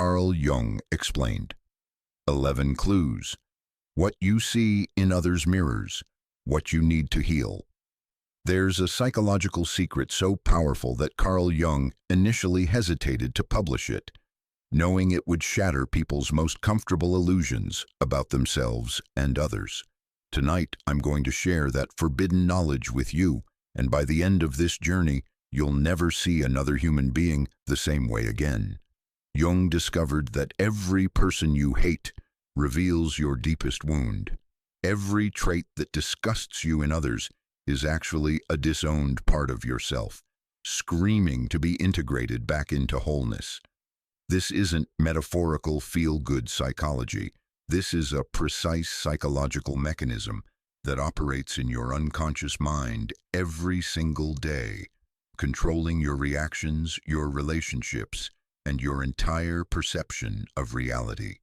Carl Jung explained. 11 clues. What you see in others mirrors what you need to heal. There's a psychological secret so powerful that Carl Jung initially hesitated to publish it, knowing it would shatter people's most comfortable illusions about themselves and others. Tonight, I'm going to share that forbidden knowledge with you, and by the end of this journey, you'll never see another human being the same way again. Jung discovered that every person you hate reveals your deepest wound. Every trait that disgusts you in others is actually a disowned part of yourself, screaming to be integrated back into wholeness. This isn't metaphorical feel-good psychology. This is a precise psychological mechanism that operates in your unconscious mind every single day, controlling your reactions, your relationships, and your entire perception of reality.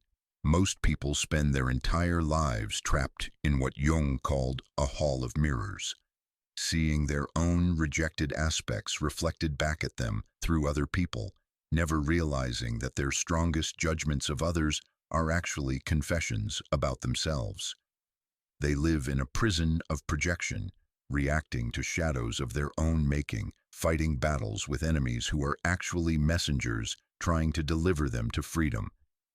Most people spend their entire lives trapped in what Jung called a hall of mirrors, seeing their own rejected aspects reflected back at them through other people, never realizing that their strongest judgments of others are actually confessions about themselves. They live in a prison of projection, reacting to shadows of their own making, fighting battles with enemies who are actually messengers trying to deliver them to freedom.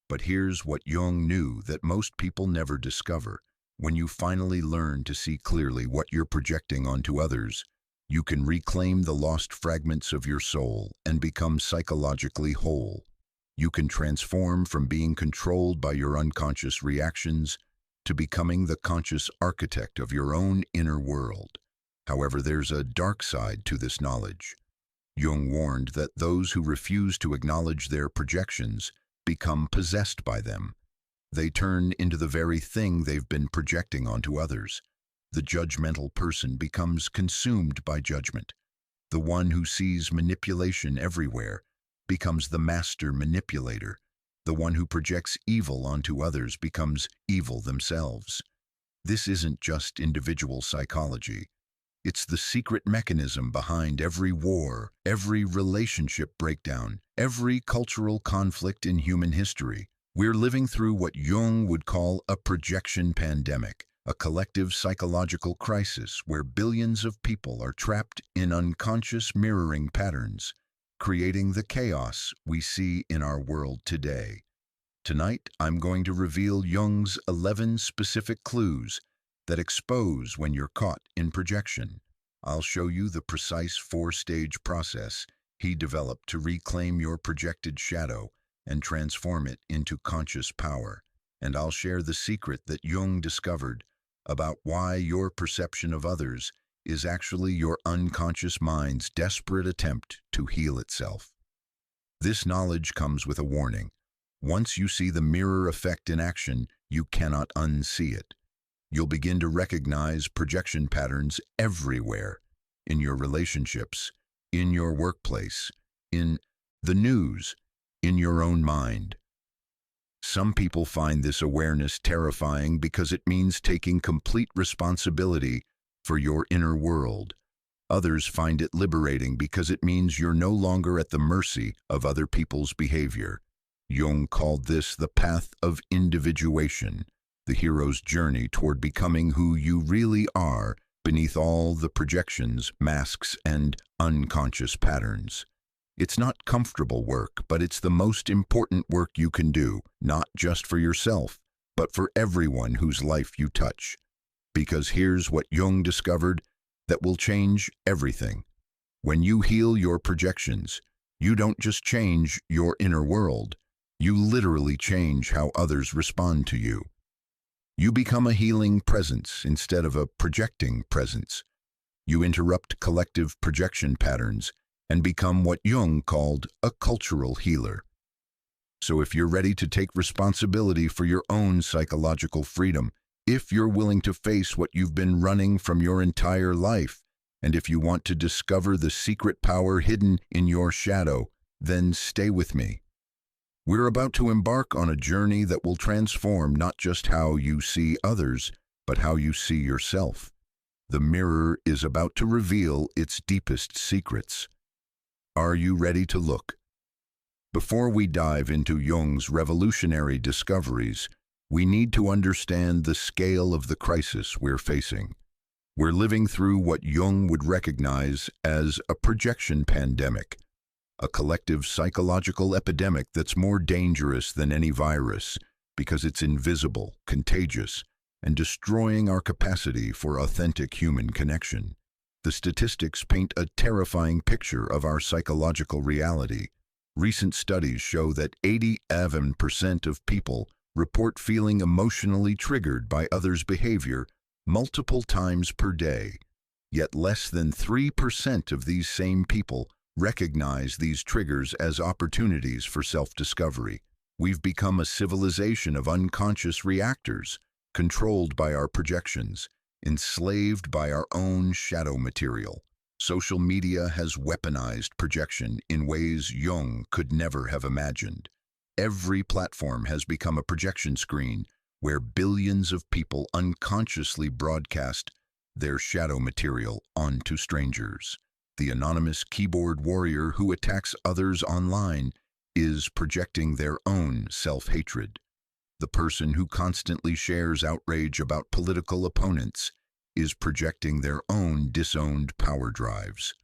But here's what Jung knew that most people never discover. When you finally learn to see clearly what you're projecting onto others, you can reclaim the lost fragments of your soul and become psychologically whole. You can transform from being controlled by your unconscious reactions to becoming the conscious architect of your own inner world. However, there's a dark side to this knowledge. Jung warned that those who refuse to acknowledge their projections become possessed by them. They turn into the very thing they've been projecting onto others. The judgmental person becomes consumed by judgment. The one who sees manipulation everywhere becomes the master manipulator. The one who projects evil onto others becomes evil themselves. This isn't just individual psychology. It's the secret mechanism behind every war, every relationship breakdown, every cultural conflict in human history. We're living through what Jung would call a projection pandemic, a collective psychological crisis where billions of people are trapped in unconscious mirroring patterns, creating the chaos we see in our world today. Tonight, I'm going to reveal Jung's 11 specific clues that expose when you're caught in projection. I'll show you the precise 4-stage process he developed to reclaim your projected shadow and transform it into conscious power. And I'll share the secret that Jung discovered about why your perception of others is actually your unconscious mind's desperate attempt to heal itself. This knowledge comes with a warning. Once you see the mirror effect in action, you cannot unsee it. You'll begin to recognize projection patterns everywhere, in your relationships, in your workplace, in the news, in your own mind. Some people find this awareness terrifying because it means taking complete responsibility for your inner world. Others find it liberating because it means you're no longer at the mercy of other people's behavior. Jung called this the path of individuation, the hero's journey toward becoming who you really are beneath all the projections, masks, and unconscious patterns. It's not comfortable work, but it's the most important work you can do, not just for yourself, but for everyone whose life you touch. Because here's what Jung discovered that will change everything. When you heal your projections, you don't just change your inner world, you literally change how others respond to you. You become a healing presence instead of a projecting presence. You interrupt collective projection patterns and become what Jung called a cultural healer. So if you're ready to take responsibility for your own psychological freedom, if you're willing to face what you've been running from your entire life, and if you want to discover the secret power hidden in your shadow, then stay with me. We're about to embark on a journey that will transform not just how you see others, but how you see yourself. The mirror is about to reveal its deepest secrets. Are you ready to look? Before we dive into Jung's revolutionary discoveries, we need to understand the scale of the crisis we're facing. We're living through what Jung would recognize as a projection pandemic, a collective psychological epidemic that's more dangerous than any virus because it's invisible, contagious, and destroying our capacity for authentic human connection. The statistics paint a terrifying picture of our psychological reality. Recent studies show that 87% of people report feeling emotionally triggered by others' behavior multiple times per day. Yet less than 3% of these same people recognize these triggers as opportunities for self-discovery. We've become a civilization of unconscious reactors, controlled by our projections, enslaved by our own shadow material. Social media has weaponized projection in ways Jung could never have imagined. Every platform has become a projection screen where billions of people unconsciously broadcast their shadow material onto strangers. The anonymous keyboard warrior who attacks others online is projecting their own self-hatred. The person who constantly shares outrage about political opponents is projecting their own disowned power drives.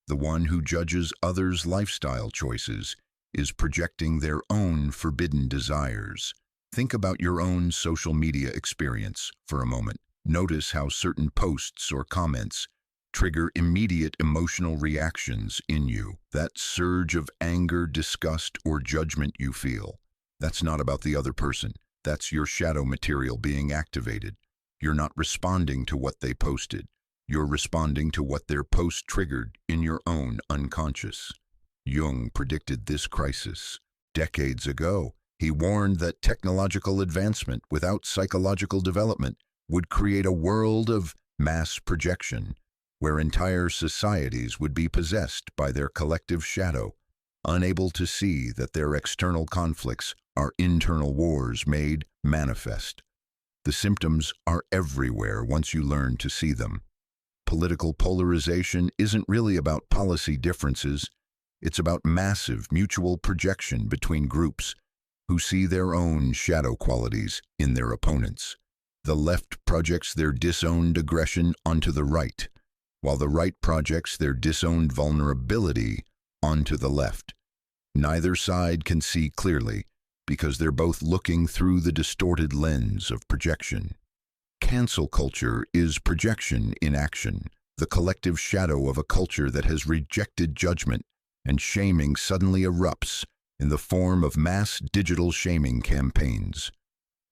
The one who judges others' lifestyle choices is projecting their own forbidden desires. Think about your own social media experience for a moment. Notice how certain posts or comments trigger immediate emotional reactions in you. That surge of anger, disgust, or judgment you feel. That's not about the other person. That's your shadow material being activated. You're not responding to what they posted. You're responding to what their post triggered in your own unconscious. Jung predicted this crisis decades ago. He warned that technological advancement without psychological development would create a world of mass projection, where entire societies would be possessed by their collective shadow, unable to see that their external conflicts are internal wars made manifest. The symptoms are everywhere once you learn to see them. Political polarization isn't really about policy differences. It's about massive mutual projection between groups who see their own shadow qualities in their opponents. The left projects their disowned aggression onto the right, while the right projects their disowned vulnerability onto the left. Neither side can see clearly because they're both looking through the distorted lens of projection. Cancel culture is projection in action, the collective shadow of a culture that has rejected judgment, and shaming suddenly erupts in the form of mass digital shaming campaigns.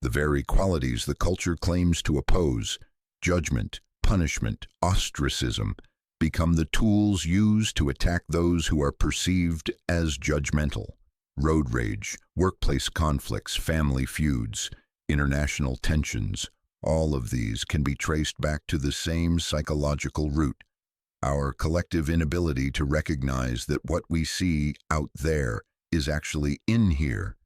The very qualities the culture claims to oppose, judgment, punishment, ostracism, become the tools used to attack those who are perceived as judgmental. Road rage, workplace conflicts, family feuds, international tensions, all of these can be traced back to the same psychological root, our collective inability to recognize that what we see out there is actually in here.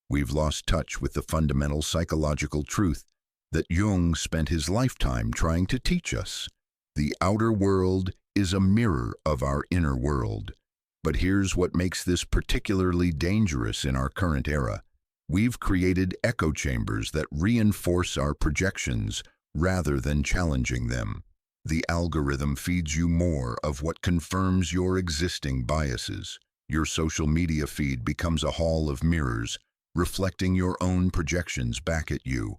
We've lost touch with the fundamental psychological truth that Jung spent his lifetime trying to teach us. The outer world is a mirror of our inner world. But here's what makes this particularly dangerous in our current era. We've created echo chambers that reinforce our projections rather than challenging them. The algorithm feeds you more of what confirms your existing biases. Your social media feed becomes a hall of mirrors, reflecting your own projections back at you,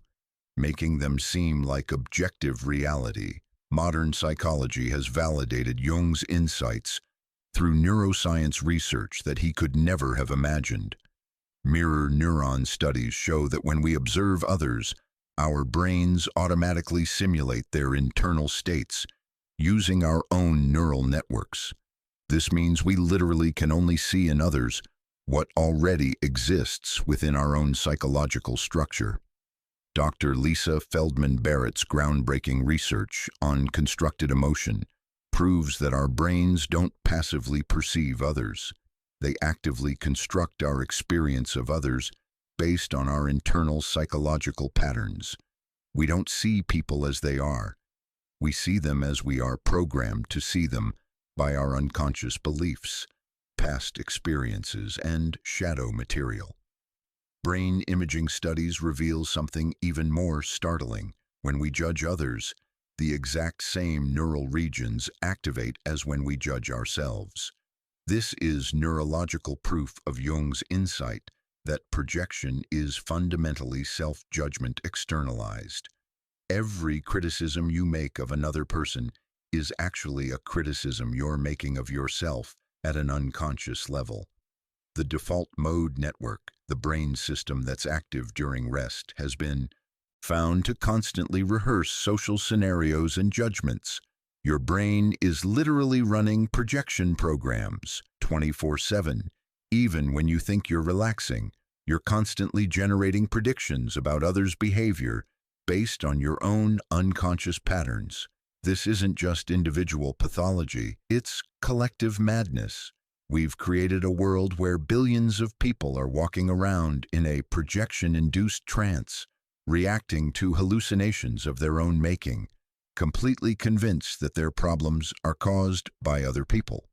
making them seem like objective reality. Modern psychology has validated Jung's insights through neuroscience research that he could never have imagined. Mirror neuron studies show that when we observe others, our brains automatically simulate their internal states, using our own neural networks. This means we literally can only see in others what already exists within our own psychological structure. Dr. Lisa Feldman Barrett's groundbreaking research on constructed emotion proves that our brains don't passively perceive others. They actively construct our experience of others based on our internal psychological patterns. We don't see people as they are. We see them as we are programmed to see them by our unconscious beliefs. past experiences, and shadow material. Brain imaging studies reveal something even more startling. When we judge others, the exact same neural regions activate as when we judge ourselves. This is neurological proof of Jung's insight that projection is fundamentally self-judgment externalized. Every criticism you make of another person is actually a criticism you're making of yourself at an unconscious level. The default mode network, the brain system that's active during rest, has been found to constantly rehearse social scenarios and judgments. Your brain is literally running projection programs 24/7. Even when you think you're relaxing, you're constantly generating predictions about others' behavior based on your own unconscious patterns. This isn't just individual pathology, it's collective madness. We've created a world where billions of people are walking around in a projection-induced trance, reacting to hallucinations of their own making, completely convinced that their problems are caused by other people.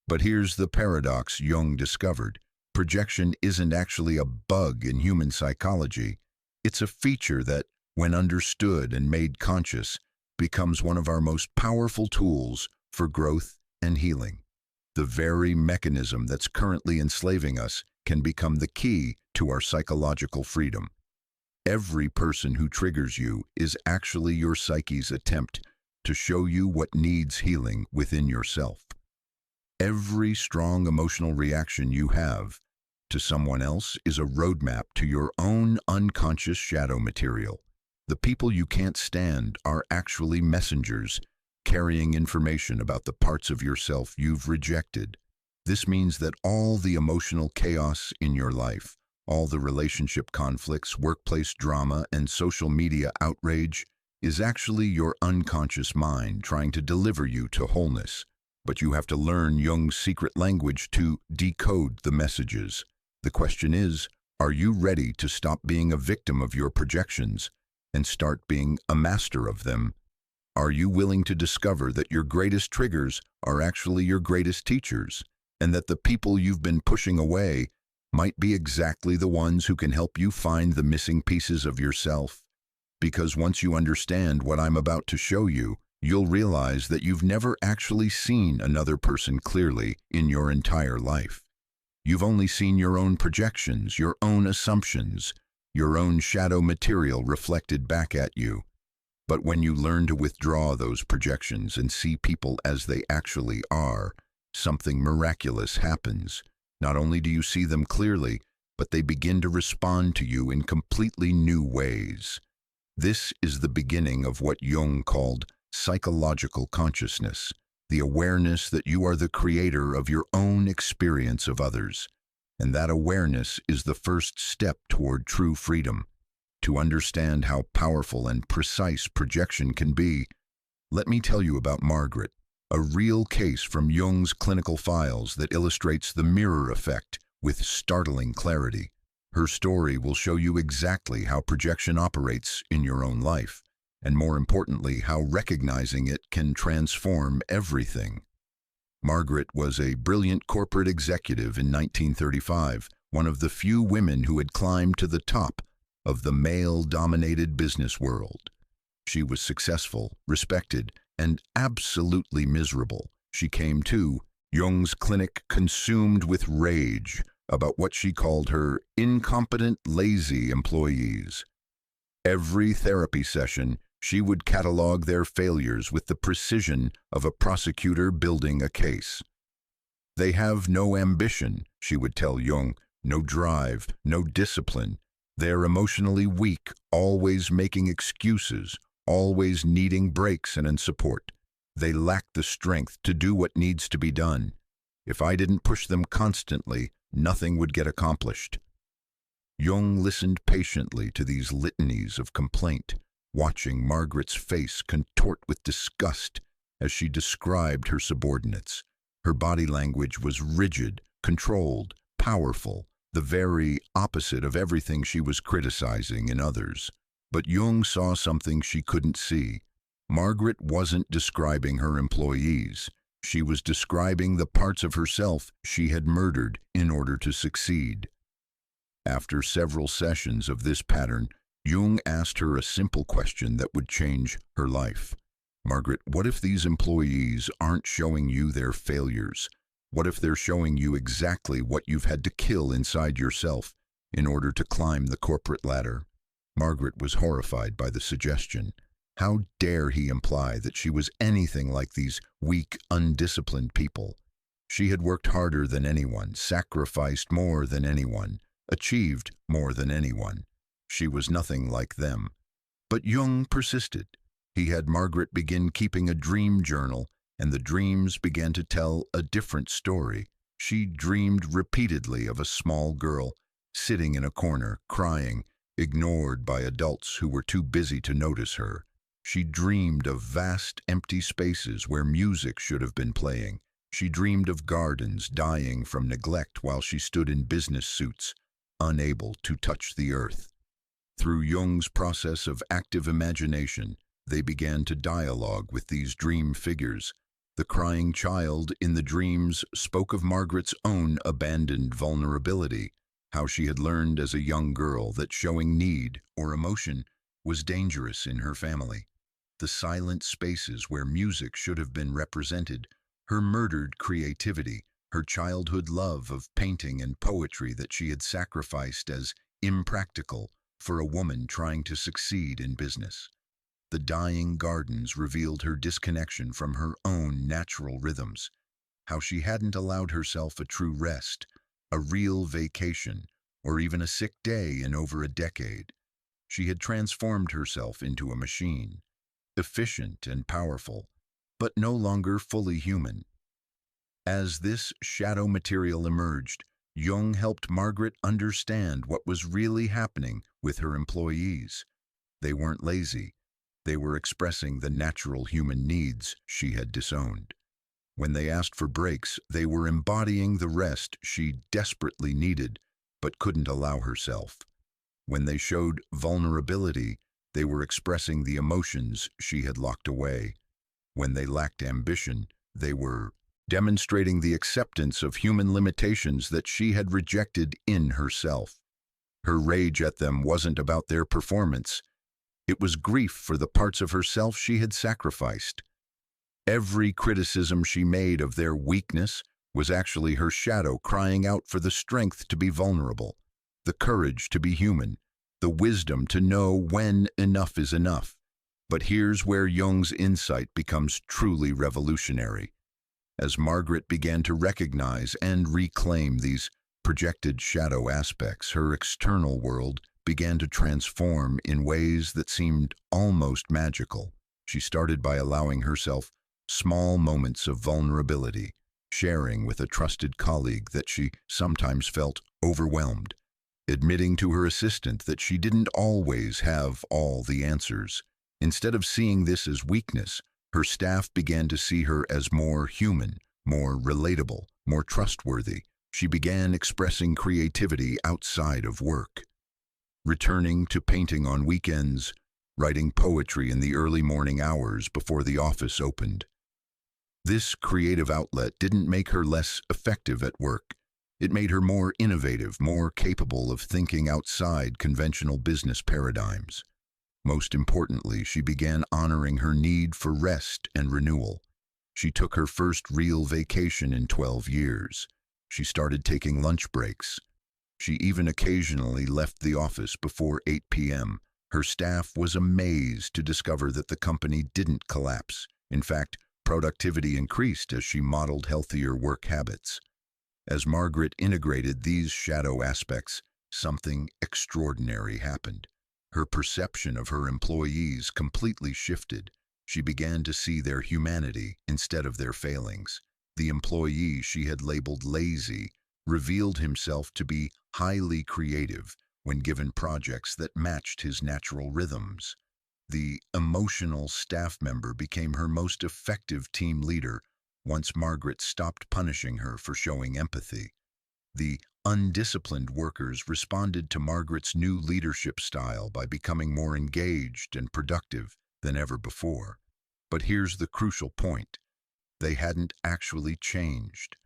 But here's the paradox Jung discovered. Projection isn't actually a bug in human psychology. It's a feature that, when understood and made conscious, becomes one of our most powerful tools for growth and healing. The very mechanism that's currently enslaving us can become the key to our psychological freedom. Every person who triggers you is actually your psyche's attempt to show you what needs healing within yourself. Every strong emotional reaction you have to someone else is a roadmap to your own unconscious shadow material. The people you can't stand are actually messengers carrying information about the parts of yourself you've rejected. This means that all the emotional chaos in your life, all the relationship conflicts, workplace drama, and social media outrage is actually your unconscious mind trying to deliver you to wholeness. But you have to learn Jung's secret language to decode the messages. The question is, are you ready to stop being a victim of your projections and start being a master of them? Are you willing to discover that your greatest triggers are actually your greatest teachers, and that the people you've been pushing away might be exactly the ones who can help you find the missing pieces of yourself? Because once you understand what I'm about to show you, you'll realize that you've never actually seen another person clearly in your entire life. You've only seen your own projections, your own assumptions, your own shadow material reflected back at you. But when you learn to withdraw those projections and see people as they actually are, something miraculous happens. Not only do you see them clearly, but they begin to respond to you in completely new ways. This is the beginning of what Jung called psychological consciousness, the awareness that you are the creator of your own experience of others. And that awareness is the first step toward true freedom. To understand how powerful and precise projection can be, let me tell you about Margaret, a real case from Jung's clinical files that illustrates the mirror effect with startling clarity. Her story will show you exactly how projection operates in your own life, and more importantly, how recognizing it can transform everything. Margaret was a brilliant corporate executive in 1935, one of the few women who had climbed to the top of the male-dominated business world. She was successful, respected, and absolutely miserable. She came to Jung's clinic consumed with rage about what she called her incompetent, lazy employees. Every therapy session, she would catalog their failures with the precision of a prosecutor building a case. They have no ambition, she would tell Jung, no drive, no discipline. They're emotionally weak, always making excuses, always needing breaks and support. They lack the strength to do what needs to be done. If I didn't push them constantly, nothing would get accomplished. Jung listened patiently to these litanies of complaint, watching Margaret's face contort with disgust as she described her subordinates. Her body language was rigid, controlled, powerful, the very opposite of everything she was criticizing in others. But Jung saw something she couldn't see. Margaret wasn't describing her employees. She was describing the parts of herself she had murdered in order to succeed. After several sessions of this pattern, Jung asked her a simple question that would change her life. Margaret, what if these employees aren't showing you their failures? What if they're showing you exactly what you've had to kill inside yourself in order to climb the corporate ladder? Margaret was horrified by the suggestion. How dare he imply that she was anything like these weak, undisciplined people? She had worked harder than anyone, sacrificed more than anyone, achieved more than anyone. She was nothing like them. But Jung persisted. He had Margaret begin keeping a dream journal, and the dreams began to tell a different story. She dreamed repeatedly of a small girl, sitting in a corner, crying, ignored by adults who were too busy to notice her. She dreamed of vast, empty spaces where music should have been playing. She dreamed of gardens dying from neglect while she stood in business suits, unable to touch the earth. Through Jung's process of active imagination, they began to dialogue with these dream figures. The crying child in the dreams spoke of Margaret's own abandoned vulnerability, how she had learned as a young girl that showing need or emotion was dangerous in her family. The silent spaces where music should have been represented, her murdered creativity, her childhood love of painting and poetry that she had sacrificed as impractical for a woman trying to succeed in business. The dying gardens revealed her disconnection from her own natural rhythms, how she hadn't allowed herself a true rest, a real vacation, or even a sick day in over a decade. She had transformed herself into a machine, efficient and powerful, but no longer fully human. As this shadow material emerged, Jung helped Margaret understand what was really happening with her employees. They weren't lazy. They were expressing the natural human needs she had disowned. When they asked for breaks, they were embodying the rest she desperately needed but couldn't allow herself. When they showed vulnerability, they were expressing the emotions she had locked away. When they lacked ambition, they were demonstrating the acceptance of human limitations that she had rejected in herself. Her rage at them wasn't about their performance. It was grief for the parts of herself she had sacrificed. Every criticism she made of their weakness was actually her shadow crying out for the strength to be vulnerable, the courage to be human, the wisdom to know when enough is enough. But here's where Jung's insight becomes truly revolutionary. As Margaret began to recognize and reclaim these projected shadow aspects, her external world began to transform in ways that seemed almost magical. She started by allowing herself small moments of vulnerability, sharing with a trusted colleague that she sometimes felt overwhelmed, admitting to her assistant that she didn't always have all the answers. Instead of seeing this as weakness, her staff began to see her as more human, more relatable, more trustworthy. She began expressing creativity outside of work, returning to painting on weekends, writing poetry in the early morning hours before the office opened. This creative outlet didn't make her less effective at work. It made her more innovative, more capable of thinking outside conventional business paradigms. Most importantly, she began honoring her need for rest and renewal. She took her first real vacation in 12 years. She started taking lunch breaks. She even occasionally left the office before 8 p.m. Her staff was amazed to discover that the company didn't collapse. In fact, productivity increased as she modeled healthier work habits. As Margaret integrated these shadow aspects, something extraordinary happened. Her perception of her employees completely shifted. She began to see their humanity instead of their failings. The employee she had labeled lazy revealed himself to be highly creative when given projects that matched his natural rhythms. The emotional staff member became her most effective team leader once Margaret stopped punishing her for showing empathy. The undisciplined workers responded to Margaret's new leadership style by becoming more engaged and productive than ever before. But here's the crucial point. They hadn't actually changed.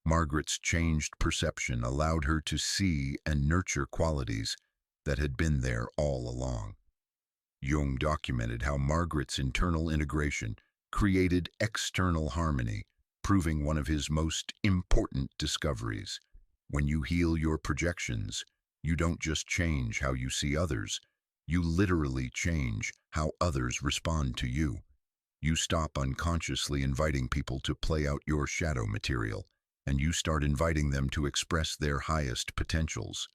Margaret's changed perception allowed her to see and nurture qualities that had been there all along. Jung documented how Margaret's internal integration created external harmony, proving one of his most important discoveries. When you heal your projections, you don't just change how you see others, you literally change how others respond to you. You stop unconsciously inviting people to play out your shadow material, and you start inviting them to express their highest potentials.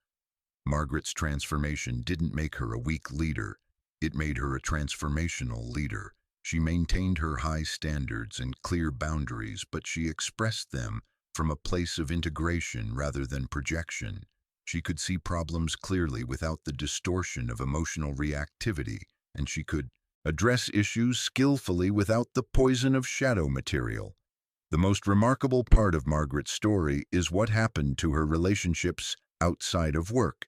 Margaret's transformation didn't make her a weak leader, it made her a transformational leader. She maintained her high standards and clear boundaries, but she expressed them from a place of integration rather than projection. She could see problems clearly without the distortion of emotional reactivity, and she could address issues skillfully without the poison of shadow material. The most remarkable part of Margaret's story is what happened to her relationships outside of work.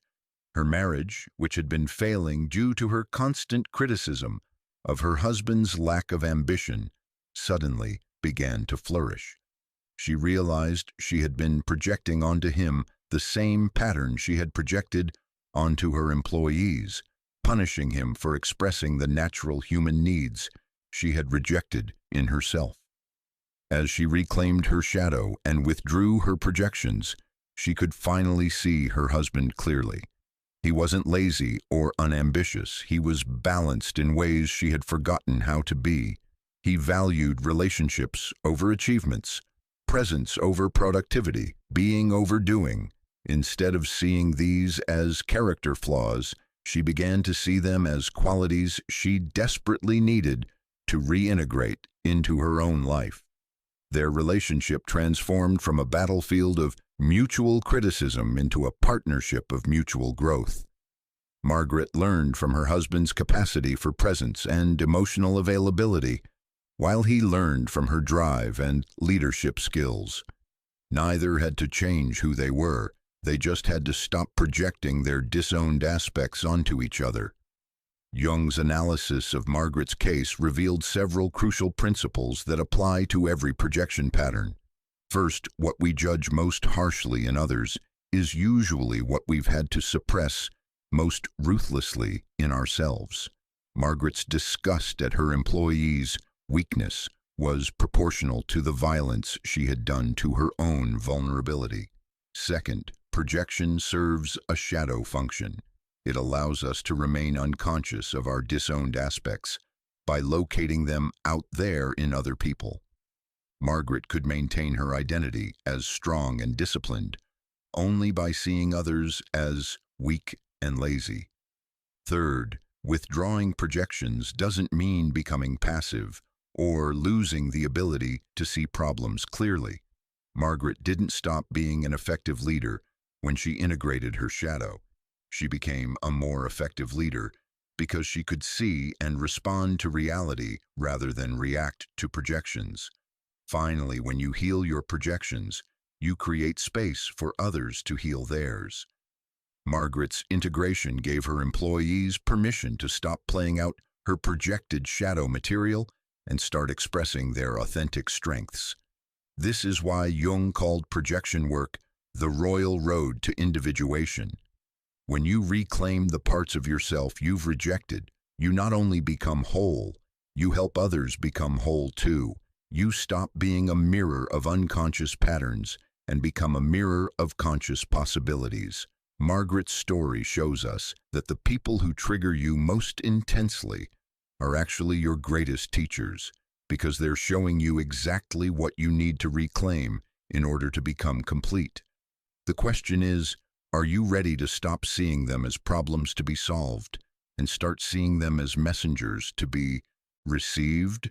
Her marriage, which had been failing due to her constant criticism of her husband's lack of ambition, suddenly began to flourish. She realized she had been projecting onto him the same pattern she had projected onto her employees, punishing him for expressing the natural human needs she had rejected in herself. As she reclaimed her shadow and withdrew her projections, she could finally see her husband clearly. He wasn't lazy or unambitious. He was balanced in ways she had forgotten how to be. He valued relationships over achievements, presence over productivity, being over doing. Instead of seeing these as character flaws, she began to see them as qualities she desperately needed to reintegrate into her own life. Their relationship transformed from a battlefield of mutual criticism into a partnership of mutual growth. Margaret learned from her husband's capacity for presence and emotional availability, while he learned from her drive and leadership skills. Neither had to change who they were, they just had to stop projecting their disowned aspects onto each other. Jung's analysis of Margaret's case revealed several crucial principles that apply to every projection pattern. First, what we judge most harshly in others is usually what we've had to suppress most ruthlessly in ourselves. Margaret's disgust at her employees' weakness was proportional to the violence she had done to her own vulnerability. Second, projection serves a shadow function. It allows us to remain unconscious of our disowned aspects by locating them out there in other people. Margaret could maintain her identity as strong and disciplined only by seeing others as weak and lazy. Third, withdrawing projections doesn't mean becoming passive or losing the ability to see problems clearly. Margaret didn't stop being an effective leader when she integrated her shadow. She became a more effective leader because she could see and respond to reality rather than react to projections. Finally, when you heal your projections, you create space for others to heal theirs. Margaret's integration gave her employees permission to stop playing out her projected shadow material and start expressing their authentic strengths. This is why Jung called projection work the royal road to individuation. When you reclaim the parts of yourself you've rejected, you not only become whole, you help others become whole too. You stop being a mirror of unconscious patterns and become a mirror of conscious possibilities. Margaret's story shows us that the people who trigger you most intensely are actually your greatest teachers, because they're showing you exactly what you need to reclaim in order to become complete. The question is, are you ready to stop seeing them as problems to be solved and start seeing them as messengers to be received?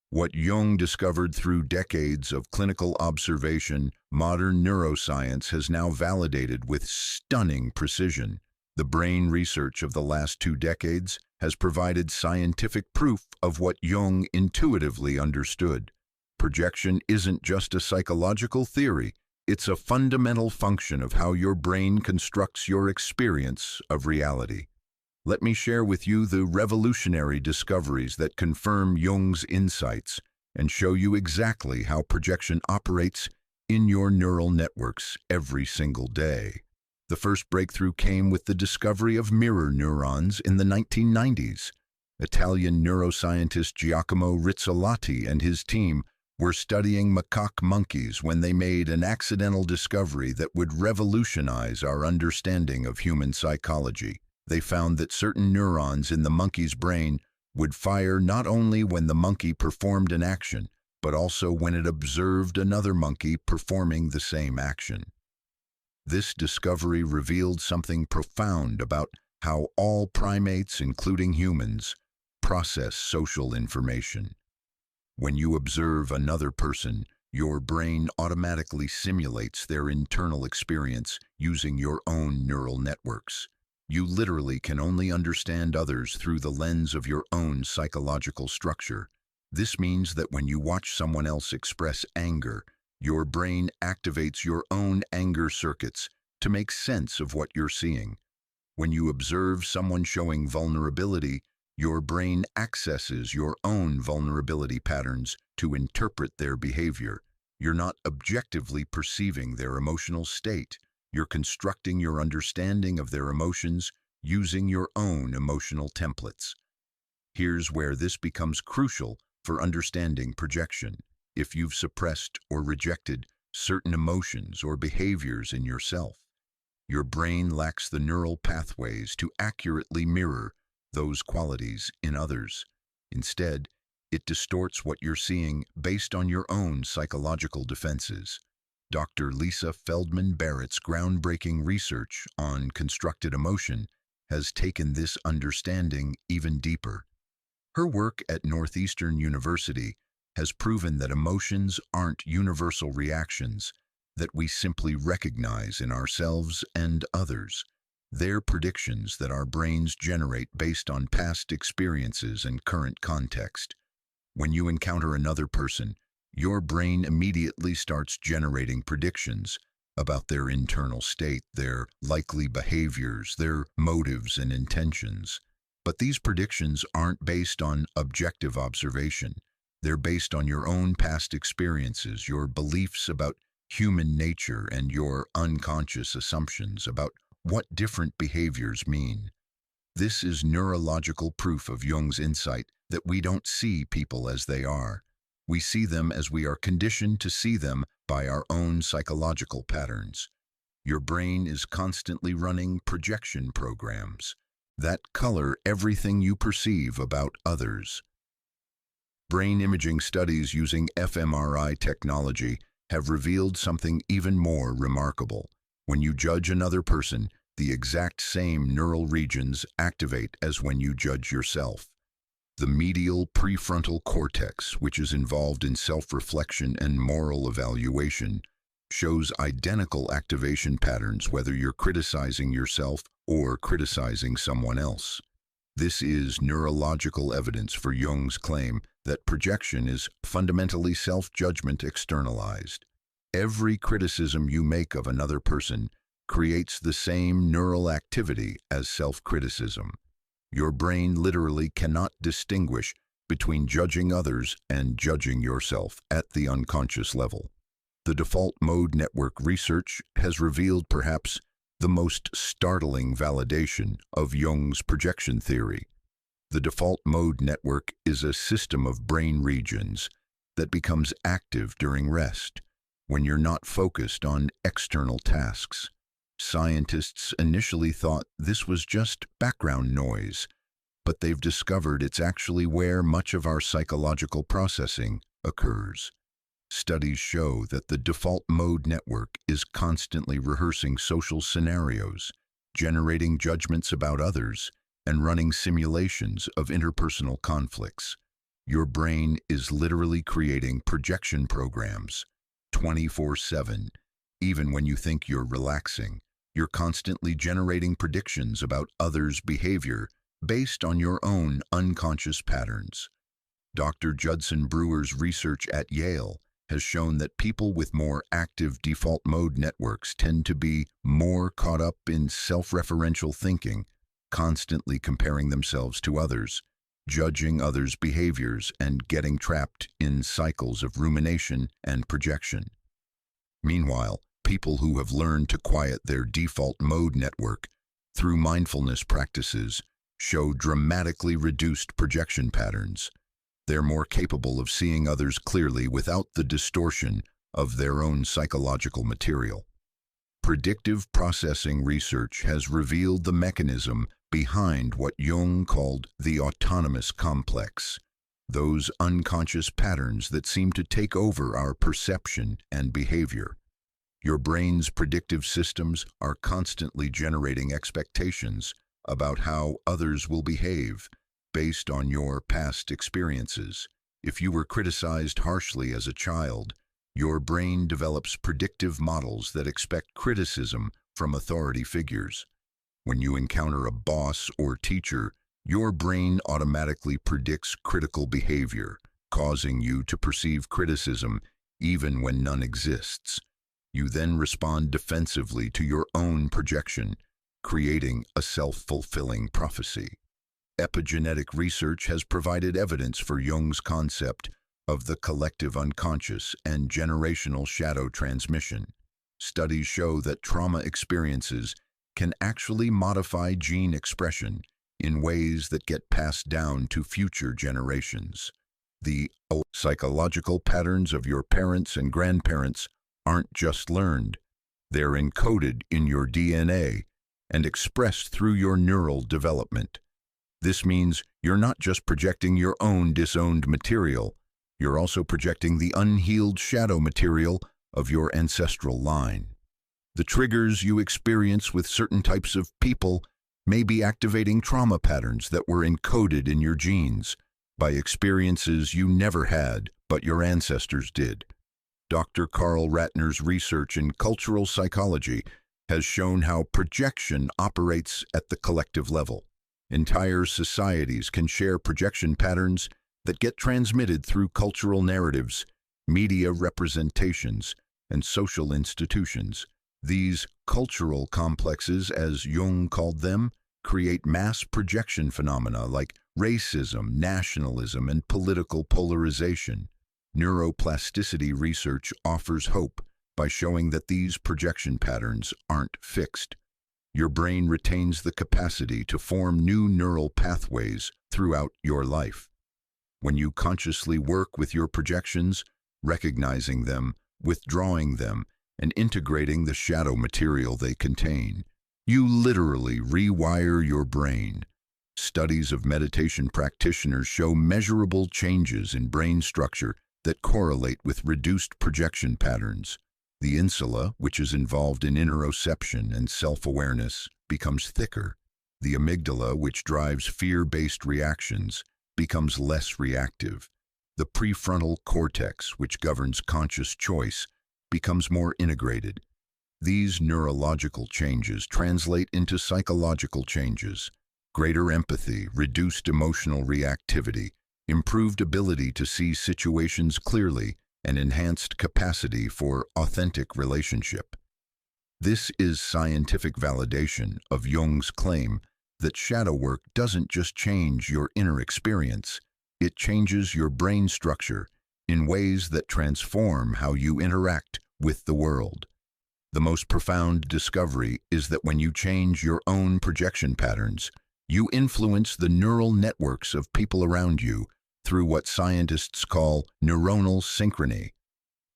What Jung discovered through decades of clinical observation, modern neuroscience has now validated with stunning precision. The brain research of the last 2 decades has provided scientific proof of what Jung intuitively understood. Projection isn't just a psychological theory, it's a fundamental function of how your brain constructs your experience of reality. Let me share with you the revolutionary discoveries that confirm Jung's insights. and show you exactly how projection operates in your neural networks every single day. The first breakthrough came with the discovery of mirror neurons in the 1990s. Italian neuroscientist Giacomo Rizzolatti and his team were studying macaque monkeys when they made an accidental discovery that would revolutionize our understanding of human psychology. They found that certain neurons in the monkey's brain would fire not only when the monkey performed an action, but also when it observed another monkey performing the same action. This discovery revealed something profound about how all primates, including humans, process social information. When you observe another person, your brain automatically simulates their internal experience using your own neural networks. You literally can only understand others through the lens of your own psychological structure. This means that when you watch someone else express anger, your brain activates your own anger circuits to make sense of what you're seeing. When you observe someone showing vulnerability, your brain accesses your own vulnerability patterns to interpret their behavior. You're not objectively perceiving their emotional state. You're constructing your understanding of their emotions using your own emotional templates. Here's where this becomes crucial for understanding projection. If you've suppressed or rejected certain emotions or behaviors in yourself, your brain lacks the neural pathways to accurately mirror those qualities in others. Instead, it distorts what you're seeing based on your own psychological defenses. Dr. Lisa Feldman Barrett's groundbreaking research on constructed emotion has taken this understanding even deeper. Her work at Northeastern University has proven that emotions aren't universal reactions that we simply recognize in ourselves and others. They're predictions that our brains generate based on past experiences and current context. When you encounter another person, your brain immediately starts generating predictions about their internal state, their likely behaviors, their motives and intentions. But these predictions aren't based on objective observation. They're based on your own past experiences, your beliefs about human nature, and your unconscious assumptions about what different behaviors mean. This is neurological proof of Jung's insight that we don't see people as they are. We see them as we are conditioned to see them by our own psychological patterns. Your brain is constantly running projection programs that color everything you perceive about others. Brain imaging studies using fMRI technology have revealed something even more remarkable. When you judge another person, the exact same neural regions activate as when you judge yourself. The medial prefrontal cortex, which is involved in self-reflection and moral evaluation, shows identical activation patterns whether you're criticizing yourself or criticizing someone else. This is neurological evidence for Jung's claim that projection is fundamentally self-judgment externalized. Every criticism you make of another person creates the same neural activity as self-criticism. Your brain literally cannot distinguish between judging others and judging yourself at the unconscious level. The default mode network research has revealed perhaps the most startling validation of Jung's projection theory. The default mode network is a system of brain regions that becomes active during rest, when you're not focused on external tasks. Scientists initially thought this was just background noise, but they've discovered it's actually where much of our psychological processing occurs. Studies show that the default mode network is constantly rehearsing social scenarios, generating judgments about others, and running simulations of interpersonal conflicts. Your brain is literally creating projection programs 24/7. Even when you think you're relaxing, you're constantly generating predictions about others' behavior based on your own unconscious patterns. Dr. Judson Brewer's research at Yale has shown that people with more active default mode networks tend to be more caught up in self-referential thinking, constantly comparing themselves to others. judging others' behaviors and getting trapped in cycles of rumination and projection. Meanwhile, people who have learned to quiet their default mode network through mindfulness practices show dramatically reduced projection patterns. They're more capable of seeing others clearly without the distortion of their own psychological material. Predictive processing research has revealed the mechanism behind what Jung called the autonomous complex, those unconscious patterns that seem to take over our perception and behavior. Your brain's predictive systems are constantly generating expectations about how others will behave based on your past experiences. If you were criticized harshly as a child, your brain develops predictive models that expect criticism from authority figures. When you encounter a boss or teacher, your brain automatically predicts critical behavior, causing you to perceive criticism even when none exists. You then respond defensively to your own projection, creating a self-fulfilling prophecy. Epigenetic research has provided evidence for Jung's concept of the collective unconscious and generational shadow transmission. Studies show that trauma experiences can actually modify gene expression in ways that get passed down to future generations. The psychological patterns of your parents and grandparents aren't just learned, they're encoded in your DNA and expressed through your neural development. This means you're not just projecting your own disowned material, you're also projecting the unhealed shadow material of your ancestral line. The triggers you experience with certain types of people may be activating trauma patterns that were encoded in your genes by experiences you never had, but your ancestors did. Dr. Carl Ratner's research in cultural psychology has shown how projection operates at the collective level. Entire societies can share projection patterns that get transmitted through cultural narratives, media representations, and social institutions. These cultural complexes, as Jung called them, create mass projection phenomena like racism, nationalism, and political polarization. Neuroplasticity research offers hope by showing that these projection patterns aren't fixed. Your brain retains the capacity to form new neural pathways throughout your life. When you consciously work with your projections, recognizing them, withdrawing them, and integrating the shadow material they contain, you literally rewire your brain. Studies of meditation practitioners show measurable changes in brain structure that correlate with reduced projection patterns. The insula, which is involved in interoception and self-awareness, becomes thicker. The amygdala, which drives fear-based reactions, becomes less reactive. The prefrontal cortex, which governs conscious choice, becomes more integrated. These neurological changes translate into psychological changes: greater empathy, reduced emotional reactivity, improved ability to see situations clearly, and enhanced capacity for authentic relationship. This is scientific validation of Jung's claim that shadow work doesn't just change your inner experience, it changes your brain structure in ways that transform how you interact with the world. The most profound discovery is that when you change your own projection patterns, you influence the neural networks of people around you through what scientists call neuronal synchrony.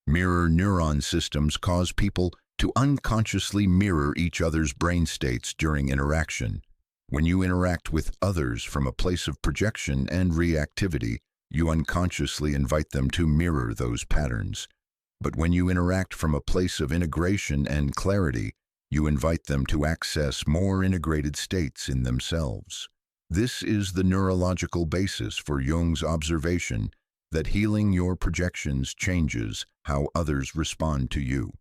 Mirror neuron systems cause people to unconsciously mirror each other's brain states during interaction. When you interact with others from a place of projection and reactivity, you unconsciously invite them to mirror those patterns. But when you interact from a place of integration and clarity, you invite them to access more integrated states in themselves. This is the neurological basis for Jung's observation that healing your projections changes how others respond to you.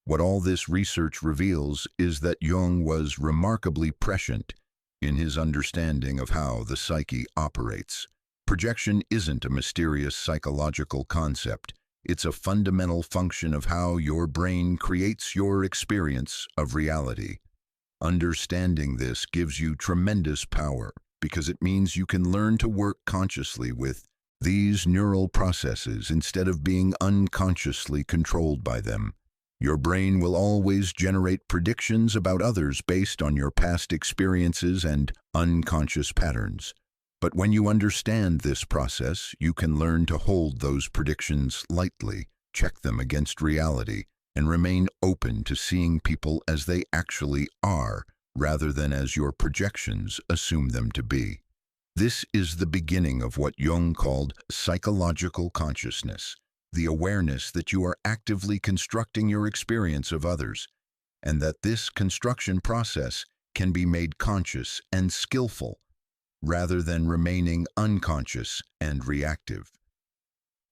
What all this research reveals is that Jung was remarkably prescient in his understanding of how the psyche operates. Projection isn't a mysterious psychological concept. It's a fundamental function of how your brain creates your experience of reality. Understanding this gives you tremendous power, because it means you can learn to work consciously with these neural processes instead of being unconsciously controlled by them. Your brain will always generate predictions about others based on your past experiences and unconscious patterns. But when you understand this process, you can learn to hold those predictions lightly, check them against reality, and remain open to seeing people as they actually are, rather than as your projections assume them to be. This is the beginning of what Jung called psychological consciousness, the awareness that you are actively constructing your experience of others, and that this construction process can be made conscious and skillful, rather than remaining unconscious and reactive.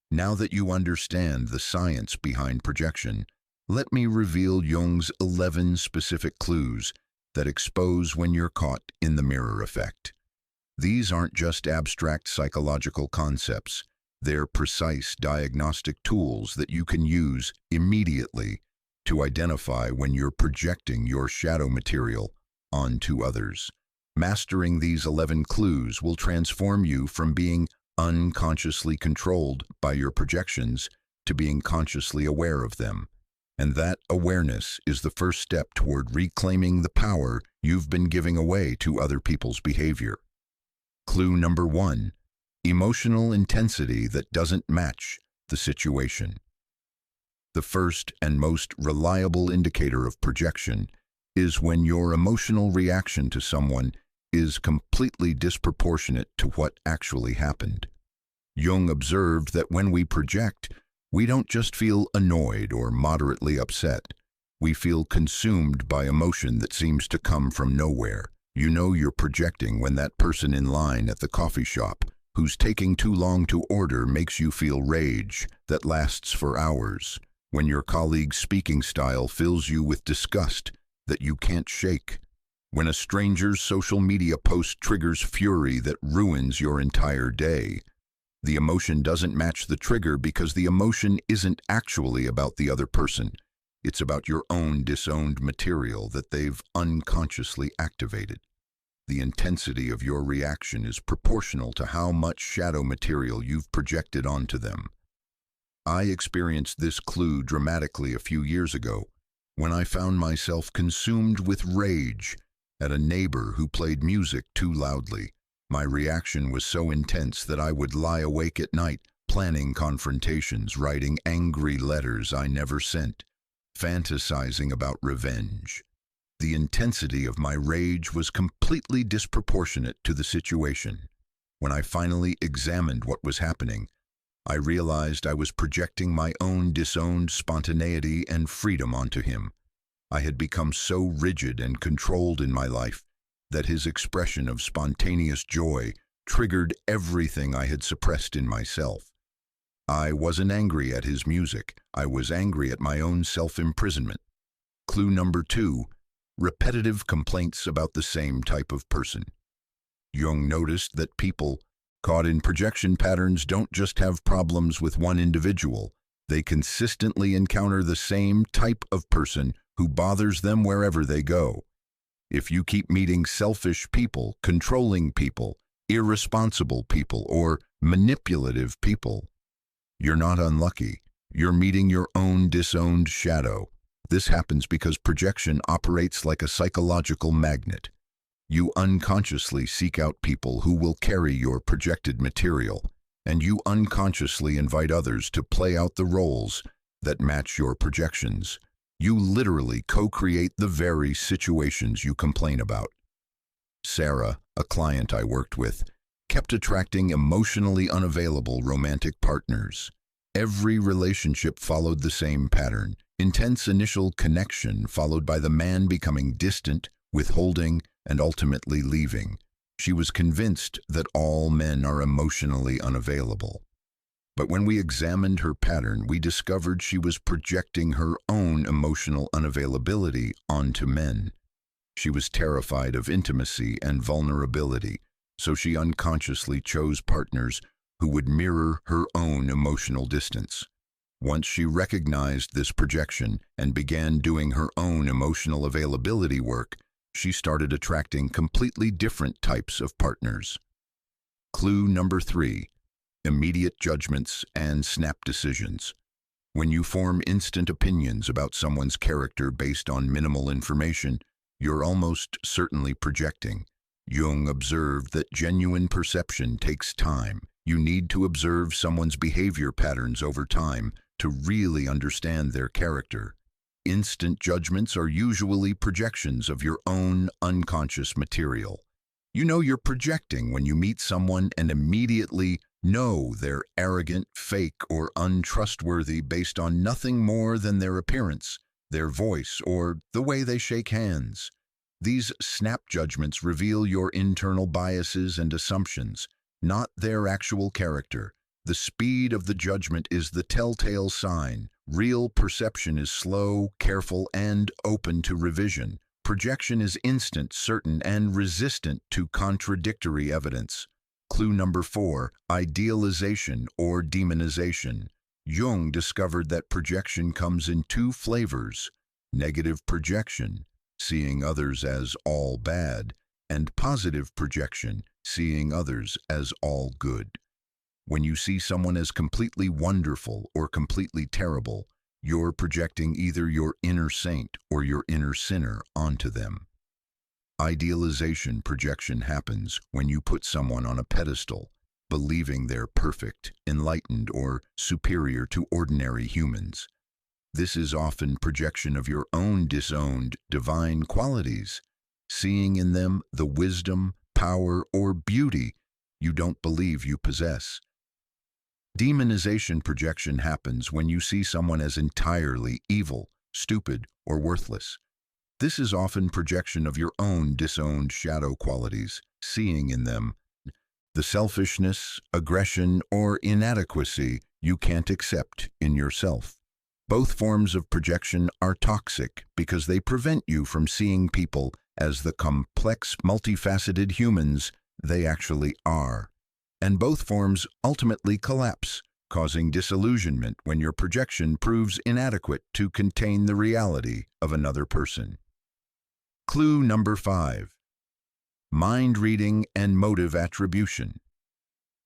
Now that you understand the science behind projection, let me reveal Jung's 11 specific clues that expose when you're caught in the mirror effect. These aren't just abstract psychological concepts. They're precise diagnostic tools that you can use immediately to identify when you're projecting your shadow material onto others. Mastering these 11 clues will transform you from being unconsciously controlled by your projections to being consciously aware of them. And that awareness is the first step toward reclaiming the power you've been giving away to other people's behavior. Clue number 1. Emotional intensity that doesn't match the situation. The first and most reliable indicator of projection is when your emotional reaction to someone is completely disproportionate to what actually happened. Jung observed that when we project, we don't just feel annoyed or moderately upset. We feel consumed by emotion that seems to come from nowhere. You know you're projecting when that person in line at the coffee shop who's taking too long to order makes you feel rage that lasts for hours. When your colleague's speaking style fills you with disgust that you can't shake. When a stranger's social media post triggers fury that ruins your entire day. The emotion doesn't match the trigger because the emotion isn't actually about the other person. It's about your own disowned material that they've unconsciously activated. The intensity of your reaction is proportional to how much shadow material you've projected onto them. I experienced this clue dramatically a few years ago when I found myself consumed with rage at a neighbor who played music too loudly. My reaction was so intense that I would lie awake at night, planning confrontations, writing angry letters I never sent, fantasizing about revenge. The intensity of my rage was completely disproportionate to the situation. When I finally examined what was happening, I realized I was projecting my own disowned spontaneity and freedom onto him. I had become so rigid and controlled in my life that his expression of spontaneous joy triggered everything I had suppressed in myself. I wasn't angry at his music. I was angry at my own self-imprisonment. Clue number 2. Repetitive complaints about the same type of person. Jung noticed that people caught in projection patterns don't just have problems with one individual. They consistently encounter the same type of person who bothers them wherever they go. If you keep meeting selfish people, controlling people, irresponsible people, or manipulative people, you're not unlucky. You're meeting your own disowned shadow. This happens because projection operates like a psychological magnet. You unconsciously seek out people who will carry your projected material, and you unconsciously invite others to play out the roles that match your projections. You literally co-create the very situations you complain about. Sarah, a client I worked with, kept attracting emotionally unavailable romantic partners. Every relationship followed the same pattern: intense initial connection followed by the man becoming distant, withholding, and ultimately leaving. She was convinced that all men are emotionally unavailable. But when we examined her pattern, we discovered she was projecting her own emotional unavailability onto men. She was terrified of intimacy and vulnerability, so she unconsciously chose partners who would mirror her own emotional distance. Once she recognized this projection and began doing her own emotional availability work, she started attracting completely different types of partners. Clue number 3. Immediate judgments and snap decisions. When you form instant opinions about someone's character based on minimal information, you're almost certainly projecting. Jung observed that genuine perception takes time. You need to observe someone's behavior patterns over time to really understand their character. Instant judgments are usually projections of your own unconscious material. You know you're projecting when you meet someone and immediately know they're arrogant, fake, or untrustworthy based on nothing more than their appearance, their voice, or the way they shake hands. These snap judgments reveal your internal biases and assumptions, not their actual character. The speed of the judgment is the telltale sign. Real perception is slow, careful, and open to revision. Projection is instant, certain, and resistant to contradictory evidence. Clue number 4. Idealization or demonization. Jung discovered that projection comes in 2 flavors: negative projection, seeing others as all bad, and positive projection, seeing others as all good. When you see someone as completely wonderful or completely terrible, you're projecting either your inner saint or your inner sinner onto them. Idealization projection happens when you put someone on a pedestal, believing they're perfect, enlightened, or superior to ordinary humans. This is often projection of your own disowned, divine qualities, seeing in them the wisdom, power, or beauty you don't believe you possess. Demonization projection happens when you see someone as entirely evil, stupid, or worthless. This is often projection of your own disowned shadow qualities, seeing in them the selfishness, aggression, or inadequacy you can't accept in yourself. Both forms of projection are toxic because they prevent you from seeing people as the complex, multifaceted humans they actually are. And both forms ultimately collapse, causing disillusionment when your projection proves inadequate to contain the reality of another person. Clue number 5. Mind reading and motive attribution.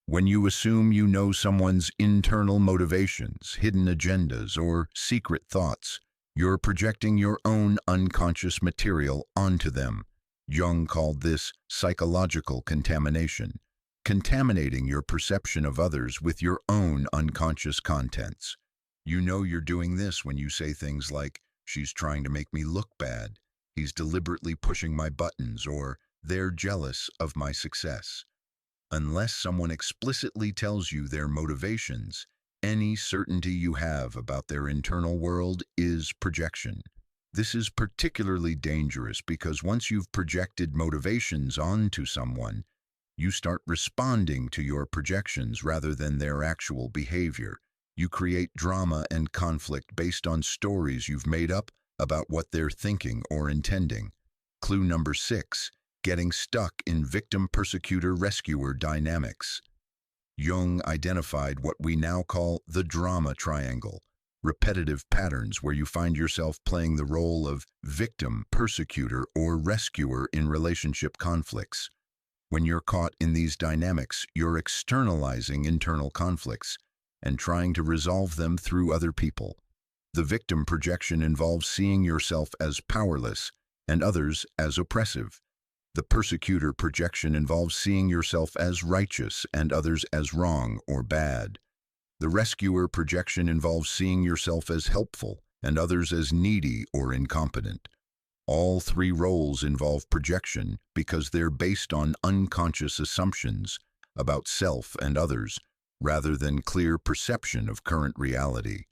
When you assume you know someone's internal motivations, hidden agendas, or secret thoughts, you're projecting your own unconscious material onto them. Jung called this psychological contamination, contaminating your perception of others with your own unconscious contents. You know you're doing this when you say things like, "She's trying to make me look bad," "He's deliberately pushing my buttons," or "They're jealous of my success." Unless someone explicitly tells you their motivations, any certainty you have about their internal world is projection. This is particularly dangerous because once you've projected motivations onto someone, you start responding to your projections rather than their actual behavior. You create drama and conflict based on stories you've made up about what they're thinking or intending. Clue number 6. Getting stuck in victim-persecutor-rescuer dynamics. Jung identified what we now call the drama triangle, repetitive patterns where you find yourself playing the role of victim, persecutor, or rescuer in relationship conflicts. When you're caught in these dynamics, you're externalizing internal conflicts and trying to resolve them through other people. The victim projection involves seeing yourself as powerless and others as oppressive. The persecutor projection involves seeing yourself as righteous and others as wrong or bad. The rescuer projection involves seeing yourself as helpful and others as needy or incompetent. All 3 roles involve projection because they're based on unconscious assumptions about self and others rather than clear perception of current reality.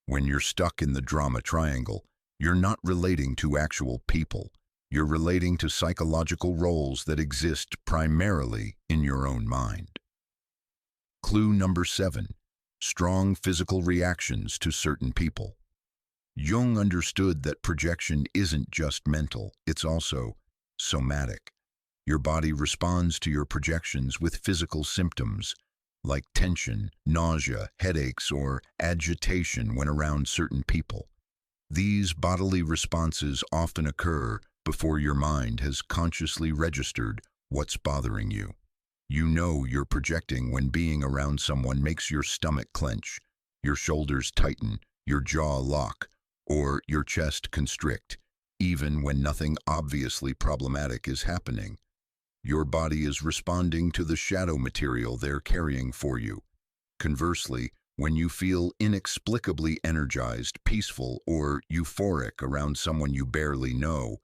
When you're stuck in the drama triangle, you're not relating to actual people. You're relating to psychological roles that exist primarily in your own mind. Clue number 7. Strong physical reactions to certain people. Jung understood that projection isn't just mental, it's also somatic. Your body responds to your projections with physical symptoms like tension, nausea, headaches, or agitation when around certain people. These bodily responses often occur before your mind has consciously registered what's bothering you. You know you're projecting when being around someone makes your stomach clench, your shoulders tighten, your jaw lock, or your chest constrict, even when nothing obviously problematic is happening. Your body is responding to the shadow material they're carrying for you. Conversely, when you feel inexplicably energized, peaceful, or euphoric around someone you barely know,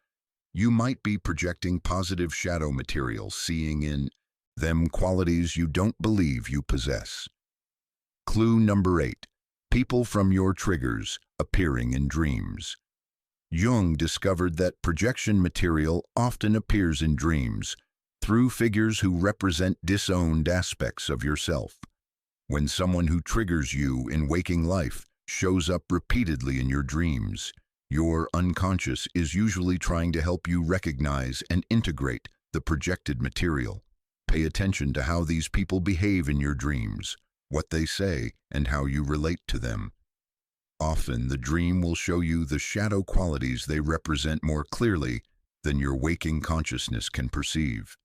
you might be projecting positive shadow material, seeing in them qualities you don't believe you possess. Clue number 8. People from your triggers appearing in dreams. Jung discovered that projection material often appears in dreams through figures who represent disowned aspects of yourself. When someone who triggers you in waking life shows up repeatedly in your dreams, your unconscious is usually trying to help you recognize and integrate the projected material. Pay attention to how these people behave in your dreams, what they say, and how you relate to them. Often, the dream will show you the shadow qualities they represent more clearly than your waking consciousness can perceive.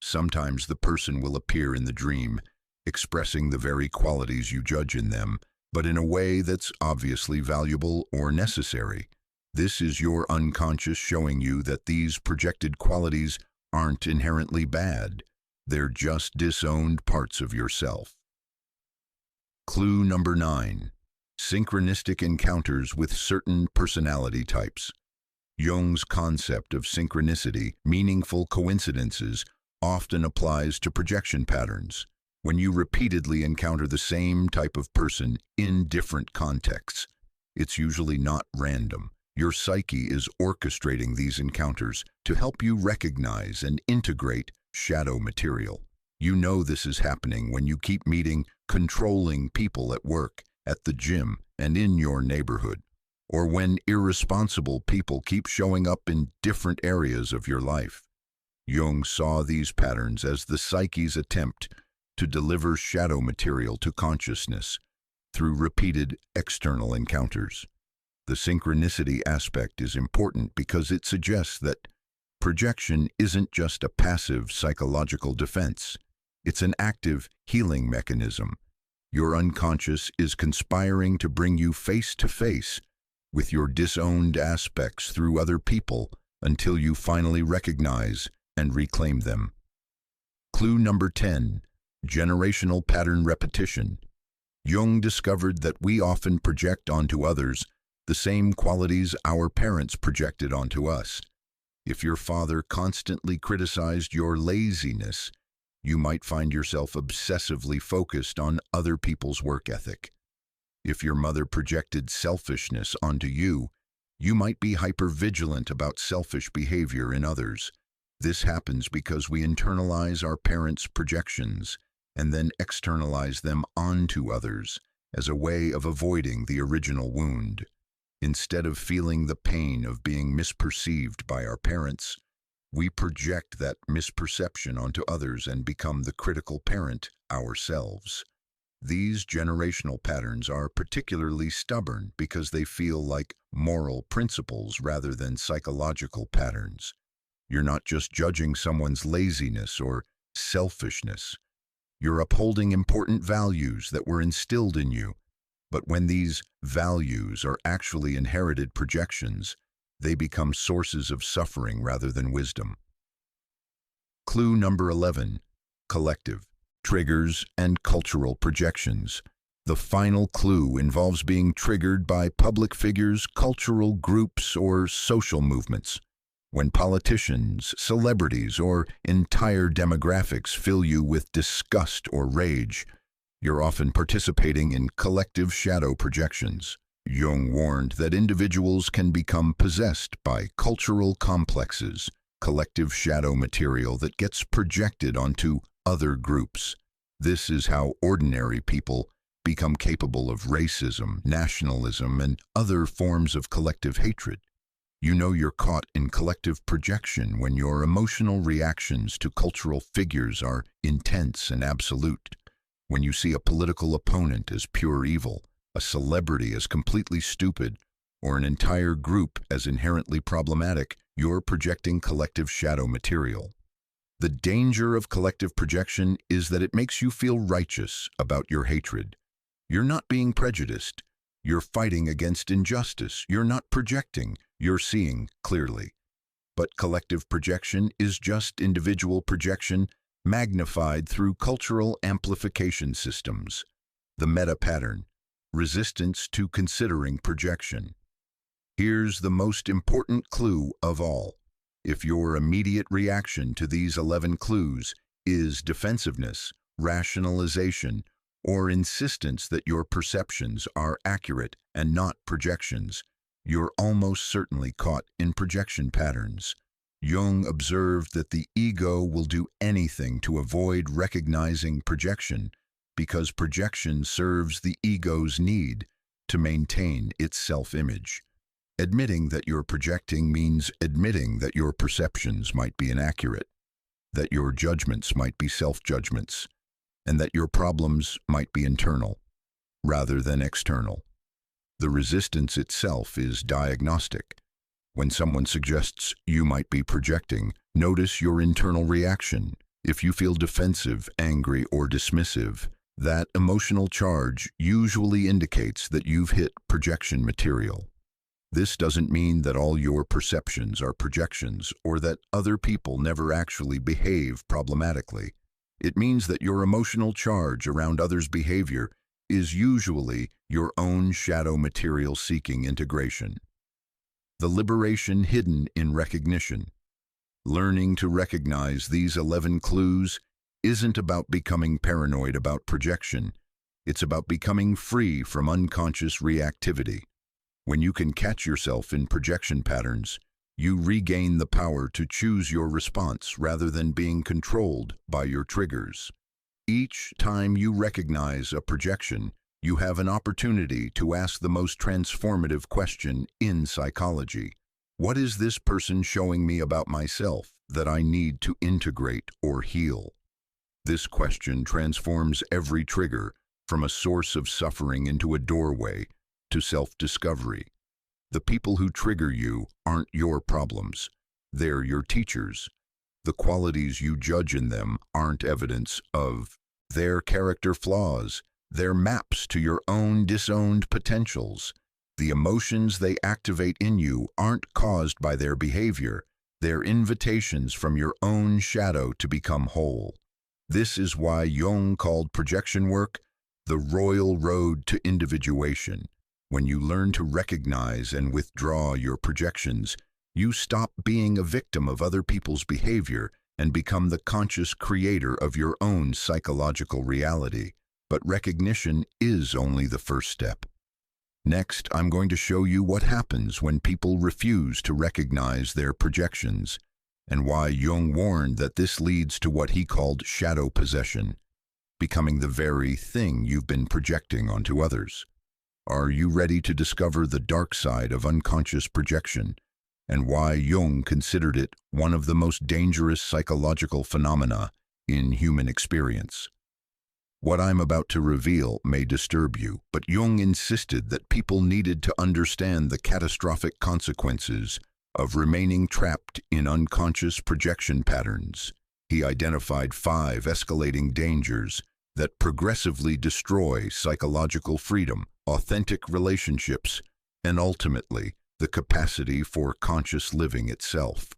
Sometimes the person will appear in the dream, expressing the very qualities you judge in them, but in a way that's obviously valuable or necessary. This is your unconscious showing you that these projected qualities aren't inherently bad. They're just disowned parts of yourself. Clue number 9. Synchronistic encounters with certain personality types. Jung's concept of synchronicity, meaningful coincidences, often applies to projection patterns. When you repeatedly encounter the same type of person in different contexts, it's usually not random. Your psyche is orchestrating these encounters to help you recognize and integrate shadow material. You know this is happening when you keep meeting controlling people at work, at the gym, and in your neighborhood, or when irresponsible people keep showing up in different areas of your life. Jung saw these patterns as the psyche's attempt to deliver shadow material to consciousness through repeated external encounters. The synchronicity aspect is important because it suggests that projection isn't just a passive psychological defense. It's an active healing mechanism. Your unconscious is conspiring to bring you face to face with your disowned aspects through other people until you finally recognize and reclaim them. Clue number 10. Generational pattern repetition. Jung discovered that we often project onto others the same qualities our parents projected onto us. If your father constantly criticized your laziness, you might find yourself obsessively focused on other people's work ethic. If your mother projected selfishness onto you, you might be hypervigilant about selfish behavior in others. This happens because we internalize our parents' projections and then externalize them onto others as a way of avoiding the original wound. Instead of feeling the pain of being misperceived by our parents, we project that misperception onto others and become the critical parent ourselves. These generational patterns are particularly stubborn because they feel like moral principles rather than psychological patterns. You're not just judging someone's laziness or selfishness. You're upholding important values that were instilled in you. But when these values are actually inherited projections, they become sources of suffering rather than wisdom. Clue number 11. Collective triggers and cultural projections. The final clue involves being triggered by public figures, cultural groups, or social movements. When politicians, celebrities, or entire demographics fill you with disgust or rage, you're often participating in collective shadow projections. Jung warned that individuals can become possessed by cultural complexes, collective shadow material that gets projected onto other groups. This is how ordinary people become capable of racism, nationalism, and other forms of collective hatred. You know you're caught in collective projection when your emotional reactions to cultural figures are intense and absolute. When you see a political opponent as pure evil, a celebrity as completely stupid, or an entire group as inherently problematic, you're projecting collective shadow material. The danger of collective projection is that it makes you feel righteous about your hatred. You're not being prejudiced. You're fighting against injustice. You're not projecting. You're seeing clearly. But collective projection is just individual projection magnified through cultural amplification systems. The meta pattern, resistance to considering projection. Here's the most important clue of all. If your immediate reaction to these 11 clues is defensiveness, rationalization, or insistence that your perceptions are accurate and not projections, you're almost certainly caught in projection patterns. Jung observed that the ego will do anything to avoid recognizing projection because projection serves the ego's need to maintain its self-image. Admitting that you're projecting means admitting that your perceptions might be inaccurate, that your judgments might be self-judgments, and that your problems might be internal, rather than external. The resistance itself is diagnostic. When someone suggests you might be projecting, notice your internal reaction. If you feel defensive, angry, or dismissive, that emotional charge usually indicates that you've hit projection material. This doesn't mean that all your perceptions are projections or that other people never actually behave problematically. It means that your emotional charge around others' behavior is usually your own shadow material seeking integration. The liberation hidden in recognition. Learning to recognize these 11 clues isn't about becoming paranoid about projection. It's about becoming free from unconscious reactivity. When you can catch yourself in projection patterns, you regain the power to choose your response rather than being controlled by your triggers. Each time you recognize a projection, you have an opportunity to ask the most transformative question in psychology. What is this person showing me about myself that I need to integrate or heal? This question transforms every trigger from a source of suffering into a doorway to self-discovery. The people who trigger you aren't your problems. They're your teachers. The qualities you judge in them aren't evidence of their character flaws. They're maps to your own disowned potentials. The emotions they activate in you aren't caused by their behavior. They're invitations from your own shadow to become whole. This is why Jung called projection work the royal road to individuation. When you learn to recognize and withdraw your projections, you stop being a victim of other people's behavior and become the conscious creator of your own psychological reality. But recognition is only the first step. Next, I'm going to show you what happens when people refuse to recognize their projections, and why Jung warned that this leads to what he called shadow possession, becoming the very thing you've been projecting onto others. Are you ready to discover the dark side of unconscious projection, and why Jung considered it one of the most dangerous psychological phenomena in human experience? What I'm about to reveal may disturb you, but Jung insisted that people needed to understand the catastrophic consequences of remaining trapped in unconscious projection patterns. He identified 5 escalating dangers that progressively destroy psychological freedom, authentic relationships, and ultimately, the capacity for conscious living itself.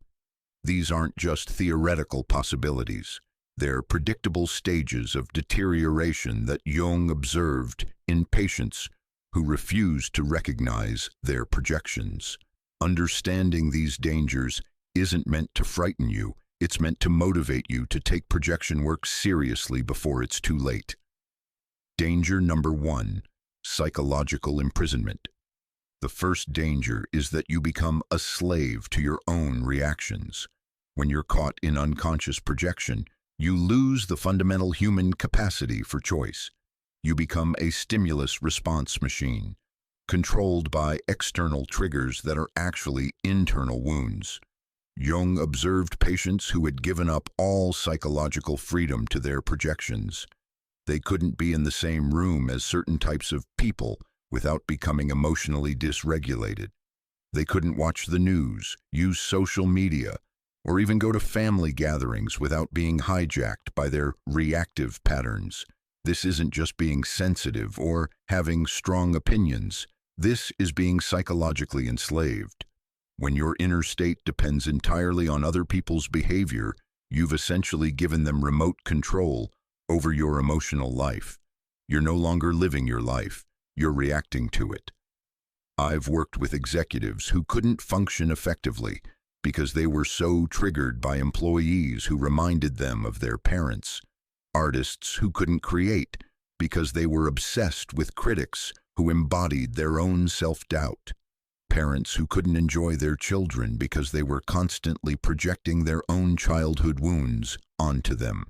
These aren't just theoretical possibilities. They're predictable stages of deterioration that Jung observed in patients who refused to recognize their projections. Understanding these dangers isn't meant to frighten you. It's meant to motivate you to take projection work seriously before it's too late. Danger number 1, psychological imprisonment. The first danger is that you become a slave to your own reactions. When you're caught in unconscious projection, you lose the fundamental human capacity for choice. You become a stimulus response machine, controlled by external triggers that are actually internal wounds. Jung observed patients who had given up all psychological freedom to their projections. They couldn't be in the same room as certain types of people without becoming emotionally dysregulated. They couldn't watch the news, use social media, or even go to family gatherings without being hijacked by their reactive patterns. This isn't just being sensitive or having strong opinions. This is being psychologically enslaved. When your inner state depends entirely on other people's behavior, you've essentially given them remote control over your emotional life. You're no longer living your life, you're reacting to it. I've worked with executives who couldn't function effectively because they were so triggered by employees who reminded them of their parents, artists who couldn't create because they were obsessed with critics who embodied their own self-doubt, parents who couldn't enjoy their children because they were constantly projecting their own childhood wounds onto them.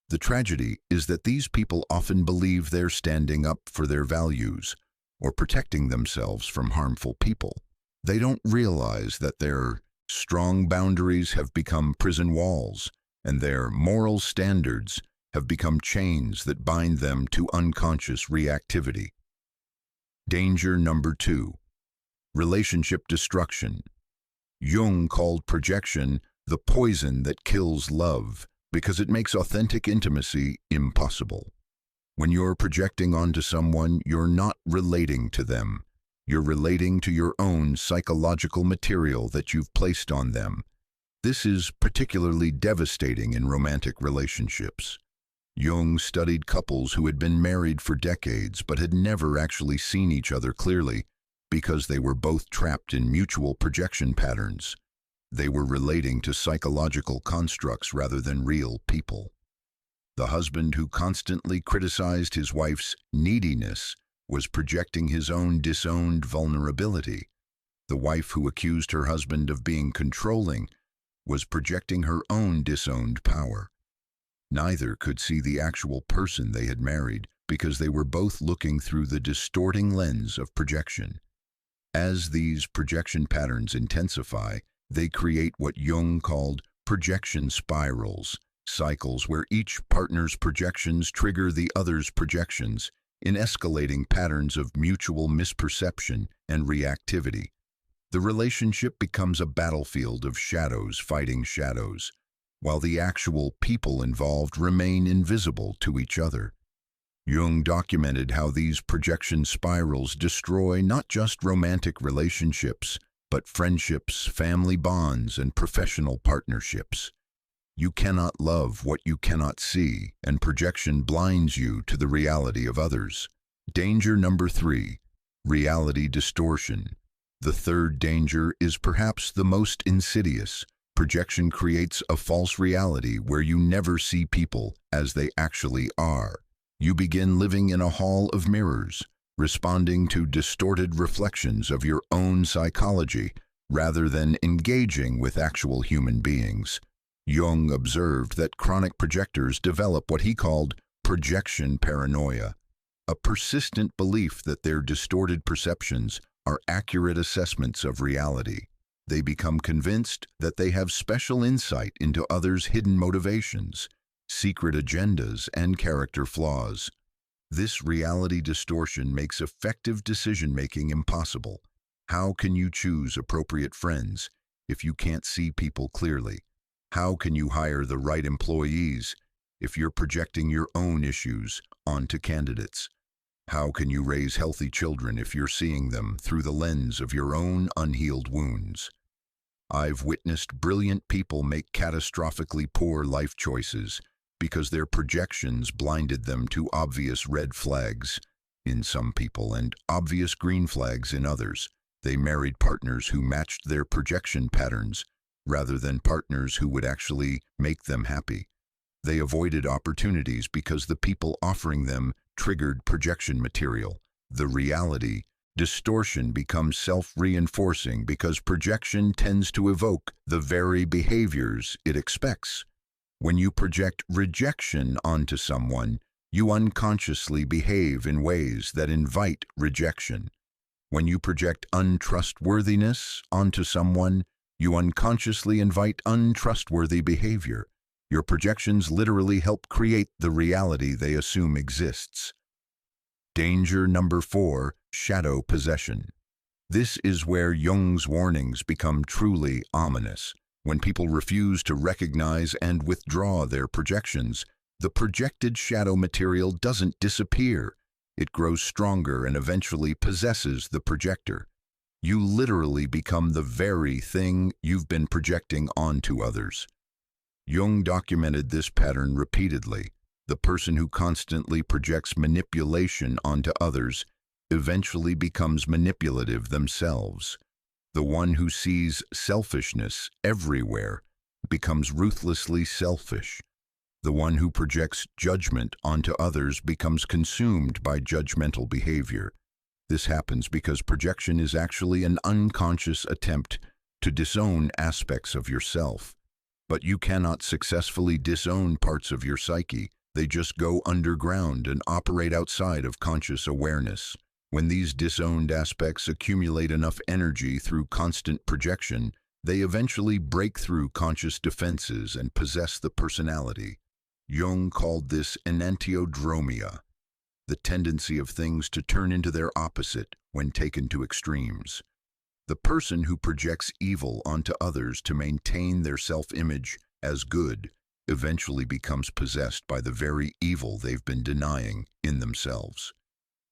The tragedy is that these people often believe they're standing up for their values or protecting themselves from harmful people. They don't realize that their strong boundaries have become prison walls, and their moral standards have become chains that bind them to unconscious reactivity. Danger number 2. Relationship destruction. Jung called projection the poison that kills love because it makes authentic intimacy impossible. When you're projecting onto someone, you're not relating to them. You're relating to your own psychological material that you've placed on them. This is particularly devastating in romantic relationships. Jung studied couples who had been married for decades but had never actually seen each other clearly because they were both trapped in mutual projection patterns. They were relating to psychological constructs rather than real people. The husband who constantly criticized his wife's neediness was projecting his own disowned vulnerability. The wife who accused her husband of being controlling was projecting her own disowned power. Neither could see the actual person they had married because they were both looking through the distorting lens of projection. As these projection patterns intensify, they create what Jung called projection spirals, cycles where each partner's projections trigger the other's projections in escalating patterns of mutual misperception and reactivity. The relationship becomes a battlefield of shadows fighting shadows, while the actual people involved remain invisible to each other. Jung documented how these projection spirals destroy not just romantic relationships, but friendships, family bonds, and professional partnerships. You cannot love what you cannot see, and projection blinds you to the reality of others. Danger number 3, reality distortion. The third danger is perhaps the most insidious. Projection creates a false reality where you never see people as they actually are. You begin living in a hall of mirrors, responding to distorted reflections of your own psychology rather than engaging with actual human beings. Jung observed that chronic projectors develop what he called projection paranoia, a persistent belief that their distorted perceptions are accurate assessments of reality. They become convinced that they have special insight into others' hidden motivations, secret agendas, and character flaws. This reality distortion makes effective decision-making impossible. How can you choose appropriate friends if you can't see people clearly? How can you hire the right employees if you're projecting your own issues onto candidates? How can you raise healthy children if you're seeing them through the lens of your own unhealed wounds? I've witnessed brilliant people make catastrophically poor life choices because their projections blinded them to obvious red flags in some people and obvious green flags in others. They married partners who matched their projection patterns rather than partners who would actually make them happy. They avoided opportunities because the people offering them triggered projection material. The reality distortion becomes self-reinforcing because projection tends to evoke the very behaviors it expects. When you project rejection onto someone, you unconsciously behave in ways that invite rejection. When you project untrustworthiness onto someone, you unconsciously invite untrustworthy behavior. Your projections literally help create the reality they assume exists. Danger number 4, shadow possession. This is where Jung's warnings become truly ominous. When people refuse to recognize and withdraw their projections, the projected shadow material doesn't disappear. It grows stronger and eventually possesses the projector. You literally become the very thing you've been projecting onto others. Jung documented this pattern repeatedly. The person who constantly projects manipulation onto others eventually becomes manipulative themselves. The one who sees selfishness everywhere becomes ruthlessly selfish. The one who projects judgment onto others becomes consumed by judgmental behavior. This happens because projection is actually an unconscious attempt to disown aspects of yourself. But you cannot successfully disown parts of your psyche. They just go underground and operate outside of conscious awareness. When these disowned aspects accumulate enough energy through constant projection, they eventually break through conscious defenses and possess the personality. Jung called this enantiodromia, the tendency of things to turn into their opposite when taken to extremes. The person who projects evil onto others to maintain their self-image as good eventually becomes possessed by the very evil they've been denying in themselves.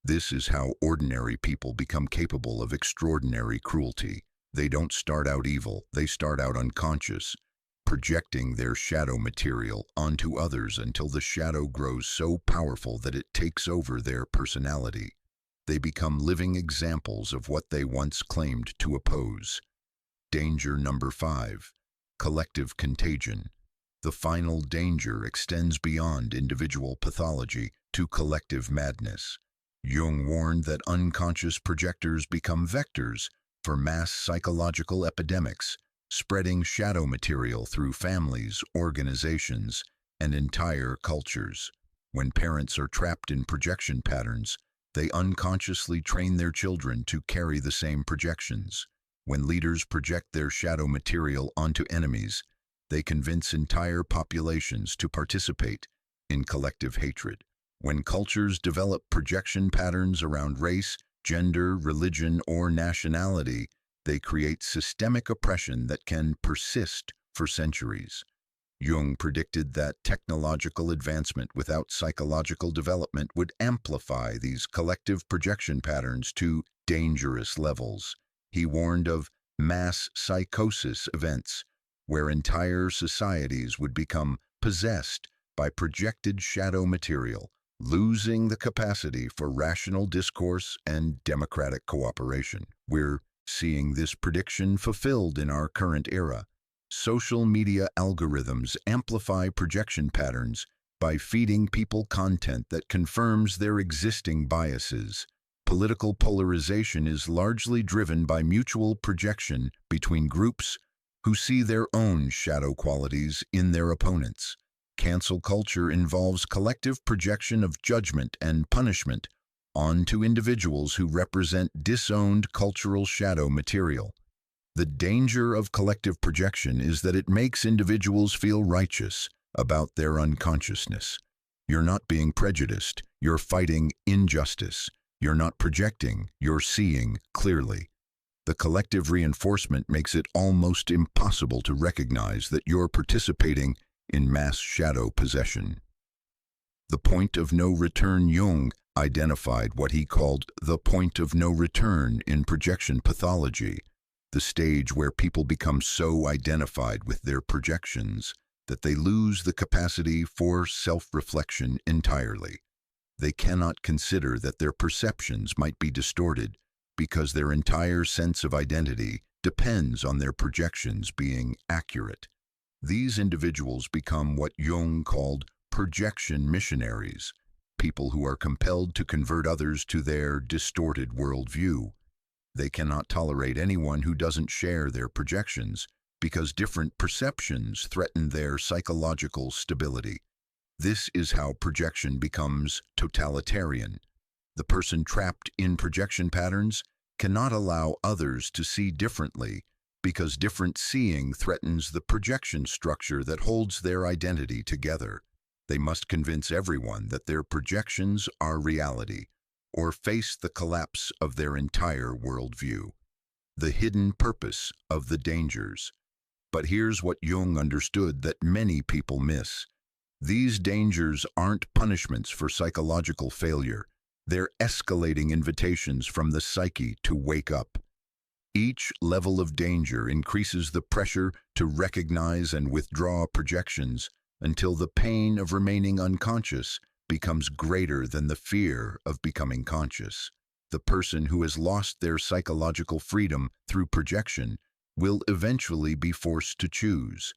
This is how ordinary people become capable of extraordinary cruelty. They don't start out evil, they start out unconscious, projecting their shadow material onto others until the shadow grows so powerful that it takes over their personality. They become living examples of what they once claimed to oppose. Danger number 5, collective contagion. The final danger extends beyond individual pathology to collective madness. Jung warned that unconscious projectors become vectors for mass psychological epidemics, spreading shadow material through families, organizations, and entire cultures. When parents are trapped in projection patterns, they unconsciously train their children to carry the same projections. When leaders project their shadow material onto enemies, they convince entire populations to participate in collective hatred. When cultures develop projection patterns around race, gender, religion, or nationality, they create systemic oppression that can persist for centuries. Jung predicted that technological advancement without psychological development would amplify these collective projection patterns to dangerous levels. He warned of mass psychosis events, where entire societies would become possessed by projected shadow material, losing the capacity for rational discourse and democratic cooperation. We're seeing this prediction fulfilled in our current era. Social media algorithms amplify projection patterns by feeding people content that confirms their existing biases. Political polarization is largely driven by mutual projection between groups who see their own shadow qualities in their opponents. Cancel culture involves collective projection of judgment and punishment onto individuals who represent disowned cultural shadow material. The danger of collective projection is that it makes individuals feel righteous about their unconsciousness. You're not being prejudiced, you're fighting injustice. You're not projecting, you're seeing clearly. The collective reinforcement makes it almost impossible to recognize that you're participating in mass shadow possession. The point of no return. Jung identified what he called the point of no return in projection pathology, the stage where people become so identified with their projections that they lose the capacity for self-reflection entirely. They cannot consider that their perceptions might be distorted because their entire sense of identity depends on their projections being accurate. These individuals become what Jung called projection missionaries, people who are compelled to convert others to their distorted worldview. They cannot tolerate anyone who doesn't share their projections because different perceptions threaten their psychological stability. This is how projection becomes totalitarian. The person trapped in projection patterns cannot allow others to see differently because different seeing threatens the projection structure that holds their identity together. They must convince everyone that their projections are reality, or face the collapse of their entire worldview. the hidden purpose of the dangers. But here's what Jung understood that many people miss. These dangers aren't punishments for psychological failure. They're escalating invitations from the psyche to wake up. Each level of danger increases the pressure to recognize and withdraw projections until the pain of remaining unconscious becomes greater than the fear of becoming conscious. The person who has lost their psychological freedom through projection will eventually be forced to choose: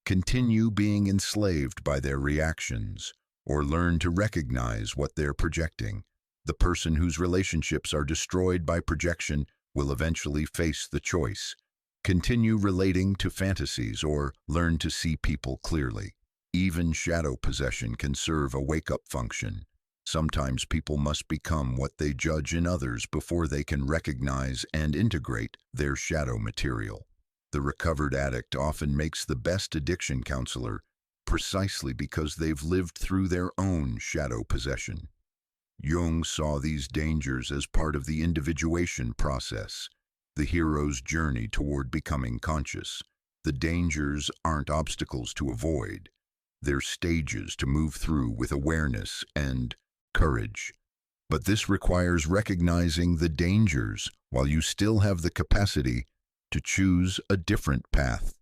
continue being enslaved by their reactions, or learn to recognize what they're projecting. The person whose relationships are destroyed by projection will eventually face the choice: continue relating to fantasies or learn to see people clearly. Even shadow possession can serve a wake-up function. Sometimes people must become what they judge in others before they can recognize and integrate their shadow material. The recovered addict often makes the best addiction counselor precisely because they've lived through their own shadow possession. Jung saw these dangers as part of the individuation process, the hero's journey toward becoming conscious. The dangers aren't obstacles to avoid. They're stages to move through with awareness and courage. But this requires recognizing the dangers while you still have the capacity to choose a different path.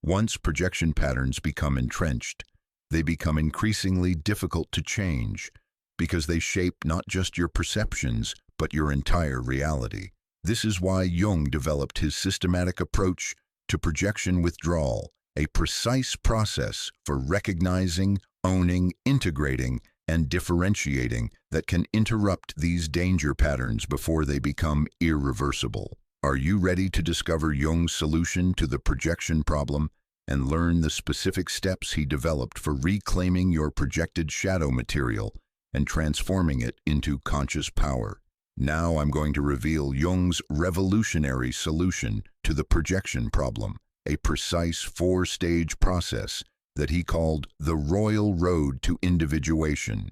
Once projection patterns become entrenched, they become increasingly difficult to change because they shape not just your perceptions, but your entire reality. This is why Jung developed his systematic approach to projection withdrawal, a precise process for recognizing, owning, integrating, and differentiating that can interrupt these danger patterns before they become irreversible. Are you ready to discover Jung's solution to the projection problem and learn the specific steps he developed for reclaiming your projected shadow material and transforming it into conscious power? Now I'm going to reveal Jung's revolutionary solution to the projection problem, a precise 4-stage process that he called the Royal Road to Individuation.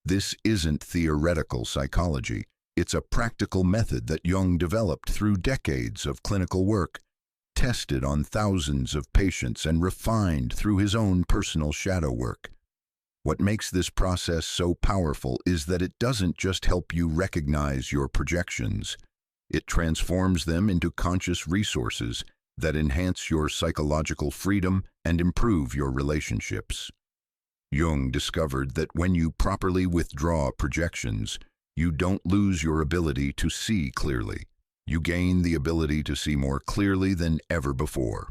This isn't theoretical psychology. It's a practical method that Jung developed through decades of clinical work, tested on thousands of patients, and refined through his own personal shadow work. What makes this process so powerful is that it doesn't just help you recognize your projections. It transforms them into conscious resources that enhance your psychological freedom and improve your relationships. Jung discovered that when you properly withdraw projections, you don't lose your ability to see clearly. You gain the ability to see more clearly than ever before.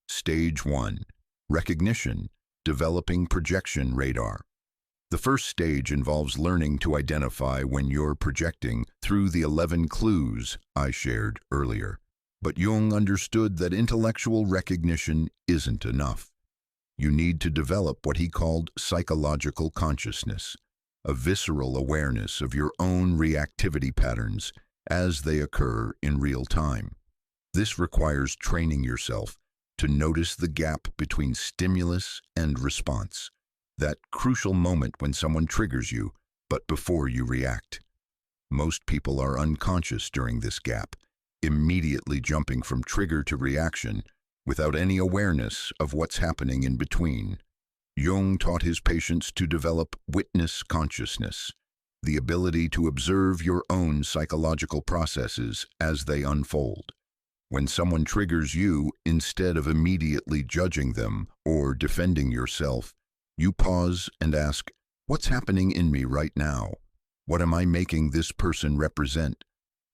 Stage 1. Recognition. Developing projection radar. The first stage involves learning to identify when you're projecting through the 11 clues I shared earlier. But Jung understood that intellectual recognition isn't enough. You need to develop what he called psychological consciousness, a visceral awareness of your own reactivity patterns as they occur in real time. This requires training yourself to notice the gap between stimulus and response, that crucial moment when someone triggers you, but before you react. Most people are unconscious during this gap, immediately jumping from trigger to reaction without any awareness of what's happening in between. Jung taught his patients to develop witness consciousness, the ability to observe your own psychological processes as they unfold. When someone triggers you, instead of immediately judging them or defending yourself, you pause and ask, what's happening in me right now? What am I making this person represent?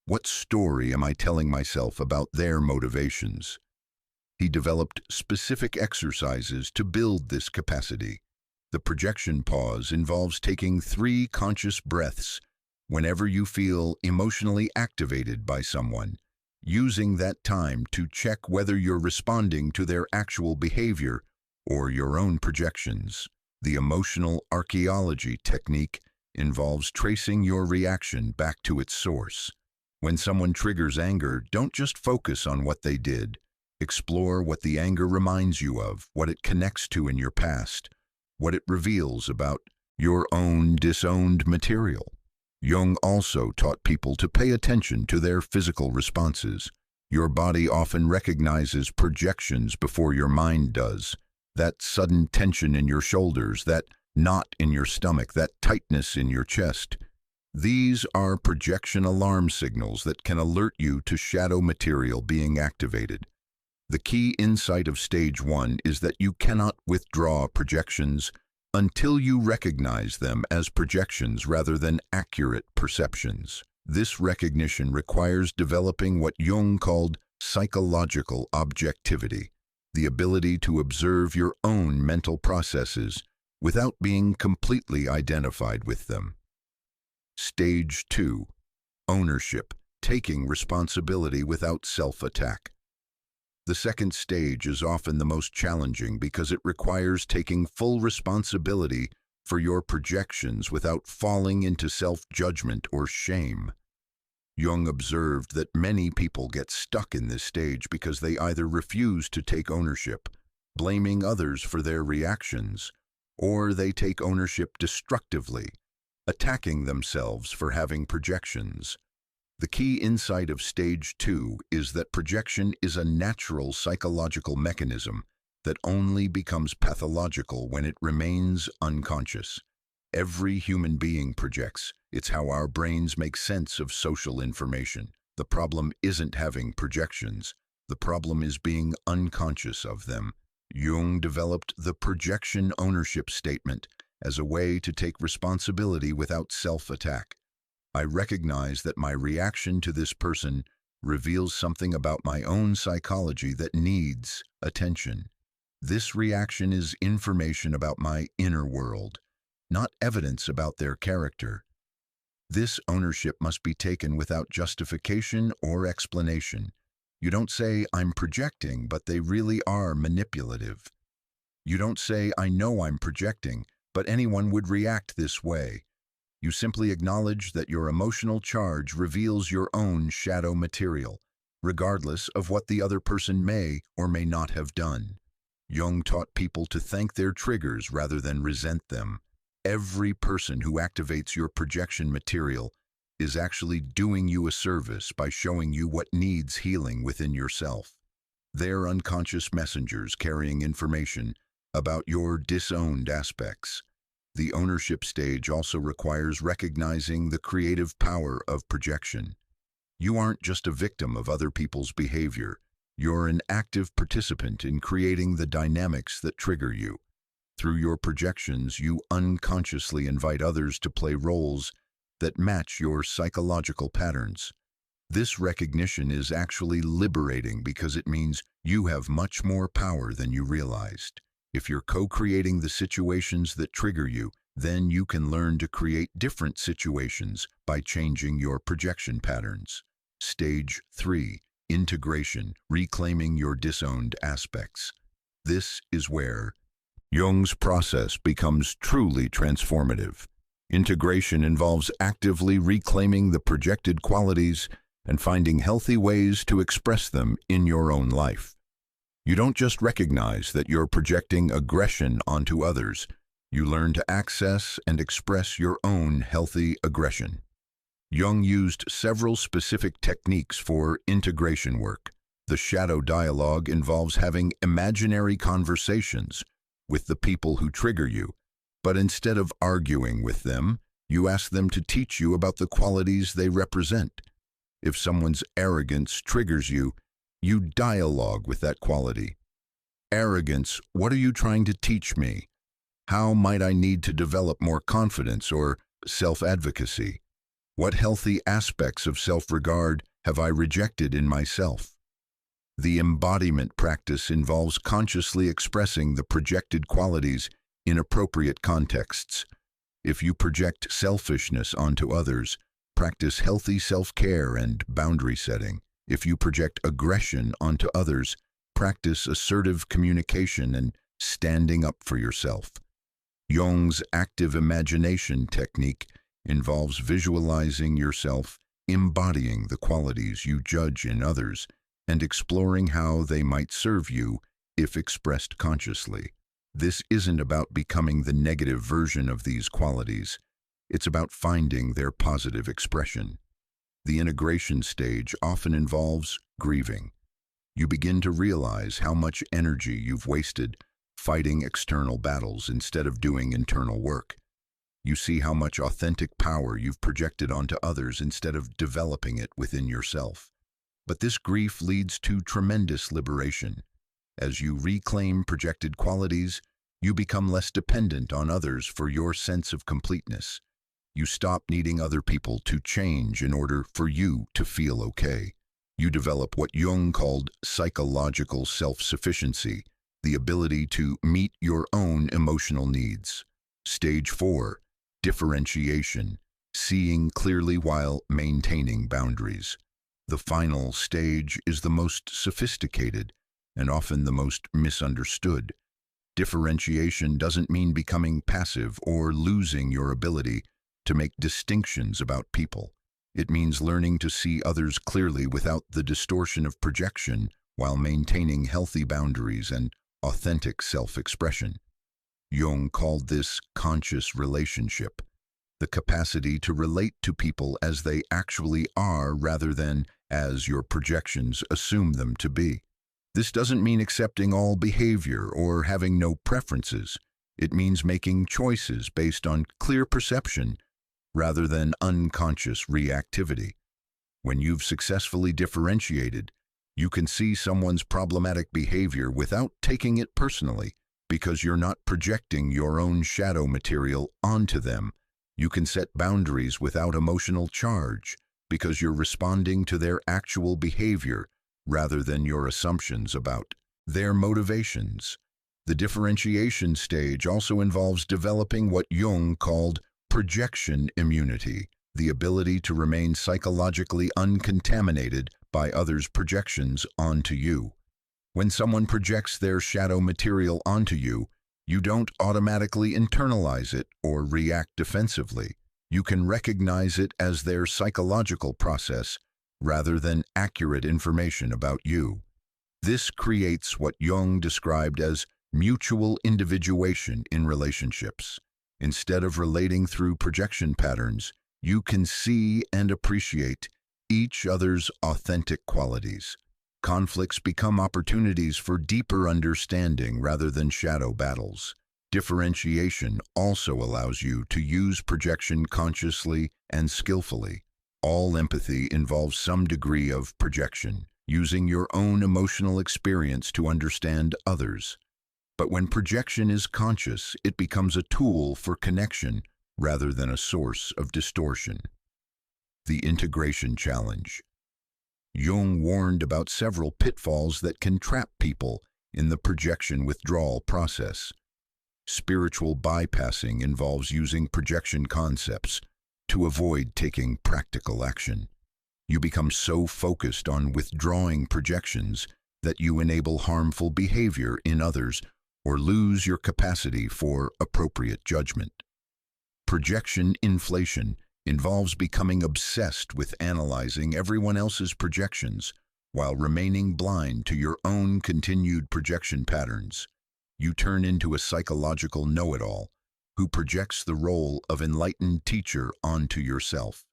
What story am I telling myself about their motivations? He developed specific exercises to build this capacity. The projection pause involves taking 3 conscious breaths whenever you feel emotionally activated by someone, using that time to check whether you're responding to their actual behavior or your own projections. The emotional archaeology technique involves tracing your reaction back to its source. When someone triggers anger, don't just focus on what they did. Explore what the anger reminds you of, what it connects to in your past, what it reveals about your own disowned material. Jung also taught people to pay attention to their physical responses. Your body often recognizes projections before your mind does. That sudden tension in your shoulders, that knot in your stomach, that tightness in your chest. These are projection alarm signals that can alert you to shadow material being activated. The key insight of stage 1 is that you cannot withdraw projections until you recognize them as projections rather than accurate perceptions. This recognition requires developing what Jung called psychological objectivity, the ability to observe your own mental processes without being completely identified with them. Stage 2. Ownership, taking responsibility without self-attack. The second stage is often the most challenging because it requires taking full responsibility for your projections without falling into self-judgment or shame. Jung observed that many people get stuck in this stage because they either refuse to take ownership, blaming others for their reactions, or they take ownership destructively, attacking themselves for having projections. The key insight of stage 2 is that projection is a natural psychological mechanism that only becomes pathological when it remains unconscious. Every human being projects. It's how our brains make sense of social information. The problem isn't having projections. The problem is being unconscious of them. Jung developed the projection ownership statement as a way to take responsibility without self-attack. I recognize that my reaction to this person reveals something about my own psychology that needs attention. This reaction is information about my inner world, not evidence about their character. This ownership must be taken without justification or explanation. You don't say, I'm projecting, but they really are manipulative. You don't say, I know I'm projecting, but anyone would react this way. You simply acknowledge that your emotional charge reveals your own shadow material, regardless of what the other person may or may not have done. Jung taught people to thank their triggers rather than resent them. Every person who activates your projection material is actually doing you a service by showing you what needs healing within yourself. They're unconscious messengers carrying information about your disowned aspects. The ownership stage also requires recognizing the creative power of projection. You aren't just a victim of other people's behavior. You're an active participant in creating the dynamics that trigger you. Through your projections, you unconsciously invite others to play roles that match your psychological patterns. This recognition is actually liberating because it means you have much more power than you realized. If you're co-creating the situations that trigger you, then you can learn to create different situations by changing your projection patterns. Stage 3. Integration, reclaiming your disowned aspects. This is where Jung's process becomes truly transformative. Integration involves actively reclaiming the projected qualities and finding healthy ways to express them in your own life. You don't just recognize that you're projecting aggression onto others, you learn to access and express your own healthy aggression. Jung used several specific techniques for integration work. The shadow dialogue involves having imaginary conversations with the people who trigger you, but instead of arguing with them, you ask them to teach you about the qualities they represent. If someone's arrogance triggers you, you dialogue with that quality. Arrogance, what are you trying to teach me? How might I need to develop more confidence or self-advocacy? What healthy aspects of self-regard have I rejected in myself? The embodiment practice involves consciously expressing the projected qualities in appropriate contexts. If you project selfishness onto others, practice healthy self-care and boundary setting. If you project aggression onto others, practice assertive communication and standing up for yourself. Jung's active imagination technique involves visualizing yourself embodying the qualities you judge in others and exploring how they might serve you if expressed consciously. This isn't about becoming the negative version of these qualities. It's about finding their positive expression. The integration stage often involves grieving. You begin to realize how much energy you've wasted fighting external battles instead of doing internal work. You see how much authentic power you've projected onto others instead of developing it within yourself. But this grief leads to tremendous liberation. As you reclaim projected qualities, you become less dependent on others for your sense of completeness. You stop needing other people to change in order for you to feel okay. You develop what Jung called psychological self-sufficiency, the ability to meet your own emotional needs. Stage 4, differentiation, seeing clearly while maintaining boundaries. The final stage is the most sophisticated and often the most misunderstood. Differentiation doesn't mean becoming passive or losing your ability to make distinctions about people. It means learning to see others clearly without the distortion of projection while maintaining healthy boundaries and authentic self-expression. Jung called this conscious relationship, the capacity to relate to people as they actually are rather than as your projections assume them to be. This doesn't mean accepting all behavior or having no preferences. It means making choices based on clear perception rather than unconscious reactivity. When you've successfully differentiated, you can see someone's problematic behavior without taking it personally because you're not projecting your own shadow material onto them. You can set boundaries without emotional charge because you're responding to their actual behavior rather than your assumptions about their motivations. The differentiation stage also involves developing what Jung called projection immunity, the ability to remain psychologically uncontaminated by others' projections onto you. When someone projects their shadow material onto you, you don't automatically internalize it or react defensively. You can recognize it as their psychological process rather than accurate information about you. This creates what Jung described as mutual individuation in relationships. Instead of relating through projection patterns, you can see and appreciate each other's authentic qualities. Conflicts become opportunities for deeper understanding rather than shadow battles. Differentiation also allows you to use projection consciously and skillfully. All empathy involves some degree of projection, using your own emotional experience to understand others. But when projection is conscious, it becomes a tool for connection rather than a source of distortion. The integration challenge. Jung warned about several pitfalls that can trap people in the projection withdrawal process. Spiritual bypassing involves using projection concepts to avoid taking practical action. You become so focused on withdrawing projections that you enable harmful behavior in others or lose your capacity for appropriate judgment. Projection inflation involves becoming obsessed with analyzing everyone else's projections while remaining blind to your own continued projection patterns. You turn into a psychological know-it-all who projects the role of enlightened teacher onto yourself.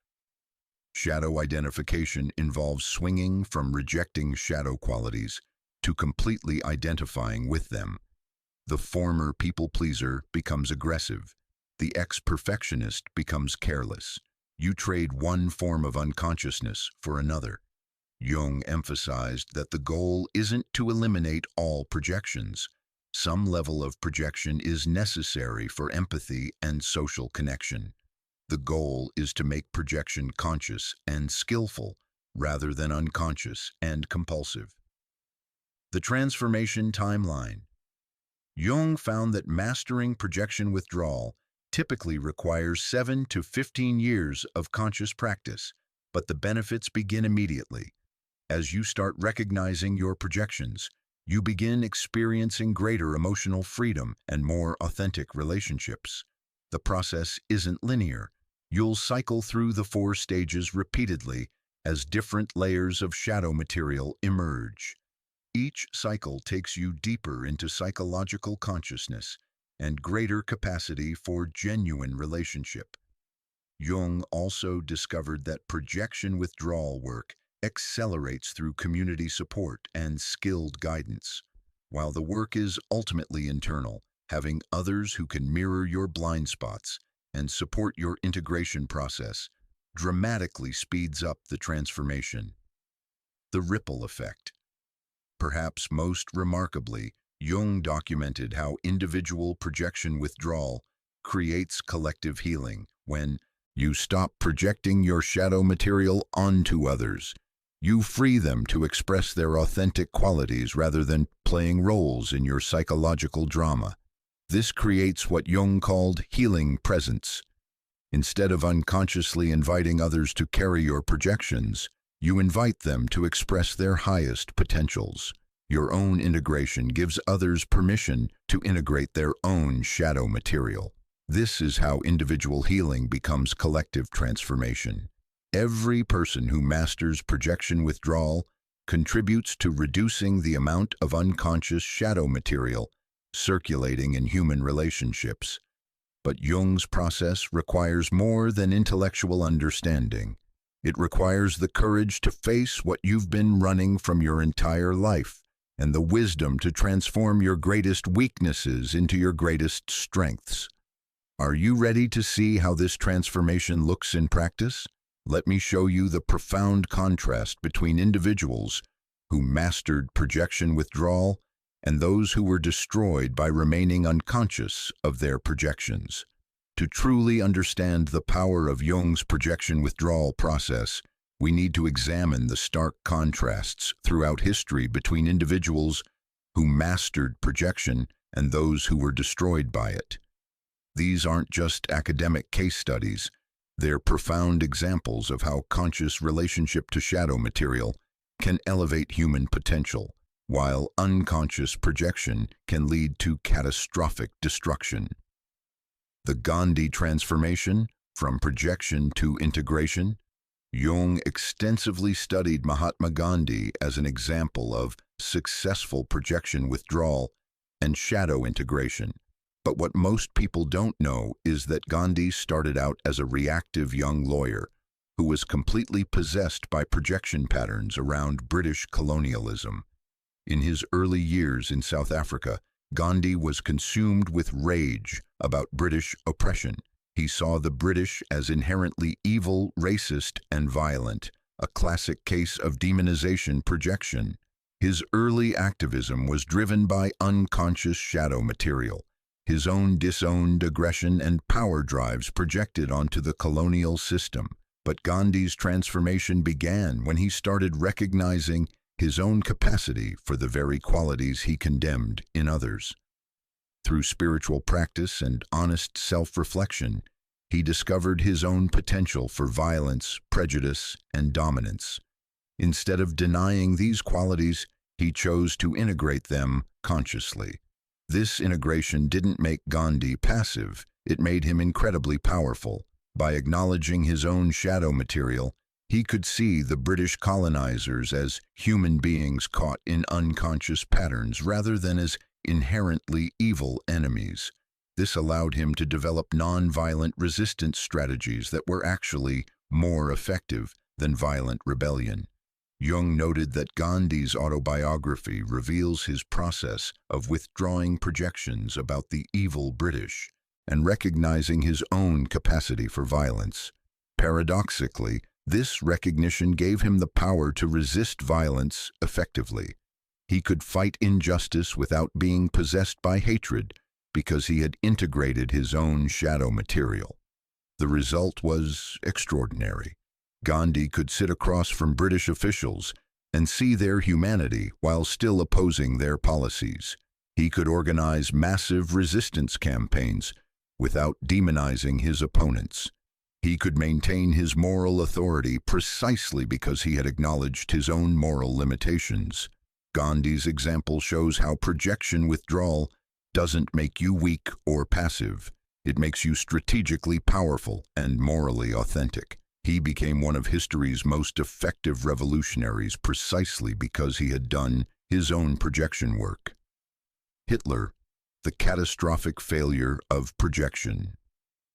Shadow identification involves swinging from rejecting shadow qualities to completely identifying with them. The former people-pleaser becomes aggressive. The ex-perfectionist becomes careless. You trade one form of unconsciousness for another. Jung emphasized that the goal isn't to eliminate all projections. Some level of projection is necessary for empathy and social connection. The goal is to make projection conscious and skillful rather than unconscious and compulsive. The transformation timeline. Jung found that mastering projection withdrawal typically requires 7 to 15 years of conscious practice, but the benefits begin immediately. As you start recognizing your projections, you begin experiencing greater emotional freedom and more authentic relationships. The process isn't linear. You'll cycle through the 4 stages repeatedly as different layers of shadow material emerge. Each cycle takes you deeper into psychological consciousness and greater capacity for genuine relationship. Jung also discovered that projection withdrawal work accelerates through community support and skilled guidance. While the work is ultimately internal, having others who can mirror your blind spots and support your integration process dramatically speeds up the transformation. The ripple effect. Perhaps most remarkably, Jung documented how individual projection withdrawal creates collective healing. When you stop projecting your shadow material onto others, you free them to express their authentic qualities rather than playing roles in your psychological drama. This creates what Jung called healing presence. Instead of unconsciously inviting others to carry your projections, you invite them to express their highest potentials. Your own integration gives others permission to integrate their own shadow material. This is how individual healing becomes collective transformation. Every person who masters projection withdrawal contributes to reducing the amount of unconscious shadow material circulating in human relationships. But Jung's process requires more than intellectual understanding. It requires the courage to face what you've been running from your entire life, and the wisdom to transform your greatest weaknesses into your greatest strengths. Are you ready to see how this transformation looks in practice? Let me show you the profound contrast between individuals who mastered projection withdrawal and those who were destroyed by remaining unconscious of their projections. To truly understand the power of Jung's projection withdrawal process, we need to examine the stark contrasts throughout history between individuals who mastered projection and those who were destroyed by it. These aren't just academic case studies, they're profound examples of how conscious relationship to shadow material can elevate human potential, while unconscious projection can lead to catastrophic destruction. The Gandhi transformation, from projection to integration. Jung extensively studied Mahatma Gandhi as an example of successful projection withdrawal and shadow integration. But what most people don't know is that Gandhi started out as a reactive young lawyer who was completely possessed by projection patterns around British colonialism. In his early years in South Africa, Gandhi was consumed with rage about British oppression. He saw the British as inherently evil, racist, and violent, a classic case of demonization projection. His early activism was driven by unconscious shadow material, his own disowned aggression and power drives projected onto the colonial system. But Gandhi's transformation began when he started recognizing his own capacity for the very qualities he condemned in others. Through spiritual practice and honest self-reflection, he discovered his own potential for violence, prejudice, and dominance. Instead of denying these qualities, he chose to integrate them consciously. This integration didn't make Gandhi passive, it made him incredibly powerful. By acknowledging his own shadow material, he could see the British colonizers as human beings caught in unconscious patterns rather than as inherently evil enemies. This allowed him to develop non-violent resistance strategies that were actually more effective than violent rebellion. Jung noted that Gandhi's autobiography reveals his process of withdrawing projections about the evil British and recognizing his own capacity for violence. Paradoxically, this recognition gave him the power to resist violence effectively. He could fight injustice without being possessed by hatred because he had integrated his own shadow material. The result was extraordinary. Gandhi could sit across from British officials and see their humanity while still opposing their policies. He could organize massive resistance campaigns without demonizing his opponents. He could maintain his moral authority precisely because he had acknowledged his own moral limitations. Gandhi's example shows how projection withdrawal doesn't make you weak or passive. It makes you strategically powerful and morally authentic. He became one of history's most effective revolutionaries precisely because he had done his own projection work. Hitler, the catastrophic failure of projection.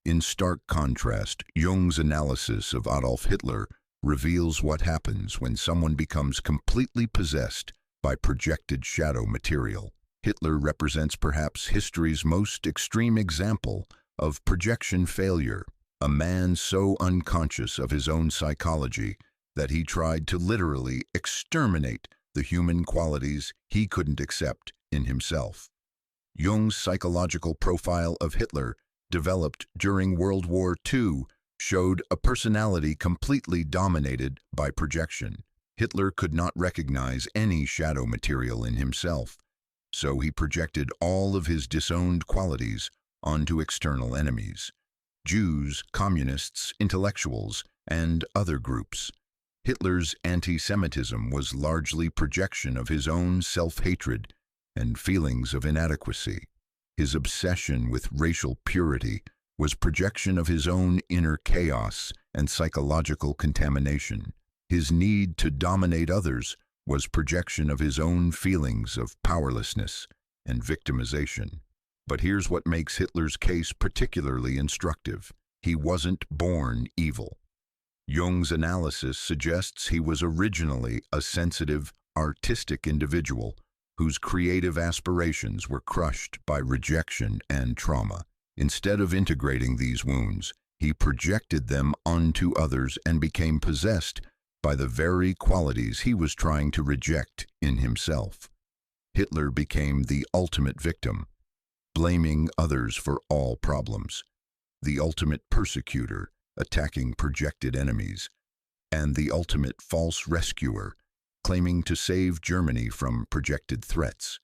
In stark contrast, Jung's analysis of Adolf Hitler reveals what happens when someone becomes completely possessed by projected shadow material. Hitler represents perhaps history's most extreme example of projection failure, a man so unconscious of his own psychology that he tried to literally exterminate the human qualities he couldn't accept in himself. Jung's psychological profile of Hitler, developed during World War II, showed a personality completely dominated by projection. Hitler could not recognize any shadow material in himself, so he projected all of his disowned qualities onto external enemies: Jews, communists, intellectuals, and other groups. Hitler's anti-Semitism was largely projection of his own self-hatred and feelings of inadequacy. His obsession with racial purity was projection of his own inner chaos and psychological contamination. His need to dominate others was projection of his own feelings of powerlessness and victimization. But here's what makes Hitler's case particularly instructive. He wasn't born evil. Jung's analysis suggests he was originally a sensitive, artistic individual whose creative aspirations were crushed by rejection and trauma. Instead of integrating these wounds, he projected them onto others and became possessed by the very qualities he was trying to reject in himself. Hitler became the ultimate victim, blaming others for all problems, the ultimate persecutor, attacking projected enemies, and the ultimate false rescuer, claiming to save Germany from projected threats.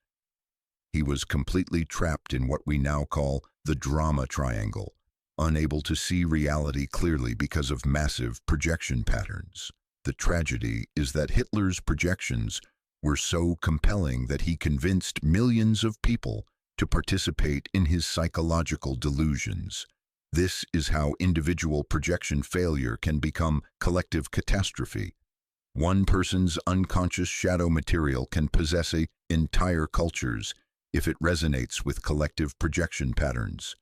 He was completely trapped in what we now call the drama triangle, unable to see reality clearly because of massive projection patterns. The tragedy is that Hitler's projections were so compelling that he convinced millions of people to participate in his psychological delusions. This is how individual projection failure can become collective catastrophe. One person's unconscious shadow material can possess entire cultures if it resonates with collective projection patterns.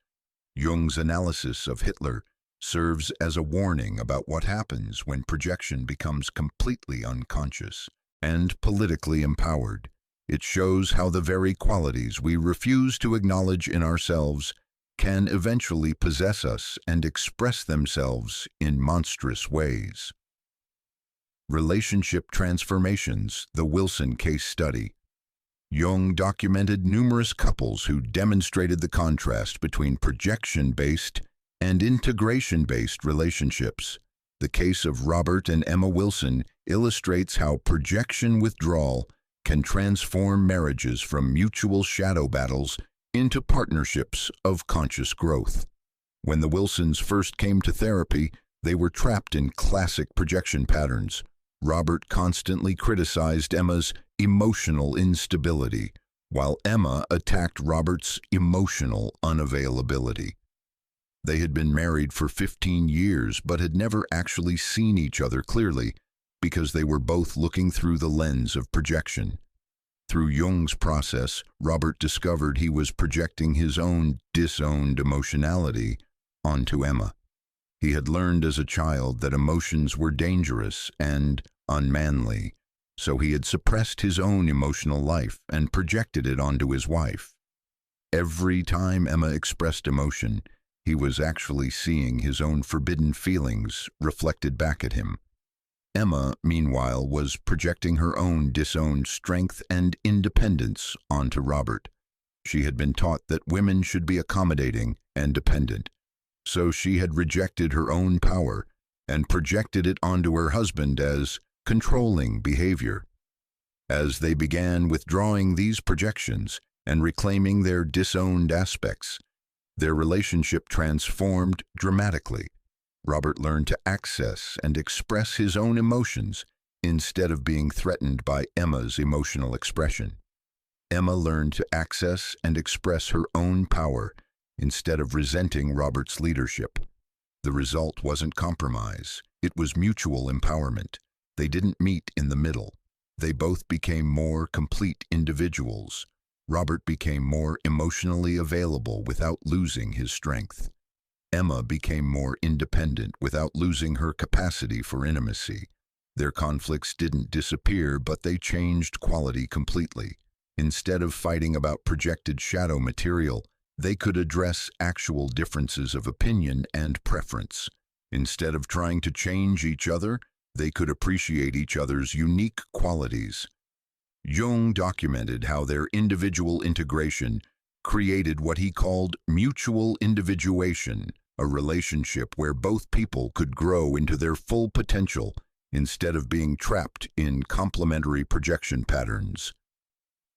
Jung's analysis of Hitler serves as a warning about what happens when projection becomes completely unconscious and politically empowered. It shows how the very qualities we refuse to acknowledge in ourselves can eventually possess us and express themselves in monstrous ways. Relationship transformations, the Wilson case study. Jung documented numerous couples who demonstrated the contrast between projection-based and integration-based relationships. The case of Robert and Emma Wilson illustrates how projection withdrawal can transform marriages from mutual shadow battles into partnerships of conscious growth. When the Wilsons first came to therapy, they were trapped in classic projection patterns. Robert constantly criticized Emma's emotional instability, while Emma attacked Robert's emotional unavailability. They had been married for 15 years but had never actually seen each other clearly because they were both looking through the lens of projection. Through Jung's process, Robert discovered he was projecting his own disowned emotionality onto Emma. He had learned as a child that emotions were dangerous and unmanly, so he had suppressed his own emotional life and projected it onto his wife. Every time Emma expressed emotion, he was actually seeing his own forbidden feelings reflected back at him. Emma, meanwhile, was projecting her own disowned strength and independence onto Robert. She had been taught that women should be accommodating and dependent, so she had rejected her own power and projected it onto her husband as controlling behavior. As they began withdrawing these projections and reclaiming their disowned aspects, their relationship transformed dramatically. Robert learned to access and express his own emotions instead of being threatened by Emma's emotional expression. Emma learned to access and express her own power instead of resenting Robert's leadership. The result wasn't compromise, it was mutual empowerment. They didn't meet in the middle. They both became more complete individuals. Robert became more emotionally available without losing his strength. Emma became more independent without losing her capacity for intimacy. Their conflicts didn't disappear, but they changed quality completely. Instead of fighting about projected shadow material, they could address actual differences of opinion and preference. Instead of trying to change each other, they could appreciate each other's unique qualities. Jung documented how their individual integration created what he called mutual individuation, a relationship where both people could grow into their full potential instead of being trapped in complementary projection patterns.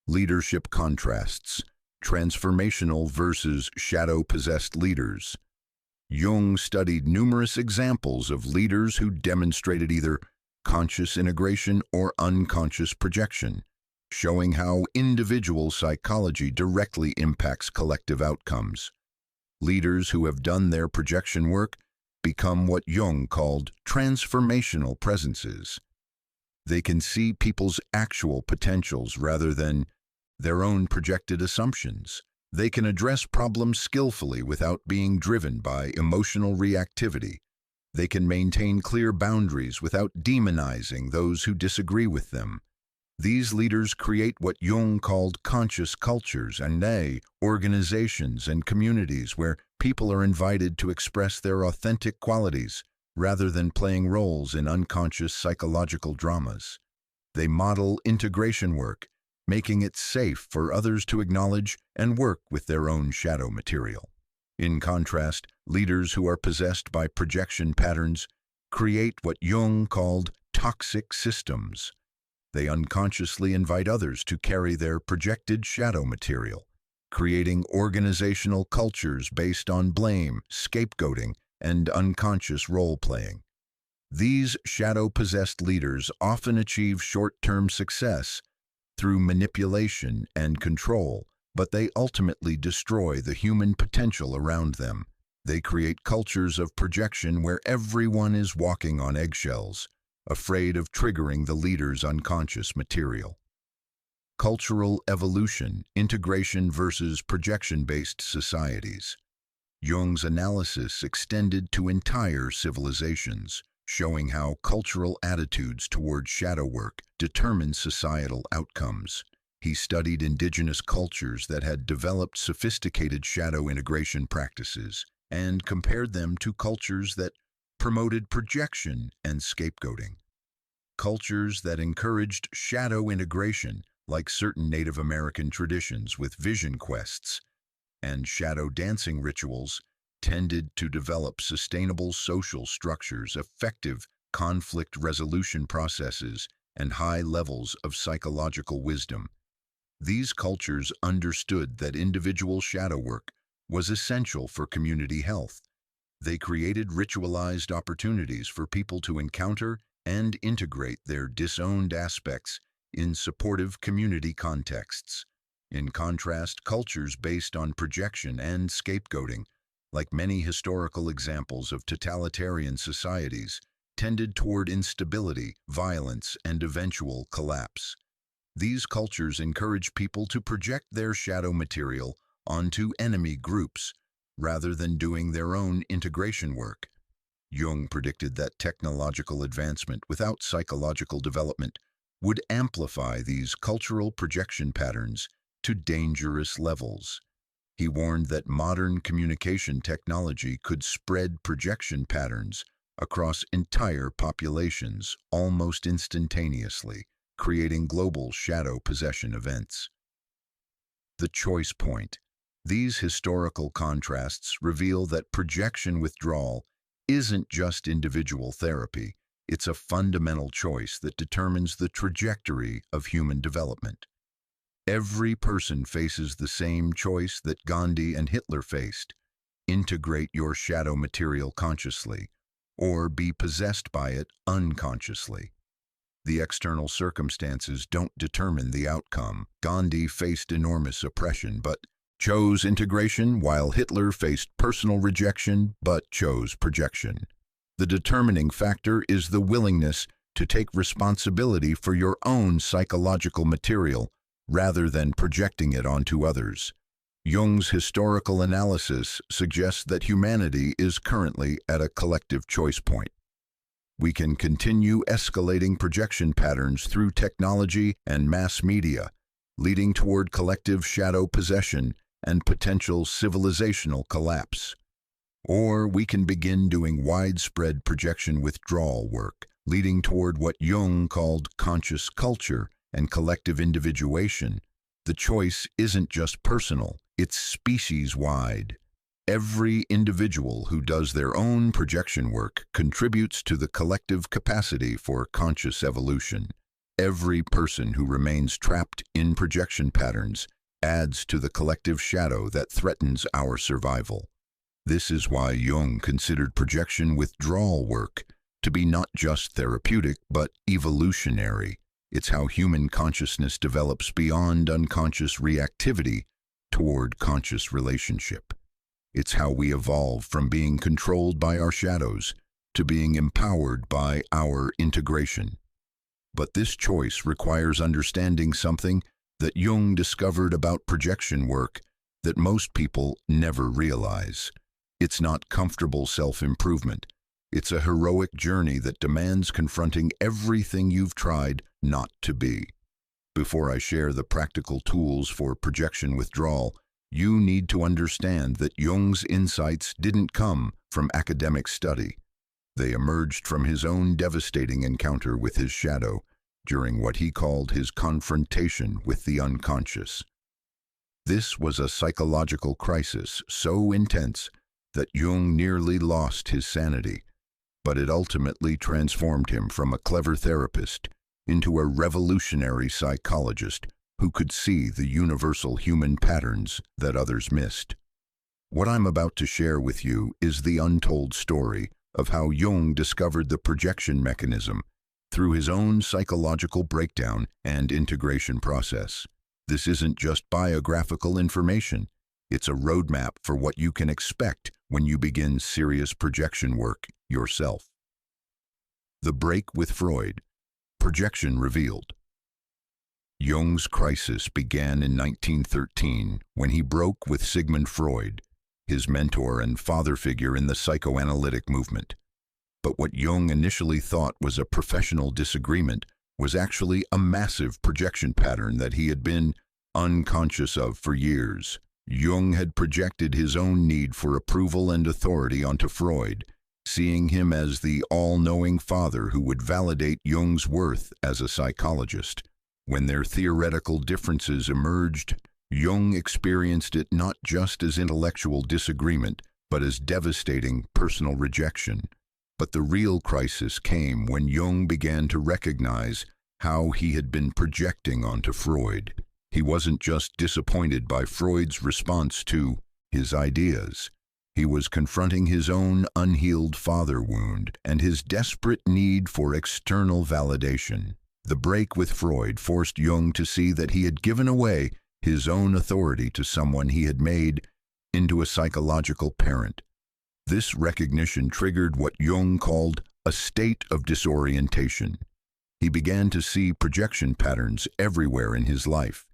Leadership contrasts, transformational versus shadow-possessed leaders. Jung studied numerous examples of leaders who demonstrated either conscious integration or unconscious projection, showing how individual psychology directly impacts collective outcomes. Leaders who have done their projection work become what Jung called transformational presences. They can see people's actual potentials rather than their own projected assumptions. They can address problems skillfully without being driven by emotional reactivity. They can maintain clear boundaries without demonizing those who disagree with them. These leaders create what Jung called conscious cultures and organizations and communities where people are invited to express their authentic qualities rather than playing roles in unconscious psychological dramas. They model integration work, making it safe for others to acknowledge and work with their own shadow material. In contrast, leaders who are possessed by projection patterns create what Jung called toxic systems. They unconsciously invite others to carry their projected shadow material, creating organizational cultures based on blame, scapegoating, and unconscious role-playing. These shadow-possessed leaders often achieve short-term success through manipulation and control, but they ultimately destroy the human potential around them. They create cultures of projection where everyone is walking on eggshells, afraid of triggering the leader's unconscious material. Cultural evolution, integration versus projection-based societies. Jung's analysis extended to entire civilizations, showing how cultural attitudes toward shadow work determine societal outcomes. He studied indigenous cultures that had developed sophisticated shadow integration practices and compared them to cultures that promoted projection and scapegoating. Cultures that encouraged shadow integration, like certain Native American traditions with vision quests and shadow dancing rituals, tended to develop sustainable social structures, effective conflict resolution processes, and high levels of psychological wisdom. These cultures understood that individual shadow work was essential for community health. They created ritualized opportunities for people to encounter and integrate their disowned aspects in supportive community contexts. In contrast, cultures based on projection and scapegoating, like many historical examples of totalitarian societies, tended toward instability, violence, and eventual collapse. These cultures encourage people to project their shadow material onto enemy groups, rather than doing their own integration work. Jung predicted that technological advancement without psychological development would amplify these cultural projection patterns to dangerous levels. He warned that modern communication technology could spread projection patterns across entire populations almost instantaneously, creating global shadow possession events. The choice point. These historical contrasts reveal that projection withdrawal isn't just individual therapy, it's a fundamental choice that determines the trajectory of human development. Every person faces the same choice that Gandhi and Hitler faced: integrate your shadow material consciously, or be possessed by it unconsciously. The external circumstances don't determine the outcome. Gandhi faced enormous oppression, but chose integration, while Hitler faced personal rejection, but chose projection. The determining factor is the willingness to take responsibility for your own psychological material rather than projecting it onto others. Jung's historical analysis suggests that humanity is currently at a collective choice point. We can continue escalating projection patterns through technology and mass media, leading toward collective shadow possession and potential civilizational collapse. Or we can begin doing widespread projection withdrawal work, leading toward what Jung called conscious culture and collective individuation. The choice isn't just personal, it's species-wide. Every individual who does their own projection work contributes to the collective capacity for conscious evolution. Every person who remains trapped in projection patterns adds to the collective shadow that threatens our survival. This is why Jung considered projection withdrawal work to be not just therapeutic, but evolutionary. It's how human consciousness develops beyond unconscious reactivity toward conscious relationship. It's how we evolve from being controlled by our shadows to being empowered by our integration. But this choice requires understanding something that Jung discovered about projection work that most people never realize. It's not comfortable self-improvement. It's a heroic journey that demands confronting everything you've tried not to be. Before I share the practical tools for projection withdrawal, you need to understand that Jung's insights didn't come from academic study. They emerged from his own devastating encounter with his shadow during what he called his confrontation with the unconscious. This was a psychological crisis so intense that Jung nearly lost his sanity, but it ultimately transformed him from a clever therapist into a revolutionary psychologist who could see the universal human patterns that others missed. What I'm about to share with you is the untold story of how Jung discovered the projection mechanism through his own psychological breakdown and integration process. This isn't just biographical information. It's a roadmap for what you can expect when you begin serious projection work yourself. The break with Freud. Projection revealed. Jung's crisis began in 1913 when he broke with Sigmund Freud, his mentor and father figure in the psychoanalytic movement. But what Jung initially thought was a professional disagreement was actually a massive projection pattern that he had been unconscious of for years. Jung had projected his own need for approval and authority onto Freud, seeing him as the all-knowing father who would validate Jung's worth as a psychologist. When their theoretical differences emerged, Jung experienced it not just as intellectual disagreement, but as devastating personal rejection. But the real crisis came when Jung began to recognize how he had been projecting onto Freud. He wasn't just disappointed by Freud's response to his ideas. He was confronting his own unhealed father wound and his desperate need for external validation. The break with Freud forced Jung to see that he had given away his own authority to someone he had made into a psychological parent. This recognition triggered what Jung called a state of disorientation. He began to see projection patterns everywhere in his life.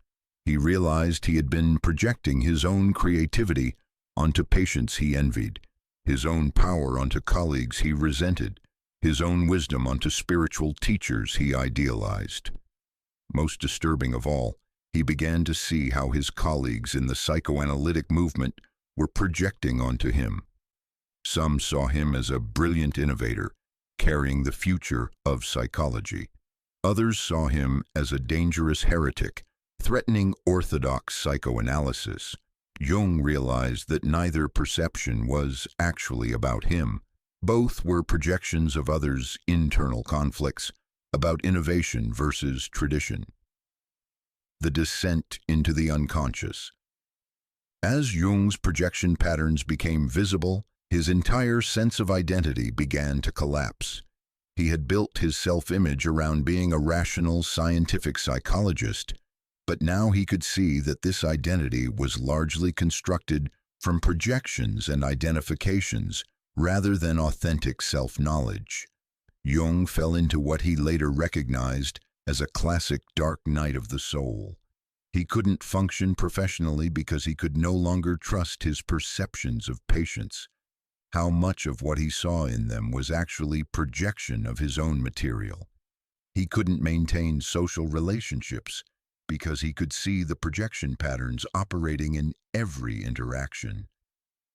He realized he had been projecting his own creativity onto patients he envied, his own power onto colleagues he resented, his own wisdom onto spiritual teachers he idealized. Most disturbing of all, he began to see how his colleagues in the psychoanalytic movement were projecting onto him. Some saw him as a brilliant innovator, carrying the future of psychology. Others saw him as a dangerous heretic, threatening orthodox psychoanalysis. Jung realized that neither perception was actually about him. Both were projections of others' internal conflicts about innovation versus tradition. The descent into the unconscious. As Jung's projection patterns became visible, his entire sense of identity began to collapse. He had built his self-image around being a rational, scientific psychologist, but now he could see that this identity was largely constructed from projections and identifications rather than authentic self-knowledge. Jung fell into what he later recognized as a classic dark night of the soul. He couldn't function professionally because he could no longer trust his perceptions of patients. How much of what he saw in them was actually projection of his own material. He couldn't maintain social relationships because he could see the projection patterns operating in every interaction.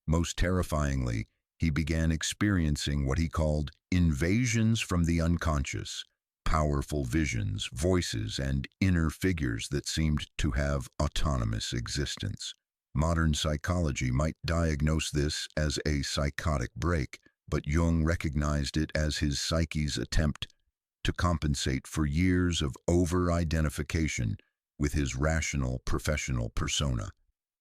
Most terrifyingly, he began experiencing what he called invasions from the unconscious, powerful visions, voices, and inner figures that seemed to have autonomous existence. Modern psychology might diagnose this as a psychotic break, but Jung recognized it as his psyche's attempt to compensate for years of over-identification with his rational professional persona.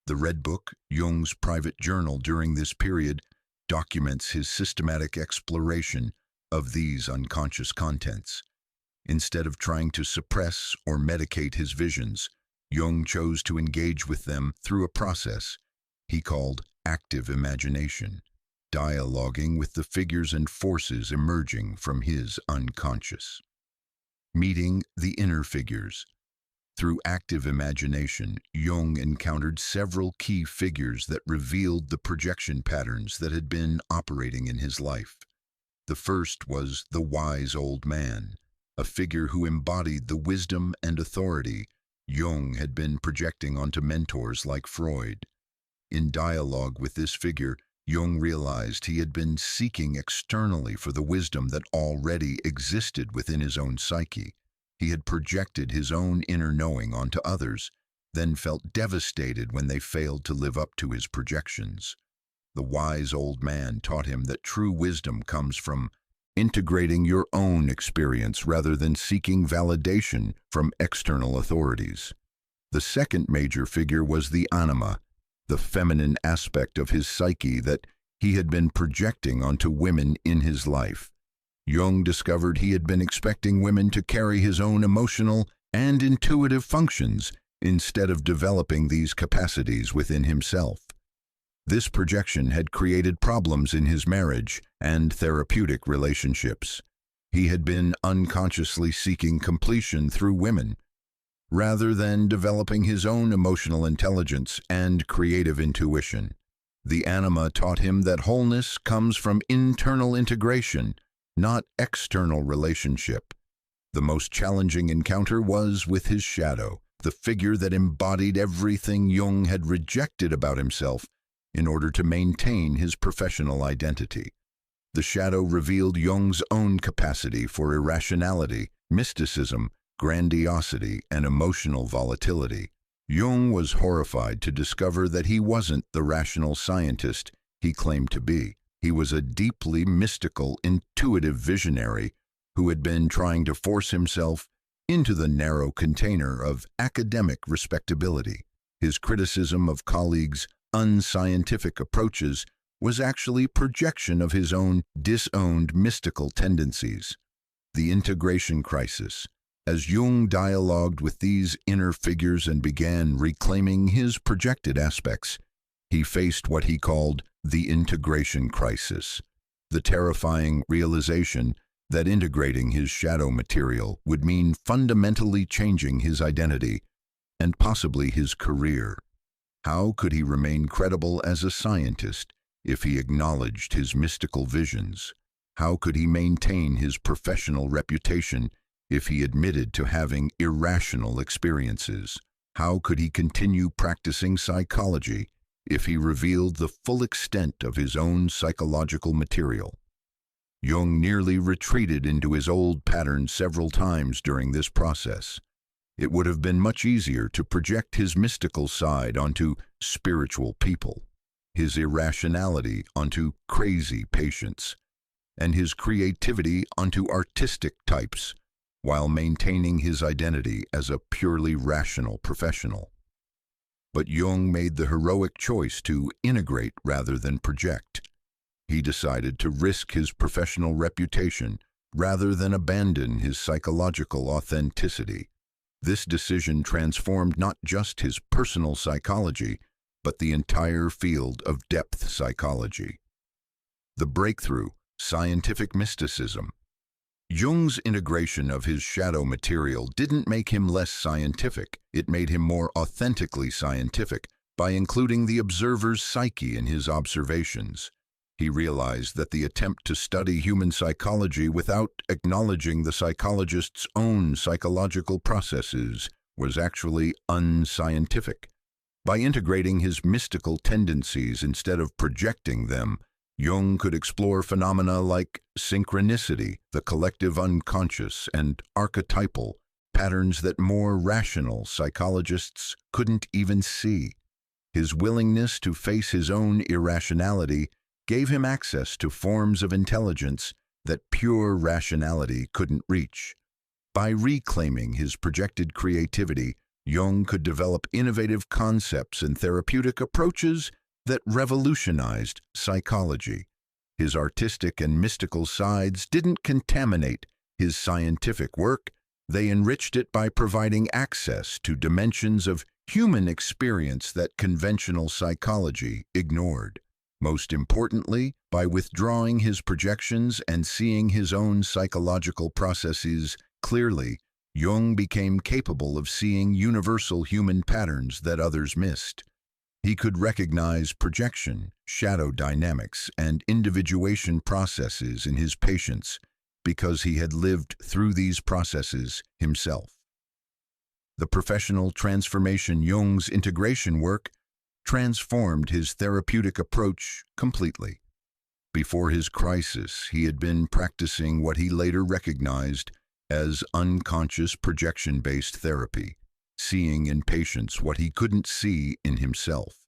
The Red Book, Jung's private journal during this period, documents his systematic exploration of these unconscious contents. Instead of trying to suppress or medicate his visions, Jung chose to engage with them through a process he called active imagination, dialoguing with the figures and forces emerging from his unconscious. Meeting the inner figures. Through active imagination, Jung encountered several key figures that revealed the projection patterns that had been operating in his life. The first was the wise old man, a figure who embodied the wisdom and authority Jung had been projecting onto mentors like Freud. In dialogue with this figure, Jung realized he had been seeking externally for the wisdom that already existed within his own psyche. He had projected his own inner knowing onto others, then felt devastated when they failed to live up to his projections. The wise old man taught him that true wisdom comes from integrating your own experience rather than seeking validation from external authorities. The second major figure was the anima, the feminine aspect of his psyche that he had been projecting onto women in his life. Jung discovered he had been expecting women to carry his own emotional and intuitive functions instead of developing these capacities within himself. This projection had created problems in his marriage and therapeutic relationships. He had been unconsciously seeking completion through women, rather than developing his own emotional intelligence and creative intuition. The anima taught him that wholeness comes from internal integration, not external relationship. The most challenging encounter was with his shadow, the figure that embodied everything Jung had rejected about himself in order to maintain his professional identity. The shadow revealed Jung's own capacity for irrationality, mysticism, grandiosity, and emotional volatility. Jung was horrified to discover that he wasn't the rational scientist he claimed to be. He was a deeply mystical, intuitive visionary who had been trying to force himself into the narrow container of academic respectability. His criticism of colleagues' unscientific approaches was actually projection of his own disowned mystical tendencies. The integration crisis. As Jung dialogued with these inner figures and began reclaiming his projected aspects, he faced what he called the integration crisis, the terrifying realization that integrating his shadow material would mean fundamentally changing his identity and possibly his career. How could he remain credible as a scientist if he acknowledged his mystical visions? How could he maintain his professional reputation if he admitted to having irrational experiences? How could he continue practicing psychology if he revealed the full extent of his own psychological material? Jung nearly retreated into his old patterns several times during this process. It would have been much easier to project his mystical side onto spiritual people, his irrationality onto crazy patients, and his creativity onto artistic types, while maintaining his identity as a purely rational professional. But Jung made the heroic choice to integrate rather than project. He decided to risk his professional reputation rather than abandon his psychological authenticity. This decision transformed not just his personal psychology, but the entire field of depth psychology. The breakthrough, scientific mysticism. Jung's integration of his shadow material didn't make him less scientific, it made him more authentically scientific by including the observer's psyche in his observations. He realized that the attempt to study human psychology without acknowledging the psychologist's own psychological processes was actually unscientific. By integrating his mystical tendencies instead of projecting them, Jung could explore phenomena like synchronicity, the collective unconscious, and archetypal patterns that more rational psychologists couldn't even see. His willingness to face his own irrationality gave him access to forms of intelligence that pure rationality couldn't reach. By reclaiming his projected creativity, Jung could develop innovative concepts and therapeutic approaches that revolutionized psychology. His artistic and mystical sides didn't contaminate his scientific work, they enriched it by providing access to dimensions of human experience that conventional psychology ignored. Most importantly, by withdrawing his projections and seeing his own psychological processes clearly, Jung became capable of seeing universal human patterns that others missed. He could recognize projection, shadow dynamics, and individuation processes in his patients because he had lived through these processes himself. The professional transformation Jung's integration work transformed his therapeutic approach completely. Before his crisis, he had been practicing what he later recognized as unconscious projection-based therapy, seeing in patients what he couldn't see in himself,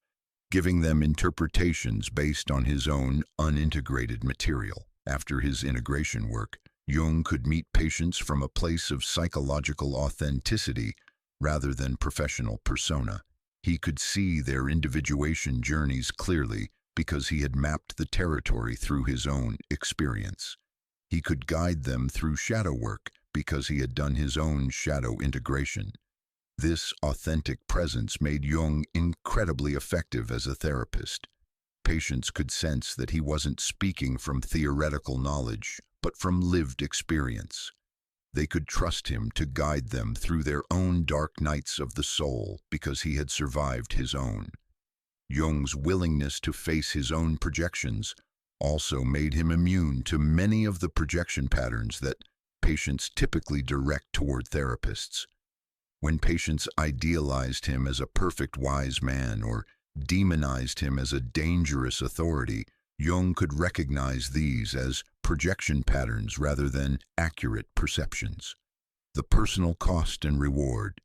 giving them interpretations based on his own unintegrated material. After his integration work, Jung could meet patients from a place of psychological authenticity rather than professional persona. He could see their individuation journeys clearly because he had mapped the territory through his own experience. He could guide them through shadow work because he had done his own shadow integration. This authentic presence made Jung incredibly effective as a therapist. Patients could sense that he wasn't speaking from theoretical knowledge, but from lived experience. They could trust him to guide them through their own dark nights of the soul because he had survived his own. Jung's willingness to face his own projections also made him immune to many of the projection patterns that patients typically direct toward therapists. When patients idealized him as a perfect wise man or demonized him as a dangerous authority, Jung could recognize these as projection patterns rather than accurate perceptions. The personal cost and reward.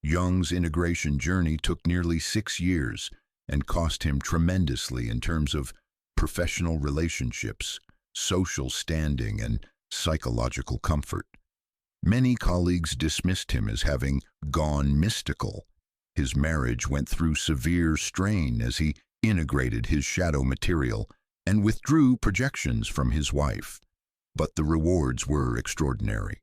Jung's integration journey took nearly 6 years and cost him tremendously in terms of professional relationships, social standing, and psychological comfort. Many colleagues dismissed him as having gone mystical. His marriage went through severe strain as he integrated his shadow material and withdrew projections from his wife. But the rewards were extraordinary.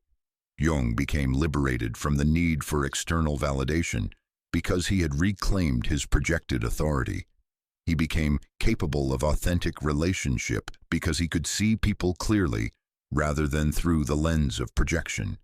Jung became liberated from the need for external validation because he had reclaimed his projected authority. He became capable of authentic relationship because he could see people clearly rather than through the lens of projection.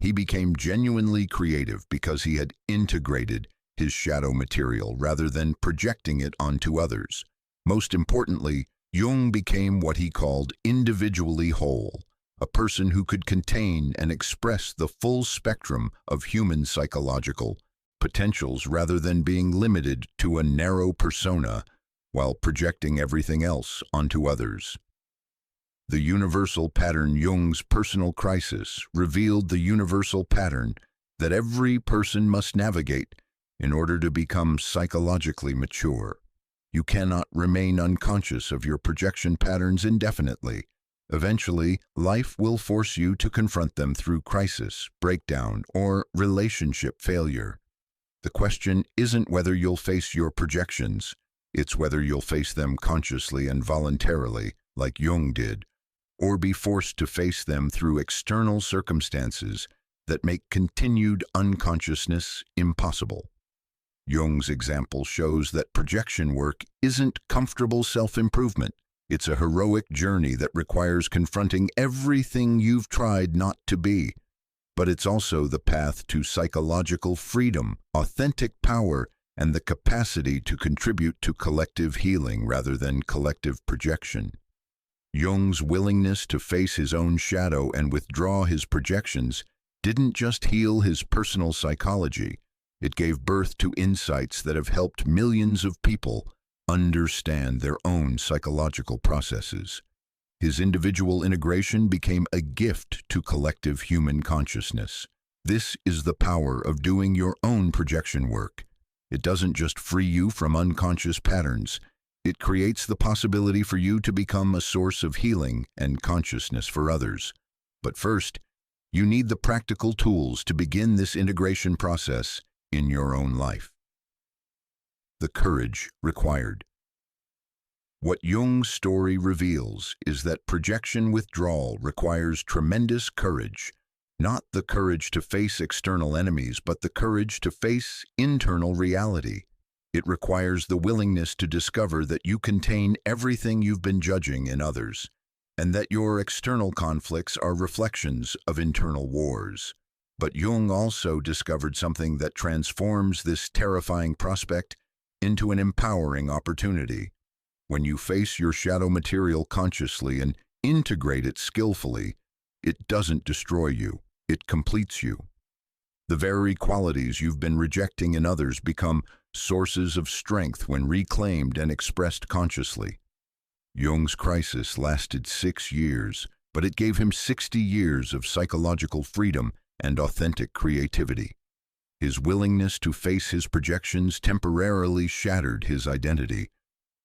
He became genuinely creative because he had integrated his shadow material rather than projecting it onto others. Most importantly, Jung became what he called individually whole, a person who could contain and express the full spectrum of human psychological potentials rather than being limited to a narrow persona while projecting everything else onto others. The universal pattern. Jung's personal crisis revealed the universal pattern that every person must navigate in order to become psychologically mature. You cannot remain unconscious of your projection patterns indefinitely. Eventually, life will force you to confront them through crisis, breakdown, or relationship failure. The question isn't whether you'll face your projections, it's whether you'll face them consciously and voluntarily, like Jung did, or be forced to face them through external circumstances that make continued unconsciousness impossible. Jung's example shows that projection work isn't comfortable self-improvement. It's a heroic journey that requires confronting everything you've tried not to be. But it's also the path to psychological freedom, authentic power, and the capacity to contribute to collective healing rather than collective projection. Jung's willingness to face his own shadow and withdraw his projections didn't just heal his personal psychology, it gave birth to insights that have helped millions of people understand their own psychological processes. His individual integration became a gift to collective human consciousness. This is the power of doing your own projection work. It doesn't just free you from unconscious patterns, it creates the possibility for you to become a source of healing and consciousness for others. But first, you need the practical tools to begin this integration process in your own life. The courage required. What Jung's story reveals is that projection withdrawal requires tremendous courage, not the courage to face external enemies, but the courage to face internal reality. It requires the willingness to discover that you contain everything you've been judging in others, and that your external conflicts are reflections of internal wars. But Jung also discovered something that transforms this terrifying prospect into an empowering opportunity. When you face your shadow material consciously and integrate it skillfully, it doesn't destroy you, it completes you. The very qualities you've been rejecting in others become sources of strength when reclaimed and expressed consciously. Jung's crisis lasted 6 years, but it gave him 60 years of psychological freedom and authentic creativity. His willingness to face his projections temporarily shattered his identity,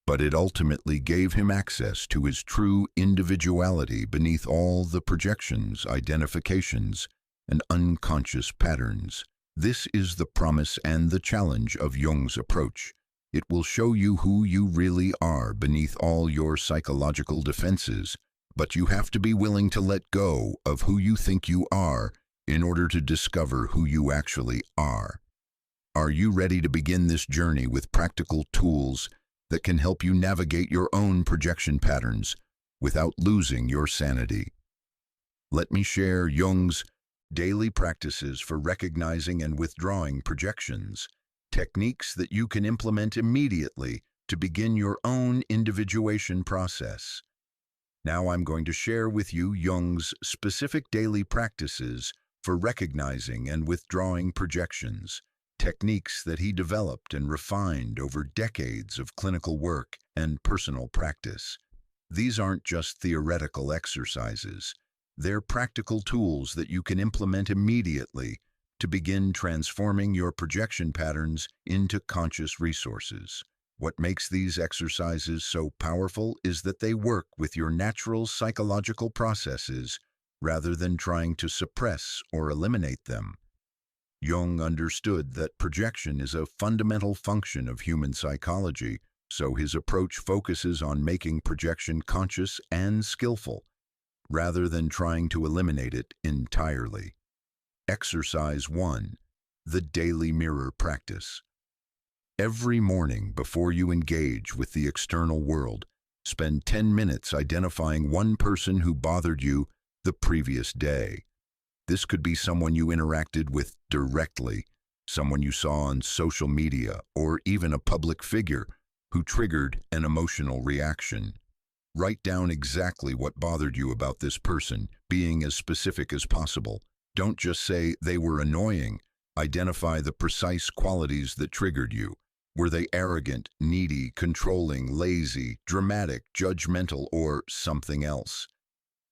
but it ultimately gave him access to his true individuality beneath all the projections, identifications, and unconscious patterns. This is the promise and the challenge of Jung's approach. It will show you who you really are beneath all your psychological defenses, but you have to be willing to let go of who you think you are in order to discover who you actually are. Are you ready to begin this journey with practical tools that can help you navigate your own projection patterns without losing your sanity? Let me share Jung's daily practices for recognizing and withdrawing projections, techniques that you can implement immediately to begin your own individuation process. Now I'm going to share with you Jung's specific daily practices for recognizing and withdrawing projections, techniques that he developed and refined over decades of clinical work and personal practice. These aren't just theoretical exercises. They're practical tools that you can implement immediately to begin transforming your projection patterns into conscious resources. What makes these exercises so powerful is that they work with your natural psychological processes rather than trying to suppress or eliminate them. Jung understood that projection is a fundamental function of human psychology, so his approach focuses on making projection conscious and skillful, rather than trying to eliminate it entirely. Exercise 1. The Daily Mirror Practice. Every morning before you engage with the external world, spend 10 minutes identifying one person who bothered you the previous day. This could be someone you interacted with directly, someone you saw on social media, or even a public figure who triggered an emotional reaction. Write down exactly what bothered you about this person, being as specific as possible. Don't just say they were annoying. Identify the precise qualities that triggered you. Were they arrogant, needy, controlling, lazy, dramatic, judgmental, or something else?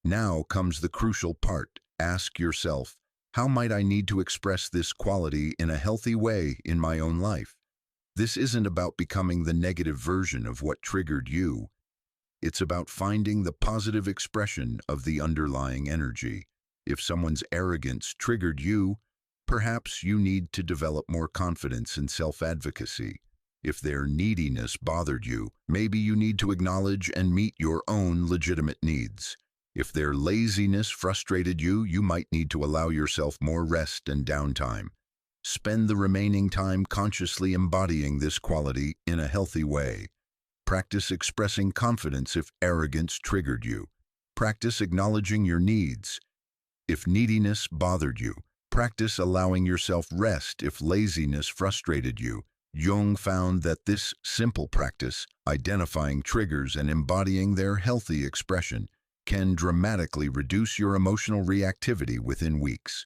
Now comes the crucial part. Ask yourself, how might I need to express this quality in a healthy way in my own life? This isn't about becoming the negative version of what triggered you. It's about finding the positive expression of the underlying energy. If someone's arrogance triggered you, perhaps you need to develop more confidence and self-advocacy. If their neediness bothered you, maybe you need to acknowledge and meet your own legitimate needs. If their laziness frustrated you, you might need to allow yourself more rest and downtime. Spend the remaining time consciously embodying this quality in a healthy way. Practice expressing confidence if arrogance triggered you. Practice acknowledging your needs if neediness bothered you. Practice allowing yourself rest if laziness frustrated you. Jung found that this simple practice, identifying triggers and embodying their healthy expression, can dramatically reduce your emotional reactivity within weeks.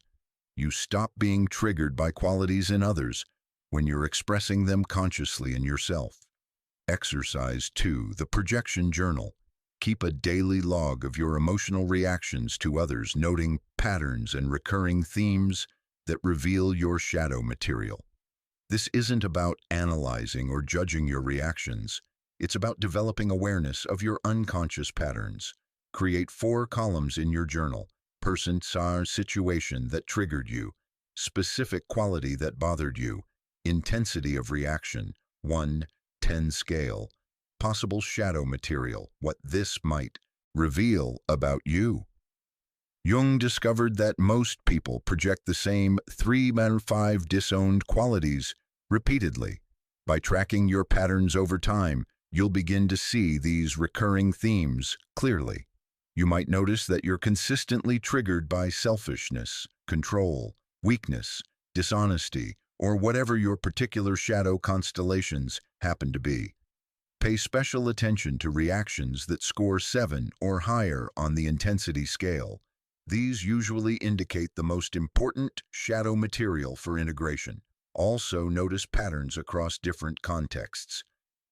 You stop being triggered by qualities in others when you're expressing them consciously in yourself. Exercise 2. The Projection Journal. Keep a daily log of your emotional reactions to others, noting patterns and recurring themes that reveal your shadow material. This isn't about analyzing or judging your reactions. It's about developing awareness of your unconscious patterns. Create 4 columns in your journal: person, situation that triggered you, specific quality that bothered you, intensity of reaction, 1-10 scale, possible shadow material, what this might reveal about you. Jung discovered that most people project the same 3-5 disowned qualities repeatedly. By tracking your patterns over time, you'll begin to see these recurring themes clearly. You might notice that you're consistently triggered by selfishness, control, weakness, dishonesty, or whatever your particular shadow constellations happen to be. Pay special attention to reactions that score 7 or higher on the intensity scale. These usually indicate the most important shadow material for integration. Also notice patterns across different contexts.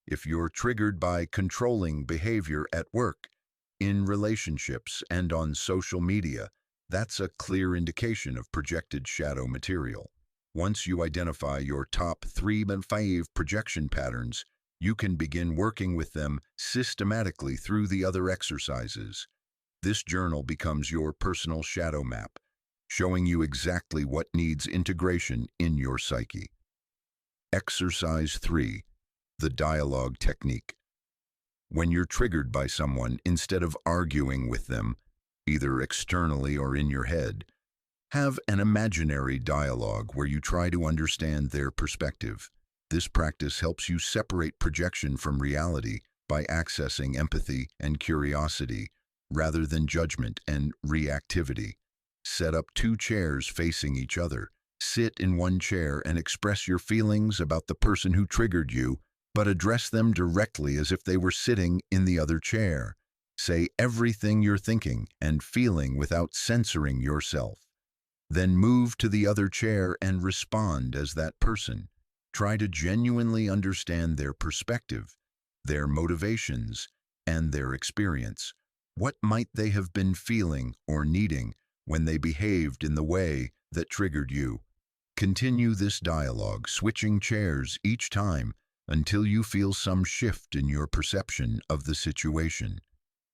If you're triggered by controlling behavior at work, in relationships, and on social media, that's a clear indication of projected shadow material. Once you identify your top 3-5 projection patterns, you can begin working with them systematically through the other exercises. This journal becomes your personal shadow map, showing you exactly what needs integration in your psyche. Exercise 3. The Dialogue Technique. When you're triggered by someone, instead of arguing with them, either externally or in your head, have an imaginary dialogue where you try to understand their perspective. This practice helps you separate projection from reality by accessing empathy and curiosity, rather than judgment and reactivity. Set up 2 chairs facing each other. Sit in one chair and express your feelings about the person who triggered you, but address them directly as if they were sitting in the other chair. Say everything you're thinking and feeling without censoring yourself. Then move to the other chair and respond as that person. Try to genuinely understand their perspective, their motivations, and their experience. What might they have been feeling or needing when they behaved in the way that triggered you? Continue this dialogue, switching chairs each time until you feel some shift in your perception of the situation.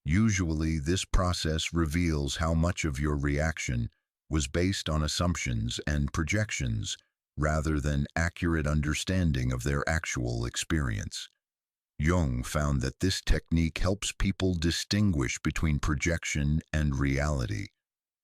Usually, this process reveals how much of your reaction was based on assumptions and projections rather than accurate understanding of their actual experience. Jung found that this technique helps people distinguish between projection and reality.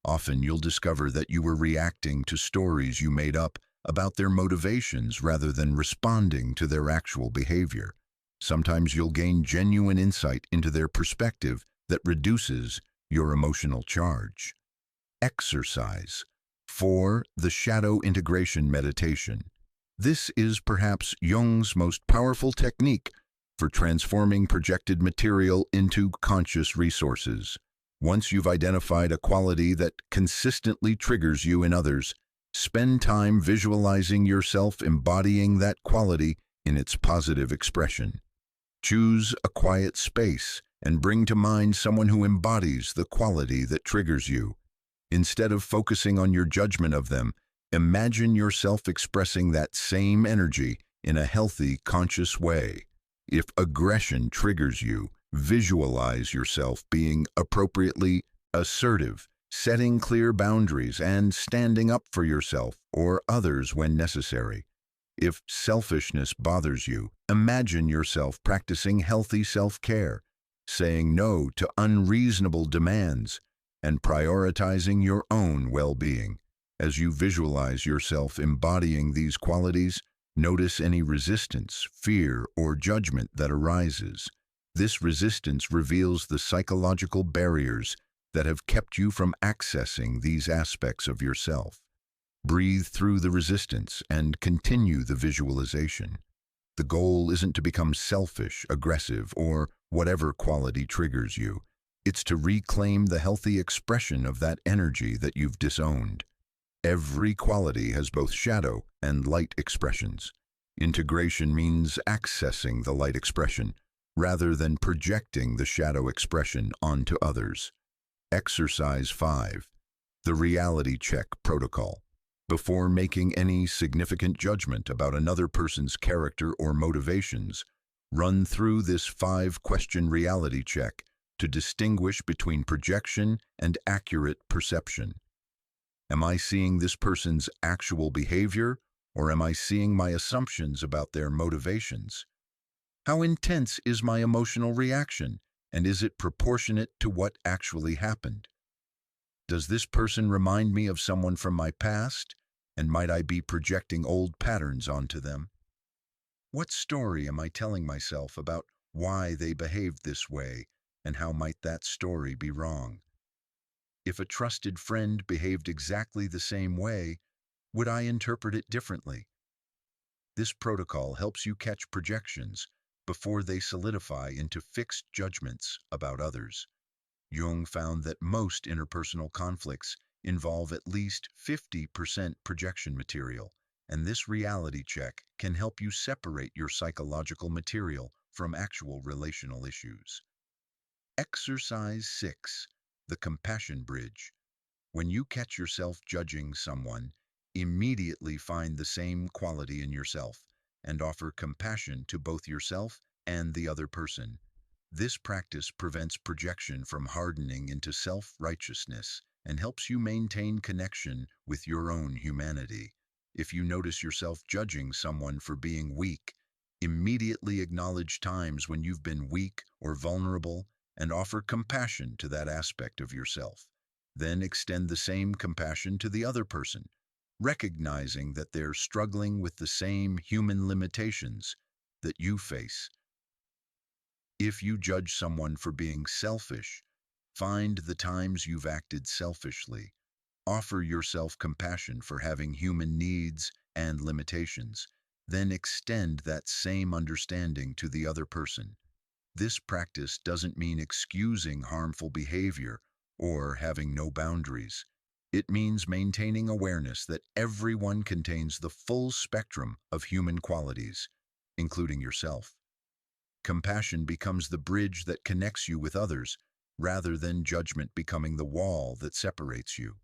Often you'll discover that you were reacting to stories you made up about their motivations rather than responding to their actual behavior. Sometimes you'll gain genuine insight into their perspective that reduces your emotional charge. Exercise 4. The Shadow Integration Meditation. This is perhaps Jung's most powerful technique for transforming projected material into conscious resources. Once you've identified a quality that consistently triggers you in others, spend time visualizing yourself embodying that quality in its positive expression. Choose a quiet space and bring to mind someone who embodies the quality that triggers you. Instead of focusing on your judgment of them, imagine yourself expressing that same energy in a healthy, conscious way. If aggression triggers you, visualize yourself being appropriately assertive, setting clear boundaries, and standing up for yourself or others when necessary. If selfishness bothers you, imagine yourself practicing healthy self-care, saying no to unreasonable demands, and prioritizing your own well-being. As you visualize yourself embodying these qualities, notice any resistance, fear, or judgment that arises. This resistance reveals the psychological barriers that have kept you from accessing these aspects of yourself. Breathe through the resistance and continue the visualization. The goal isn't to become selfish, aggressive, or whatever quality triggers you. It's to reclaim the healthy expression of that energy that you've disowned. Every quality has both shadow and light expressions. Integration means accessing the light expression rather than projecting the shadow expression onto others. Exercise 5. The reality check protocol. Before making any significant judgment about another person's character or motivations, run through this 5-question reality check to distinguish between projection and accurate perception. Am I seeing this person's actual behavior, or am I seeing my assumptions about their motivations? How intense is my emotional reaction, and is it proportionate to what actually happened? Does this person remind me of someone from my past, and might I be projecting old patterns onto them? What story am I telling myself about why they behaved this way, and how might that story be wrong? If a trusted friend behaved exactly the same way, would I interpret it differently? This protocol helps you catch projections before they solidify into fixed judgments about others. Jung found that most interpersonal conflicts involve at least 50% projection material, and this reality check can help you separate your psychological material from actual relational issues. Exercise 6. The compassion bridge. When you catch yourself judging someone, immediately find the same quality in yourself and offer compassion to both yourself and the other person. This practice prevents projection from hardening into self-righteousness and helps you maintain connection with your own humanity. If you notice yourself judging someone for being weak, immediately acknowledge times when you've been weak or vulnerable and offer compassion to that aspect of yourself. Then extend the same compassion to the other person, recognizing that they're struggling with the same human limitations that you face. If you judge someone for being selfish, find the times you've acted selfishly. Offer yourself compassion for having human needs and limitations. Then extend that same understanding to the other person. This practice doesn't mean excusing harmful behavior or having no boundaries. It means maintaining awareness that everyone contains the full spectrum of human qualities, including yourself. Compassion becomes the bridge that connects you with others, rather than judgment becoming the wall that separates you.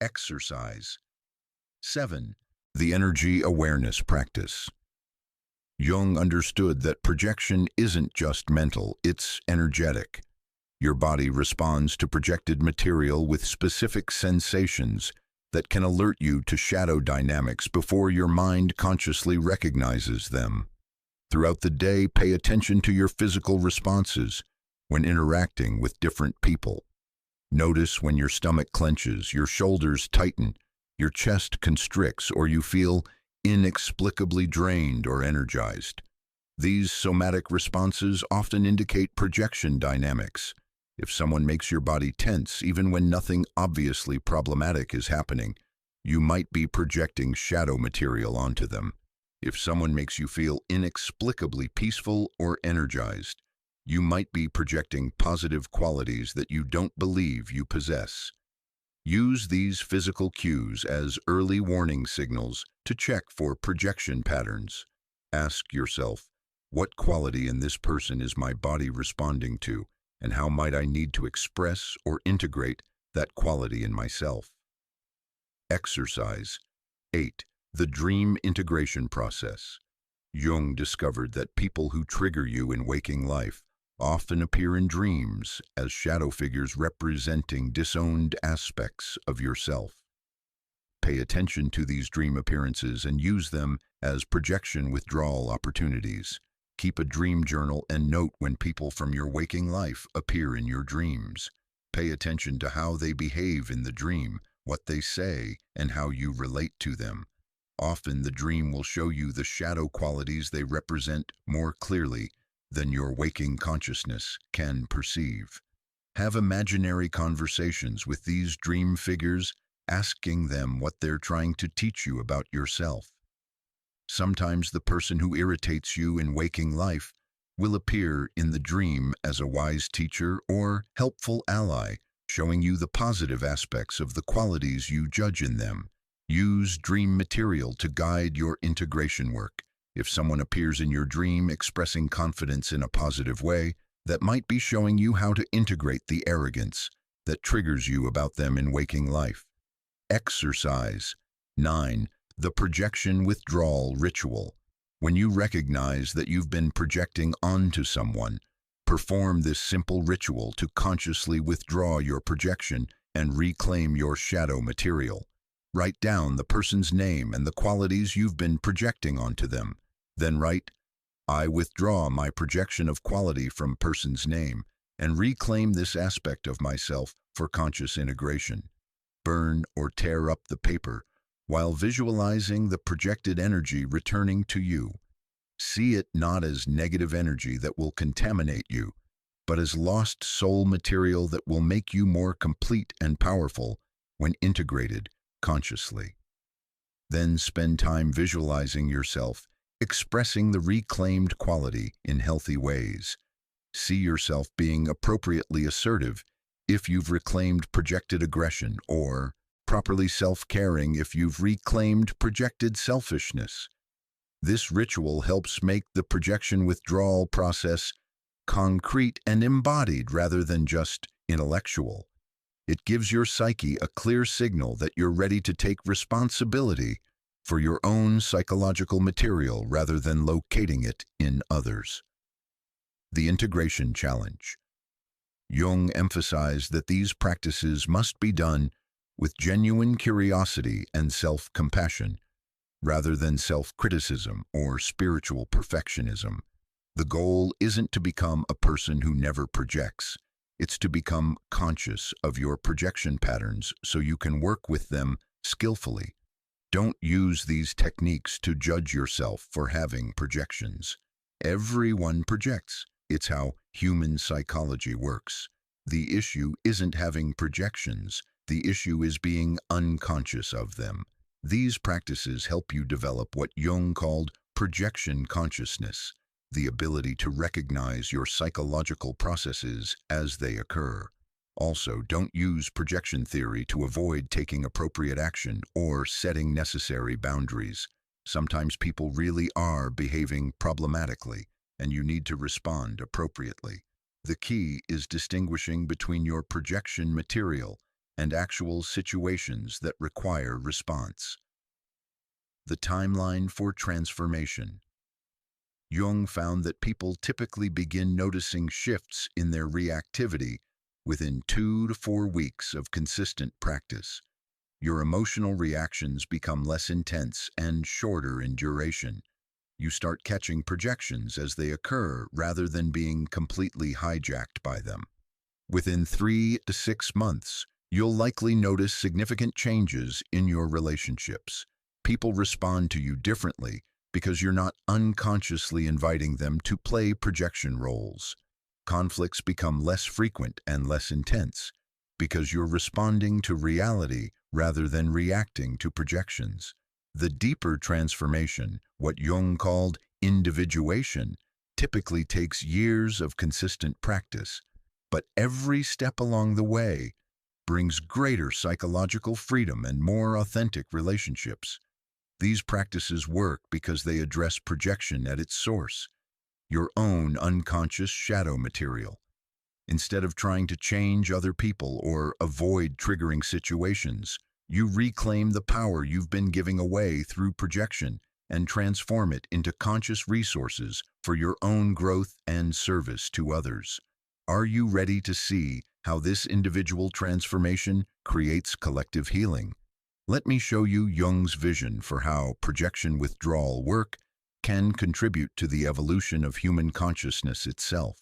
Exercise 7. The energy awareness practice. Jung understood that projection isn't just mental, it's energetic. Your body responds to projected material with specific sensations that can alert you to shadow dynamics before your mind consciously recognizes them. Throughout the day, pay attention to your physical responses when interacting with different people. Notice when your stomach clenches, your shoulders tighten, your chest constricts, or you feel inexplicably drained or energized. These somatic responses often indicate projection dynamics. If someone makes your body tense, even when nothing obviously problematic is happening, you might be projecting shadow material onto them. If someone makes you feel inexplicably peaceful or energized, you might be projecting positive qualities that you don't believe you possess. Use these physical cues as early warning signals to check for projection patterns. Ask yourself, what quality in this person is my body responding to, and how might I need to express or integrate that quality in myself? Exercise 8. The dream integration process. Jung discovered that people who trigger you in waking life often appear in dreams as shadow figures representing disowned aspects of yourself. Pay attention to these dream appearances and use them as projection withdrawal opportunities. Keep a dream journal and note when people from your waking life appear in your dreams. Pay attention to how they behave in the dream, what they say, and how you relate to them. Often the dream will show you the shadow qualities they represent more clearly, than your waking consciousness can perceive. Have imaginary conversations with these dream figures, asking them what they're trying to teach you about yourself. Sometimes the person who irritates you in waking life will appear in the dream as a wise teacher or helpful ally, showing you the positive aspects of the qualities you judge in them. Use dream material to guide your integration work. If someone appears in your dream expressing confidence in a positive way, that might be showing you how to integrate the arrogance that triggers you about them in waking life. Exercise. 9. The projection withdrawal ritual. When you recognize that you've been projecting onto someone, perform this simple ritual to consciously withdraw your projection and reclaim your shadow material. Write down the person's name and the qualities you've been projecting onto them. Then write, "I withdraw my projection of quality from person's name and reclaim this aspect of myself for conscious integration." Burn or tear up the paper while visualizing the projected energy returning to you. See it not as negative energy that will contaminate you, but as lost soul material that will make you more complete and powerful when integrated consciously. Then spend time visualizing yourself expressing the reclaimed quality in healthy ways. See yourself being appropriately assertive if you've reclaimed projected aggression, or properly self-caring if you've reclaimed projected selfishness. This ritual helps make the projection withdrawal process concrete and embodied rather than just intellectual. It gives your psyche a clear signal that you're ready to take responsibility for your own psychological material rather than locating it in others. The integration challenge. Jung emphasized that these practices must be done with genuine curiosity and self-compassion, rather than self-criticism or spiritual perfectionism. The goal isn't to become a person who never projects. It's to become conscious of your projection patterns so you can work with them skillfully. Don't use these techniques to judge yourself for having projections. Everyone projects. It's how human psychology works. The issue isn't having projections. The issue is being unconscious of them. These practices help you develop what Jung called projection consciousness, the ability to recognize your psychological processes as they occur. Also, don't use projection theory to avoid taking appropriate action or setting necessary boundaries. Sometimes people really are behaving problematically, and you need to respond appropriately. The key is distinguishing between your projection material and actual situations that require response. The timeline for transformation. Jung found that people typically begin noticing shifts in their reactivity within 2 to 4 weeks of consistent practice. Your emotional reactions become less intense and shorter in duration. You start catching projections as they occur rather than being completely hijacked by them. Within 3 to 6 months, you'll likely notice significant changes in your relationships. People respond to you differently because you're not unconsciously inviting them to play projection roles. Conflicts become less frequent and less intense because you're responding to reality rather than reacting to projections. The deeper transformation, what Jung called individuation, typically takes years of consistent practice, but every step along the way brings greater psychological freedom and more authentic relationships. These practices work because they address projection at its source, your own unconscious shadow material. Instead of trying to change other people or avoid triggering situations, you reclaim the power you've been giving away through projection and transform it into conscious resources for your own growth and service to others. Are you ready to see how this individual transformation creates collective healing? Let me show you Jung's vision for how projection withdrawal work can contribute to the evolution of human consciousness itself.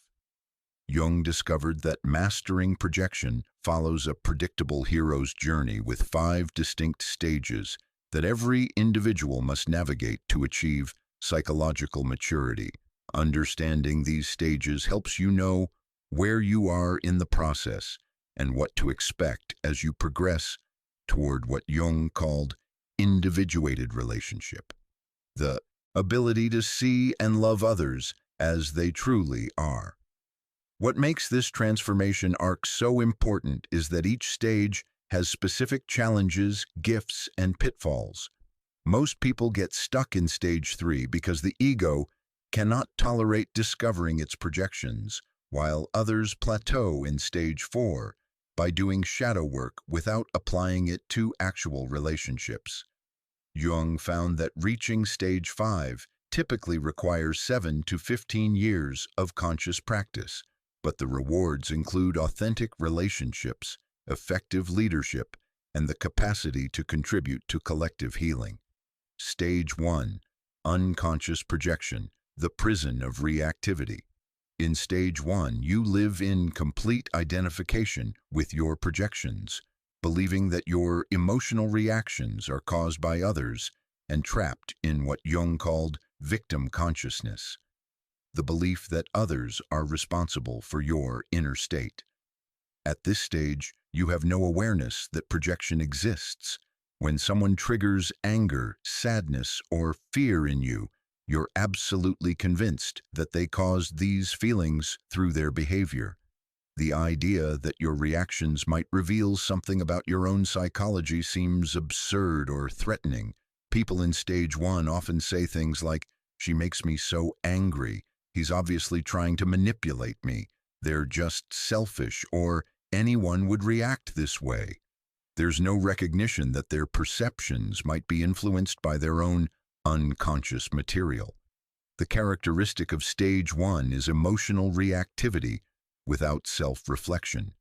Jung discovered that mastering projection follows a predictable hero's journey with 5 distinct stages that every individual must navigate to achieve psychological maturity. Understanding these stages helps you know where you are in the process and what to expect as you progress toward what Jung called individuated relationship, the ability to see and love others as they truly are. What makes this transformation arc so important is that each stage has specific challenges, gifts, and pitfalls. Most people get stuck in stage 3 because the ego cannot tolerate discovering its projections, while others plateau in stage 4 by doing shadow work without applying it to actual relationships. Jung found that reaching stage 5 typically requires 7 to 15 years of conscious practice, but the rewards include authentic relationships, effective leadership, and the capacity to contribute to collective healing. Stage 1. Unconscious projection, the prison of reactivity. In stage 1, you live in complete identification with your projections, believing that your emotional reactions are caused by others and trapped in what Jung called victim consciousness, the belief that others are responsible for your inner state. At this stage, you have no awareness that projection exists. When someone triggers anger, sadness, or fear in you, you're absolutely convinced that they caused these feelings through their behavior. The idea that your reactions might reveal something about your own psychology seems absurd or threatening. People in stage 1 often say things like, "She makes me so angry. He's obviously trying to manipulate me. They're just selfish," or "anyone would react this way." There's no recognition that their perceptions might be influenced by their own unconscious material. The characteristic of stage 1 is emotional reactivity without self-reflection.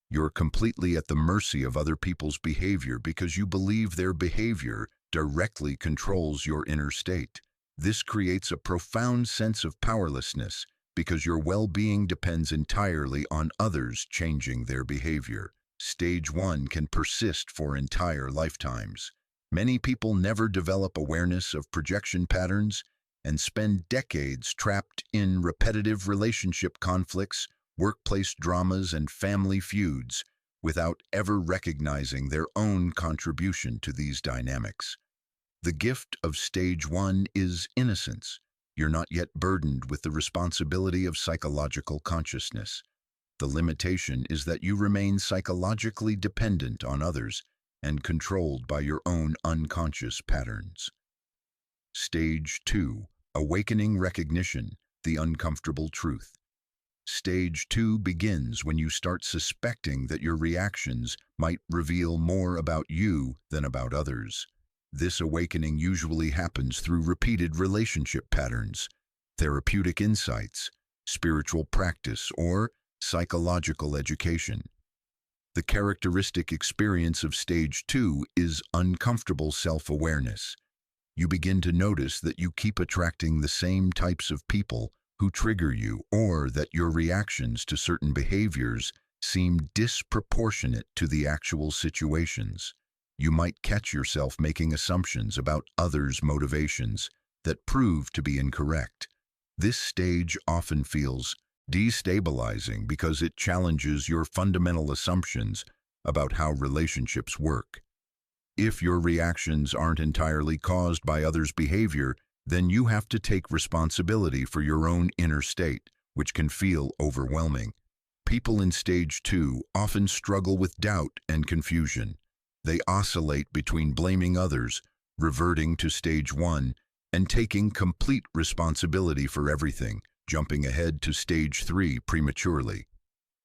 You're completely at the mercy of other people's behavior because you believe their behavior directly controls your inner state. This creates a profound sense of powerlessness because your well-being depends entirely on others changing their behavior. Stage 1 can persist for entire lifetimes. Many people never develop awareness of projection patterns and spend decades trapped in repetitive relationship conflicts, workplace dramas, and family feuds without ever recognizing their own contribution to these dynamics. The gift of stage 1 is innocence. You're not yet burdened with the responsibility of psychological consciousness. The limitation is that you remain psychologically dependent on others and controlled by your own unconscious patterns. Stage 2. Awakening recognition, the uncomfortable truth. Stage 2 begins when you start suspecting that your reactions might reveal more about you than about others. This awakening usually happens through repeated relationship patterns, therapeutic insights, spiritual practice, or psychological education. The characteristic experience of stage 2 is uncomfortable self-awareness. You begin to notice that you keep attracting the same types of people who trigger you, or that your reactions to certain behaviors seem disproportionate to the actual situations. You might catch yourself making assumptions about others' motivations that prove to be incorrect. This stage often feels destabilizing because it challenges your fundamental assumptions about how relationships work. If your reactions aren't entirely caused by others' behavior, then you have to take responsibility for your own inner state, which can feel overwhelming. People in stage 2 often struggle with doubt and confusion. They oscillate between blaming others, reverting to stage 1, and taking complete responsibility for everything, jumping ahead to stage 3 prematurely.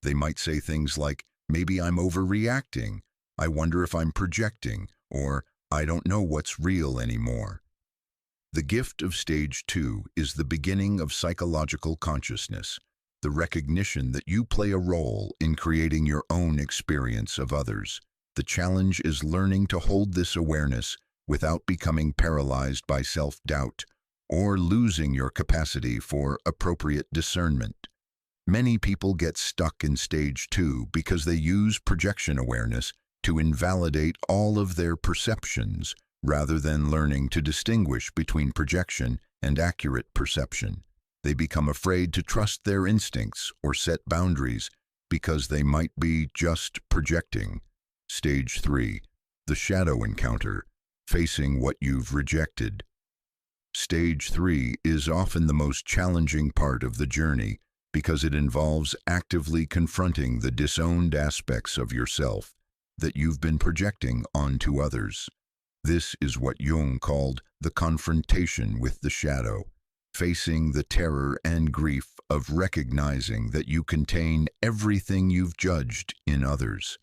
They might say things like, "Maybe I'm overreacting," "I wonder if I'm projecting," or "I don't know what's real anymore." The gift of stage 2 is the beginning of psychological consciousness, the recognition that you play a role in creating your own experience of others. The challenge is learning to hold this awareness without becoming paralyzed by self-doubt or losing your capacity for appropriate discernment. Many people get stuck in stage 2 because they use projection awareness to invalidate all of their perceptions rather than learning to distinguish between projection and accurate perception. They become afraid to trust their instincts or set boundaries because they might be just projecting. Stage 3. The shadow encounter, facing what you've rejected. Stage 3 is often the most challenging part of the journey because it involves actively confronting the disowned aspects of yourself that you've been projecting onto others. This is what Jung called the confrontation with the shadow, facing the terror and grief of recognizing that you contain everything you've judged in others.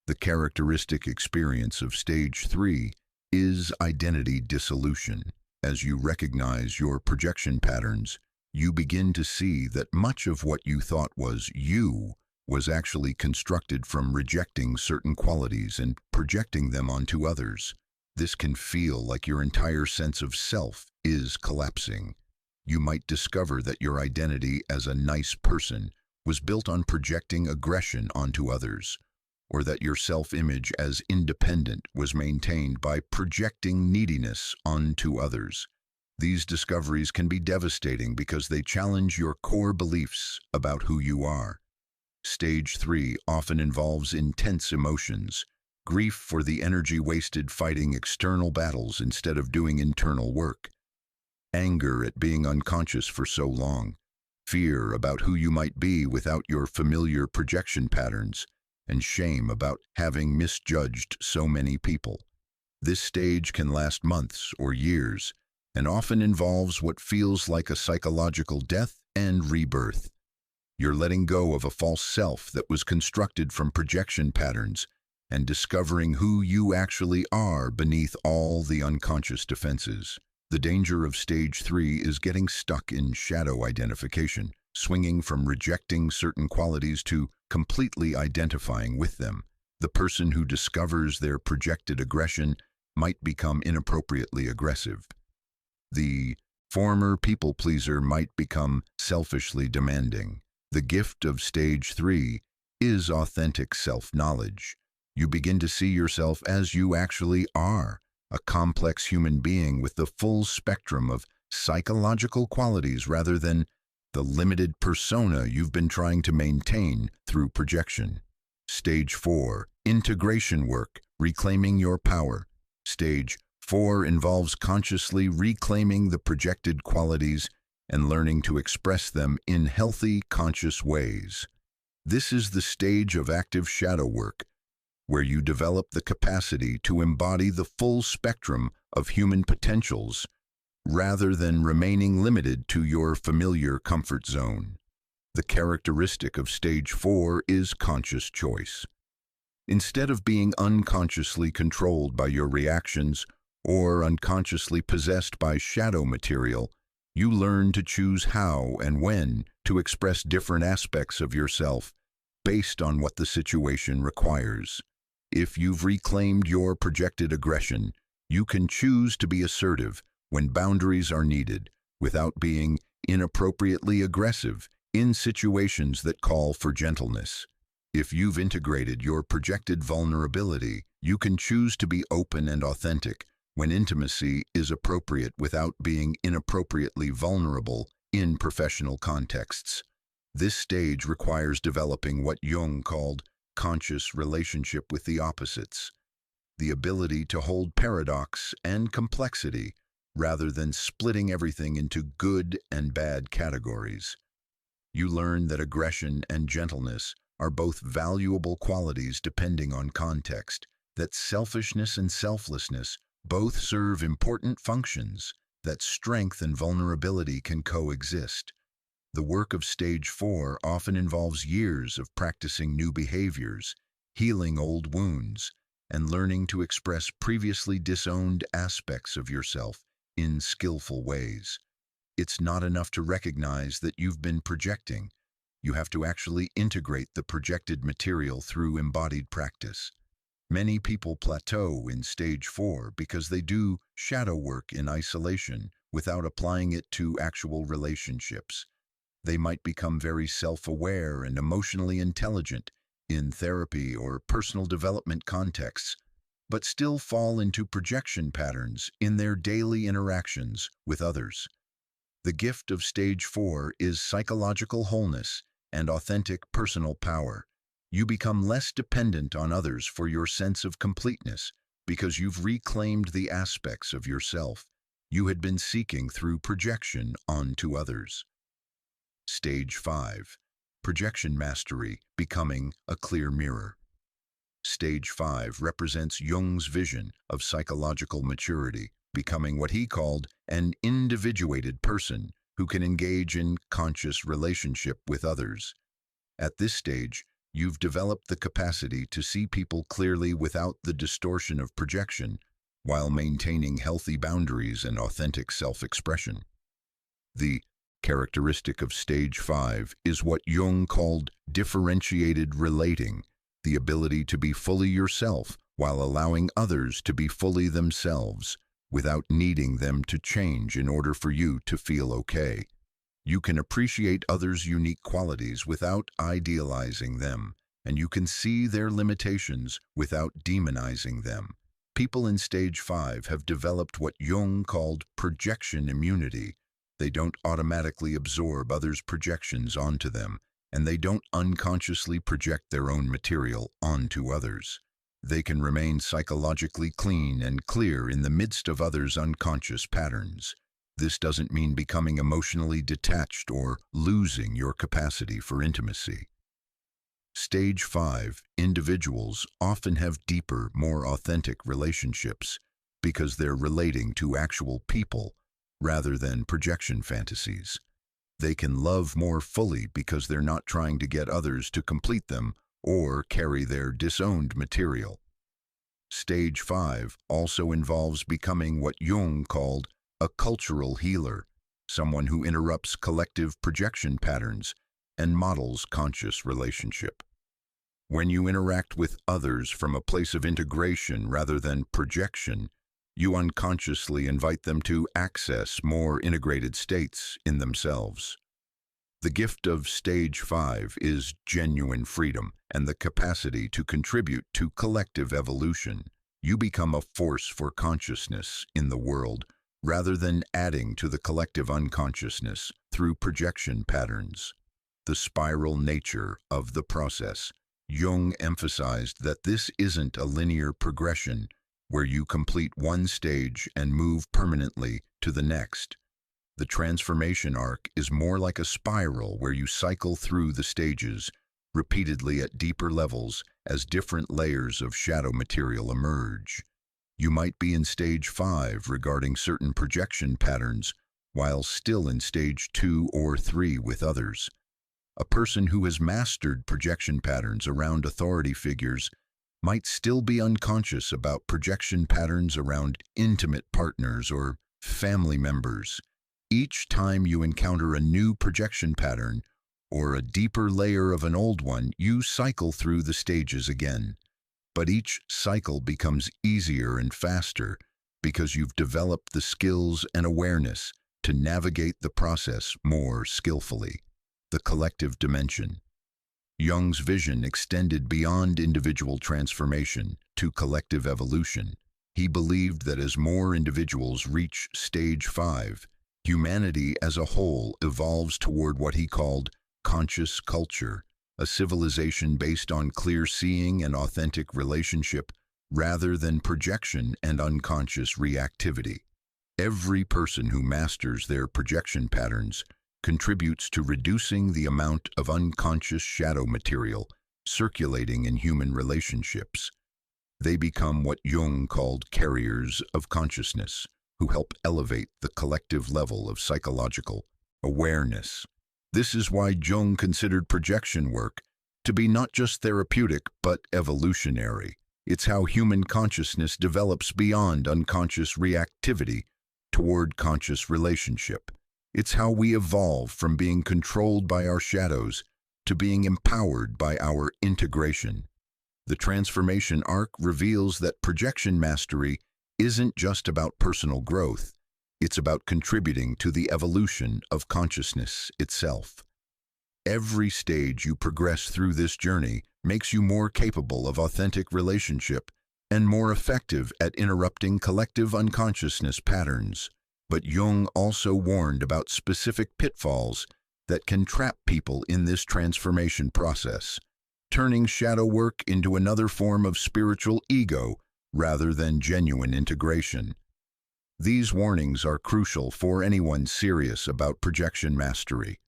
The characteristic experience of stage 3 is identity dissolution. As you recognize your projection patterns, you begin to see that much of what you thought was you was actually constructed from rejecting certain qualities and projecting them onto others. This can feel like your entire sense of self is collapsing. You might discover that your identity as a nice person was built on projecting aggression onto others, or that your self-image as independent was maintained by projecting neediness onto others. These discoveries can be devastating because they challenge your core beliefs about who you are. Stage 3 often involves intense emotions, grief for the energy wasted fighting external battles instead of doing internal work, anger at being unconscious for so long, fear about who you might be without your familiar projection patterns, and shame about having misjudged so many people. This stage can last months or years, and often involves what feels like a psychological death and rebirth. You're letting go of a false self that was constructed from projection patterns and discovering who you actually are beneath all the unconscious defenses. The danger of stage 3 is getting stuck in shadow identification, swinging from rejecting certain qualities to completely identifying with them. The person who discovers their projected aggression might become inappropriately aggressive. The former people pleaser might become selfishly demanding. The gift of stage 3 is authentic self-knowledge. You begin to see yourself as you actually are, a complex human being with the full spectrum of psychological qualities rather than the limited persona you've been trying to maintain through projection. Stage 4, integration work, reclaiming your power. Stage 4 involves consciously reclaiming the projected qualities and learning to express them in healthy, conscious ways. This is the stage of active shadow work, where you develop the capacity to embody the full spectrum of human potentials rather than remaining limited to your familiar comfort zone. The characteristic of stage 4 is conscious choice. Instead of being unconsciously controlled by your reactions or unconsciously possessed by shadow material, you learn to choose how and when to express different aspects of yourself based on what the situation requires. If you've reclaimed your projected aggression, you can choose to be assertive when boundaries are needed without being inappropriately aggressive in situations that call for gentleness. If you've integrated your projected vulnerability, you can choose to be open and authentic when intimacy is appropriate without being inappropriately vulnerable in professional contexts. This stage requires developing what Jung called conscious relationship with the opposites, the ability to hold paradox and complexity rather than splitting everything into good and bad categories. You learn that aggression and gentleness are both valuable qualities depending on context, that selfishness and selflessness both serve important functions, that strength and vulnerability can coexist. The work of stage 4 often involves years of practicing new behaviors, healing old wounds, and learning to express previously disowned aspects of yourself in skillful ways. It's not enough to recognize that you've been projecting. You have to actually integrate the projected material through embodied practice. Many people plateau in stage 4 because they do shadow work in isolation without applying it to actual relationships. They might become very self-aware and emotionally intelligent in therapy or personal development contexts, but still fall into projection patterns in their daily interactions with others. The gift of stage 4 is psychological wholeness and authentic personal power. You become less dependent on others for your sense of completeness because you've reclaimed the aspects of yourself you had been seeking through projection onto others. Stage 5. Projection mastery, becoming a clear mirror. Stage 5 represents Jung's vision of psychological maturity, becoming what he called an individuated person who can engage in conscious relationship with others. At this stage, you've developed the capacity to see people clearly without the distortion of projection, while maintaining healthy boundaries and authentic self-expression. The characteristic of stage 5 is what Jung called differentiated relating, the ability to be fully yourself while allowing others to be fully themselves, without needing them to change in order for you to feel okay. You can appreciate others' unique qualities without idealizing them, and you can see their limitations without demonizing them. People in stage 5 have developed what Jung called projection immunity. They don't automatically absorb others' projections onto them, and they don't unconsciously project their own material onto others. They can remain psychologically clean and clear in the midst of others' unconscious patterns. This doesn't mean becoming emotionally detached or losing your capacity for intimacy. Stage 5 individuals often have deeper, more authentic relationships because they're relating to actual people rather than projection fantasies. They can love more fully because they're not trying to get others to complete them or carry their disowned material. Stage 5 also involves becoming what Jung called a cultural healer, someone who interrupts collective projection patterns and models conscious relationship. When you interact with others from a place of integration rather than projection, you unconsciously invite them to access more integrated states in themselves. The gift of stage 5 is genuine freedom and the capacity to contribute to collective evolution. You become a force for consciousness in the world rather than adding to the collective unconsciousness through projection patterns. The spiral nature of the process. Jung emphasized that this isn't a linear progression where you complete one stage and move permanently to the next. The transformation arc is more like a spiral where you cycle through the stages repeatedly at deeper levels as different layers of shadow material emerge. You might be in stage 5 regarding certain projection patterns while still in stage 2 or 3 with others. A person who has mastered projection patterns around authority figures might still be unconscious about projection patterns around intimate partners or family members. Each time you encounter a new projection pattern or a deeper layer of an old one, you cycle through the stages again. But each cycle becomes easier and faster because you've developed the skills and awareness to navigate the process more skillfully. The collective dimension. Jung's vision extended beyond individual transformation to collective evolution. He believed that as more individuals reach stage 5, humanity as a whole evolves toward what he called conscious culture, a civilization based on clear seeing and authentic relationship rather than projection and unconscious reactivity. Every person who masters their projection patterns contributes to reducing the amount of unconscious shadow material circulating in human relationships. They become what Jung called carriers of consciousness, who help elevate the collective level of psychological awareness. This is why Jung considered projection work to be not just therapeutic but evolutionary. It's how human consciousness develops beyond unconscious reactivity toward conscious relationship. It's how we evolve from being controlled by our shadows to being empowered by our integration. The transformation arc reveals that projection mastery isn't just about personal growth. It's about contributing to the evolution of consciousness itself. Every stage you progress through this journey makes you more capable of authentic relationship and more effective at interrupting collective unconsciousness patterns. But Jung also warned about specific pitfalls that can trap people in this transformation process, turning shadow work into another form of spiritual ego rather than genuine integration. These warnings are crucial for anyone serious about projection mastery.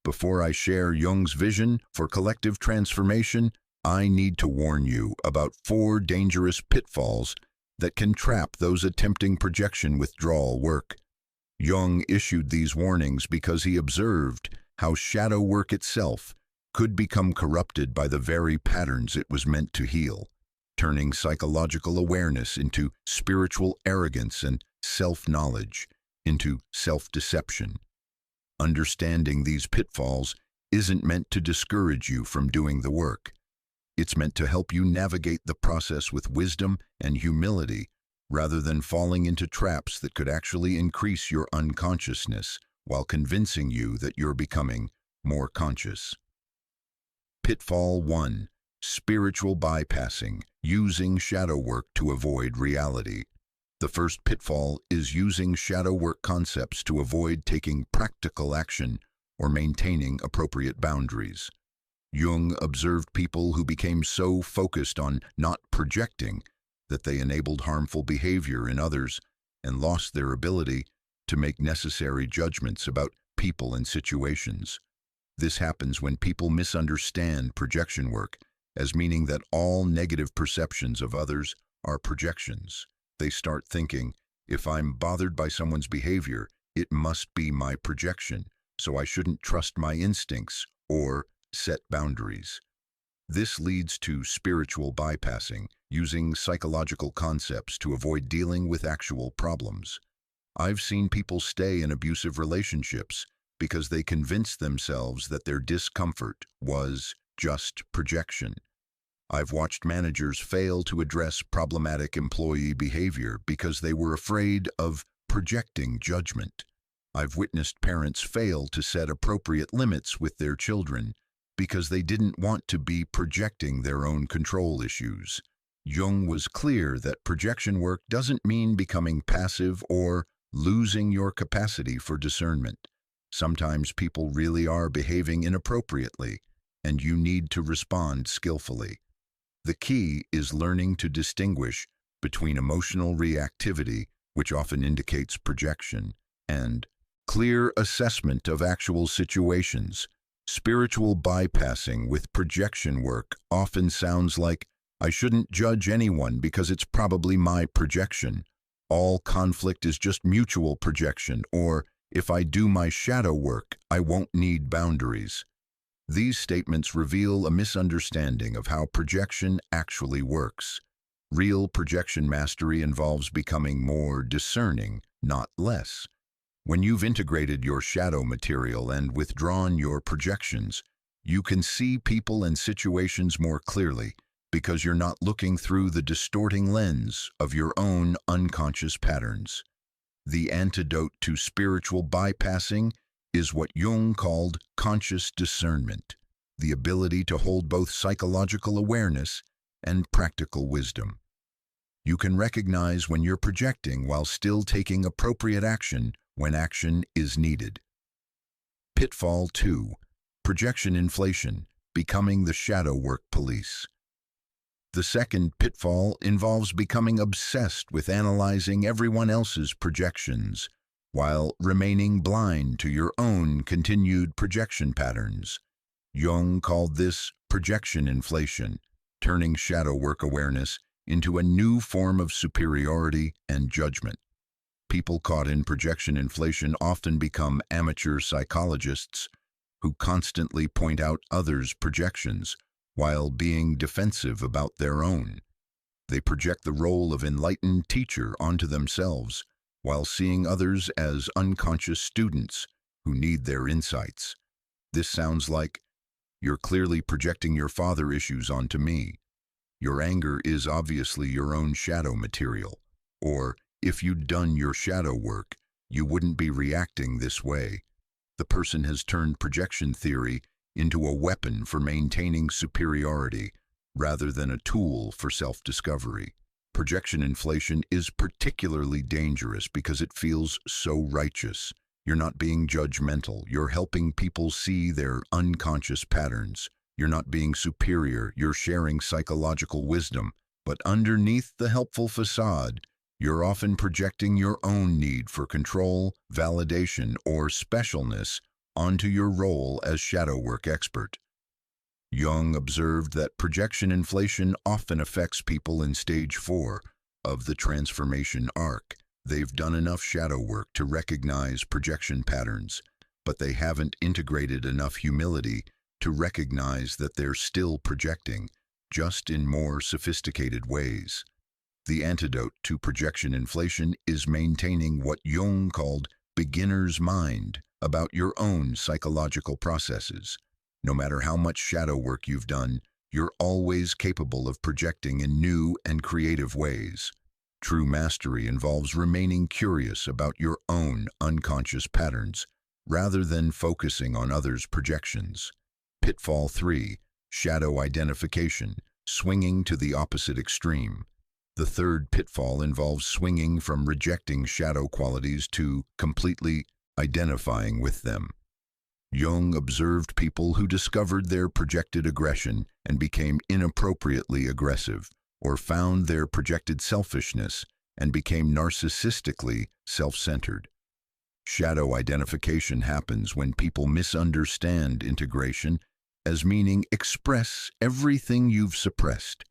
Before I share Jung's vision for collective transformation, I need to warn you about 4 dangerous pitfalls that can trap those attempting projection withdrawal work. Jung issued these warnings because he observed how shadow work itself could become corrupted by the very patterns it was meant to heal, turning psychological awareness into spiritual arrogance and self-knowledge into self-deception. Understanding these pitfalls isn't meant to discourage you from doing the work. It's meant to help you navigate the process with wisdom and humility rather than falling into traps that could actually increase your unconsciousness while convincing you that you're becoming more conscious. Pitfall 1. Spiritual bypassing, using shadow work to avoid reality. The first pitfall is using shadow work concepts to avoid taking practical action or maintaining appropriate boundaries. Jung observed people who became so focused on not projecting that they enabled harmful behavior in others and lost their ability to make necessary judgments about people and situations. This happens when people misunderstand projection work as meaning that all negative perceptions of others are projections. They start thinking, if I'm bothered by someone's behavior, it must be my projection, so I shouldn't trust my instincts or set boundaries. This leads to spiritual bypassing, using psychological concepts to avoid dealing with actual problems. I've seen people stay in abusive relationships because they convinced themselves that their discomfort was just projection. I've watched managers fail to address problematic employee behavior because they were afraid of projecting judgment. I've witnessed parents fail to set appropriate limits with their children because they didn't want to be projecting their own control issues. Jung was clear that projection work doesn't mean becoming passive or losing your capacity for discernment. Sometimes people really are behaving inappropriately, and you need to respond skillfully. The key is learning to distinguish between emotional reactivity, which often indicates projection, and clear assessment of actual situations. Spiritual bypassing with projection work often sounds like, I shouldn't judge anyone because it's probably my projection. All conflict is just mutual projection, or if I do my shadow work, I won't need boundaries. These statements reveal a misunderstanding of how projection actually works. Real projection mastery involves becoming more discerning, not less. When you've integrated your shadow material and withdrawn your projections, you can see people and situations more clearly because you're not looking through the distorting lens of your own unconscious patterns. The antidote to spiritual bypassing is what Jung called conscious discernment, the ability to hold both psychological awareness and practical wisdom. You can recognize when you're projecting while still taking appropriate action when action is needed. Pitfall 2. Projection inflation, becoming the shadow work police. The second pitfall involves becoming obsessed with analyzing everyone else's projections, while remaining blind to your own continued projection patterns. Jung called this projection inflation, turning shadow work awareness into a new form of superiority and judgment. People caught in projection inflation often become amateur psychologists who constantly point out others' projections while being defensive about their own. They project the role of enlightened teacher onto themselves while seeing others as unconscious students who need their insights. This sounds like, you're clearly projecting your father issues onto me. Your anger is obviously your own shadow material. Or, if you'd done your shadow work, you wouldn't be reacting this way. The person has turned projection theory into a weapon for maintaining superiority rather than a tool for self-discovery. Projection inflation is particularly dangerous because it feels so righteous. You're not being judgmental. You're helping people see their unconscious patterns. You're not being superior. You're sharing psychological wisdom. But underneath the helpful facade, you're often projecting your own need for control, validation, or specialness onto your role as shadow work expert. Jung observed that projection inflation often affects people in stage 4 of the transformation arc. They've done enough shadow work to recognize projection patterns, but they haven't integrated enough humility to recognize that they're still projecting, just in more sophisticated ways. The antidote to projection inflation is maintaining what Jung called beginner's mind about your own psychological processes. No matter how much shadow work you've done, you're always capable of projecting in new and creative ways. True mastery involves remaining curious about your own unconscious patterns, rather than focusing on others' projections. Pitfall 3. Shadow identification, swinging to the opposite extreme. The third pitfall involves swinging from rejecting shadow qualities to completely identifying with them. Jung observed people who discovered their projected aggression and became inappropriately aggressive, or found their projected selfishness and became narcissistically self-centered. Shadow identification happens when people misunderstand integration as meaning express everything you've suppressed.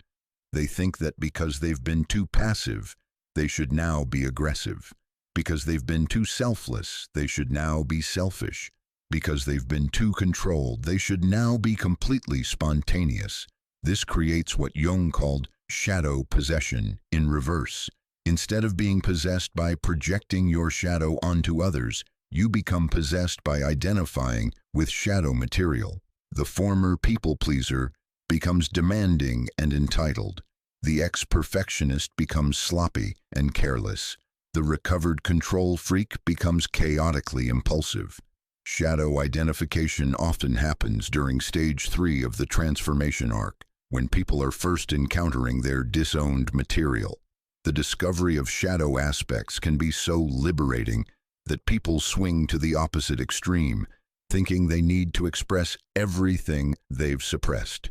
They think that because they've been too passive, they should now be aggressive. Because they've been too selfless, they should now be selfish. Because they've been too controlled, they should now be completely spontaneous. This creates what Jung called shadow possession in reverse. Instead of being possessed by projecting your shadow onto others, you become possessed by identifying with shadow material. The former people-pleaser becomes demanding and entitled. The ex-perfectionist becomes sloppy and careless. The recovered control freak becomes chaotically impulsive. Shadow identification often happens during stage 3 of the transformation arc, when people are first encountering their disowned material. The discovery of shadow aspects can be so liberating that people swing to the opposite extreme, thinking they need to express everything they've suppressed.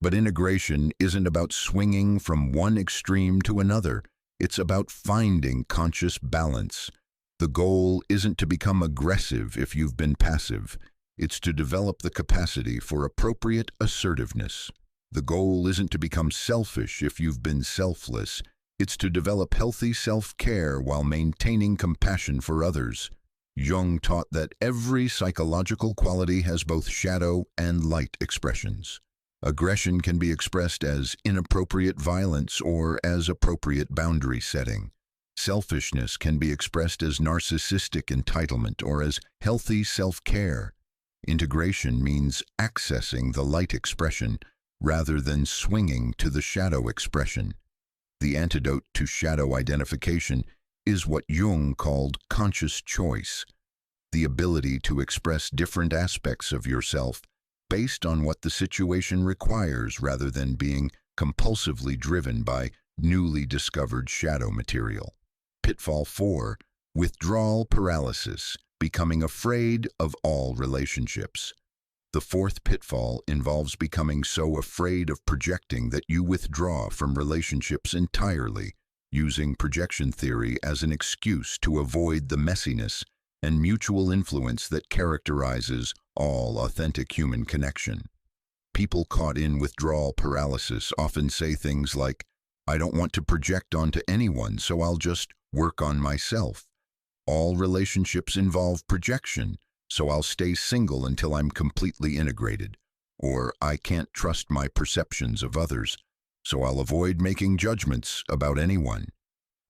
But integration isn't about swinging from one extreme to another. It's about finding conscious balance. The goal isn't to become aggressive if you've been passive. It's to develop the capacity for appropriate assertiveness. The goal isn't to become selfish if you've been selfless. It's to develop healthy self-care while maintaining compassion for others. Jung taught that every psychological quality has both shadow and light expressions. Aggression can be expressed as inappropriate violence or as appropriate boundary setting. Selfishness can be expressed as narcissistic entitlement or as healthy self-care. Integration means accessing the light expression rather than swinging to the shadow expression. The antidote to shadow identification is what Jung called conscious choice, the ability to express different aspects of yourself based on what the situation requires rather than being compulsively driven by newly discovered shadow material. Pitfall 4. Withdrawal paralysis, becoming afraid of all relationships. The fourth pitfall involves becoming so afraid of projecting that you withdraw from relationships entirely, using projection theory as an excuse to avoid the messiness and mutual influence that characterizes all authentic human connection. People caught in withdrawal paralysis often say things like, "I don't want to project onto anyone, so I'll just work on myself. All relationships involve projection, so I'll stay single until I'm completely integrated." Or, "I can't trust my perceptions of others, so I'll avoid making judgments about anyone."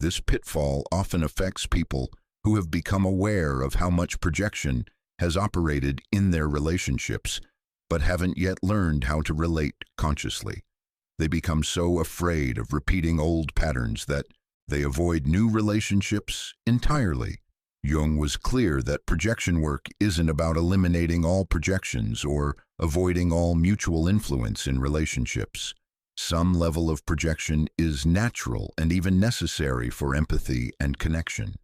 This pitfall often affects people who have become aware of how much projection has operated in their relationships, but haven't yet learned how to relate consciously. They become so afraid of repeating old patterns that they avoid new relationships entirely. Jung was clear that projection work isn't about eliminating all projections or avoiding all mutual influence in relationships. Some level of projection is natural and even necessary for empathy and connection.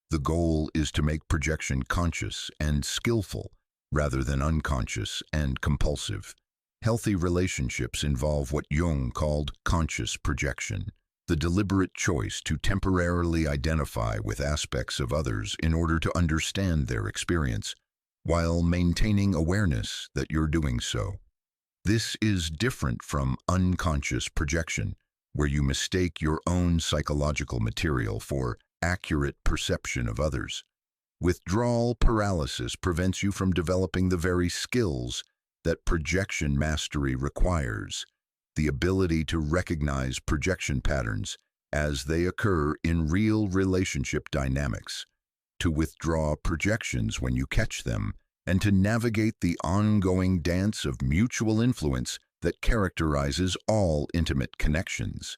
The goal is to make projection conscious and skillful, rather than unconscious and compulsive. Healthy relationships involve what Jung called conscious projection, the deliberate choice to temporarily identify with aspects of others in order to understand their experience, while maintaining awareness that you're doing so. This is different from unconscious projection, where you mistake your own psychological material for accurate perception of others. Withdrawal paralysis prevents you from developing the very skills that projection mastery requires, the ability to recognize projection patterns as they occur in real relationship dynamics, to withdraw projections when you catch them, and to navigate the ongoing dance of mutual influence that characterizes all intimate connections.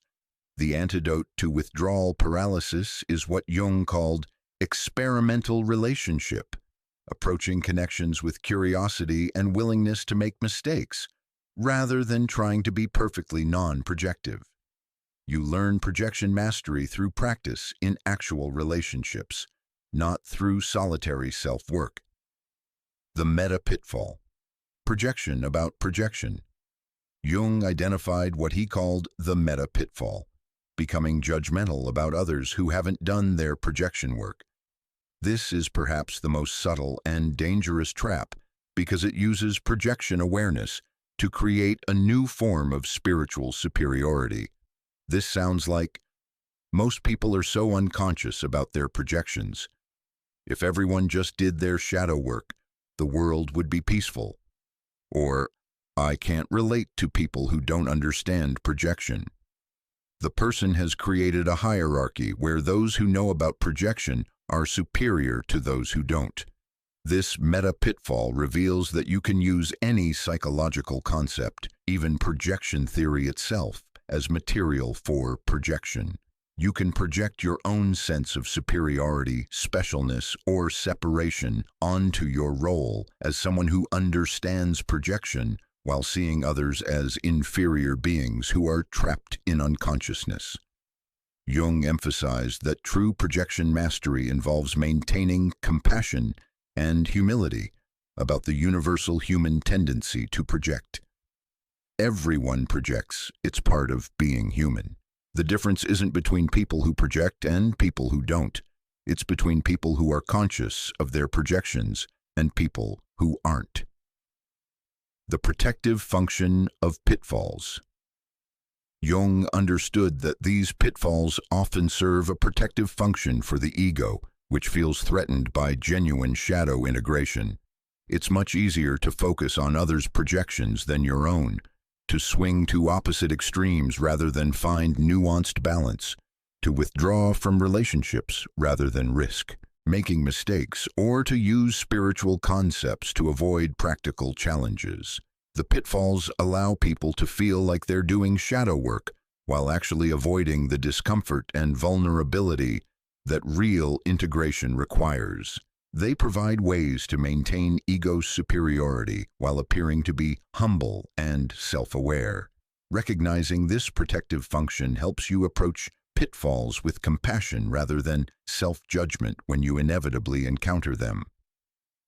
The antidote to withdrawal paralysis is what Jung called experimental relationship, approaching connections with curiosity and willingness to make mistakes, rather than trying to be perfectly non-projective. You learn projection mastery through practice in actual relationships, not through solitary self-work. The meta pitfall. Projection about projection. Jung identified what he called the meta pitfall, becoming judgmental about others who haven't done their projection work. This is perhaps the most subtle and dangerous trap because it uses projection awareness to create a new form of spiritual superiority. This sounds like, most people are so unconscious about their projections. If everyone just did their shadow work, the world would be peaceful. Or, I can't relate to people who don't understand projection. The person has created a hierarchy where those who know about projection are superior to those who don't. This meta pitfall reveals that you can use any psychological concept, even projection theory itself, as material for projection. You can project your own sense of superiority, specialness, or separation onto your role as someone who understands projection while seeing others as inferior beings who are trapped in unconsciousness. Jung emphasized that true projection mastery involves maintaining compassion and humility about the universal human tendency to project. Everyone projects. It's part of being human. The difference isn't between people who project and people who don't. It's between people who are conscious of their projections and people who aren't. The protective function of pitfalls. Jung understood that these pitfalls often serve a protective function for the ego, which feels threatened by genuine shadow integration. It's much easier to focus on others' projections than your own, to swing to opposite extremes rather than find nuanced balance, to withdraw from relationships rather than risk making mistakes, or to use spiritual concepts to avoid practical challenges. The pitfalls allow people to feel like they're doing shadow work while actually avoiding the discomfort and vulnerability that real integration requires. They provide ways to maintain ego superiority while appearing to be humble and self-aware. Recognizing this protective function helps you approach pitfalls with compassion rather than self-judgment when you inevitably encounter them.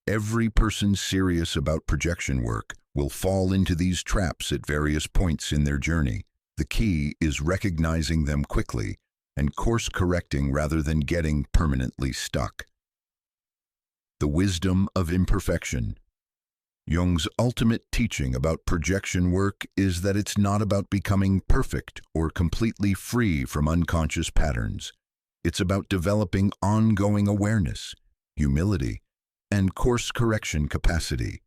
Every person serious about projection work will fall into these traps at various points in their journey. The key is recognizing them quickly and course-correcting rather than getting permanently stuck. The wisdom of imperfection. Jung's ultimate teaching about projection work is that it's not about becoming perfect or completely free from unconscious patterns. It's about developing ongoing awareness, humility, and course correction capacity.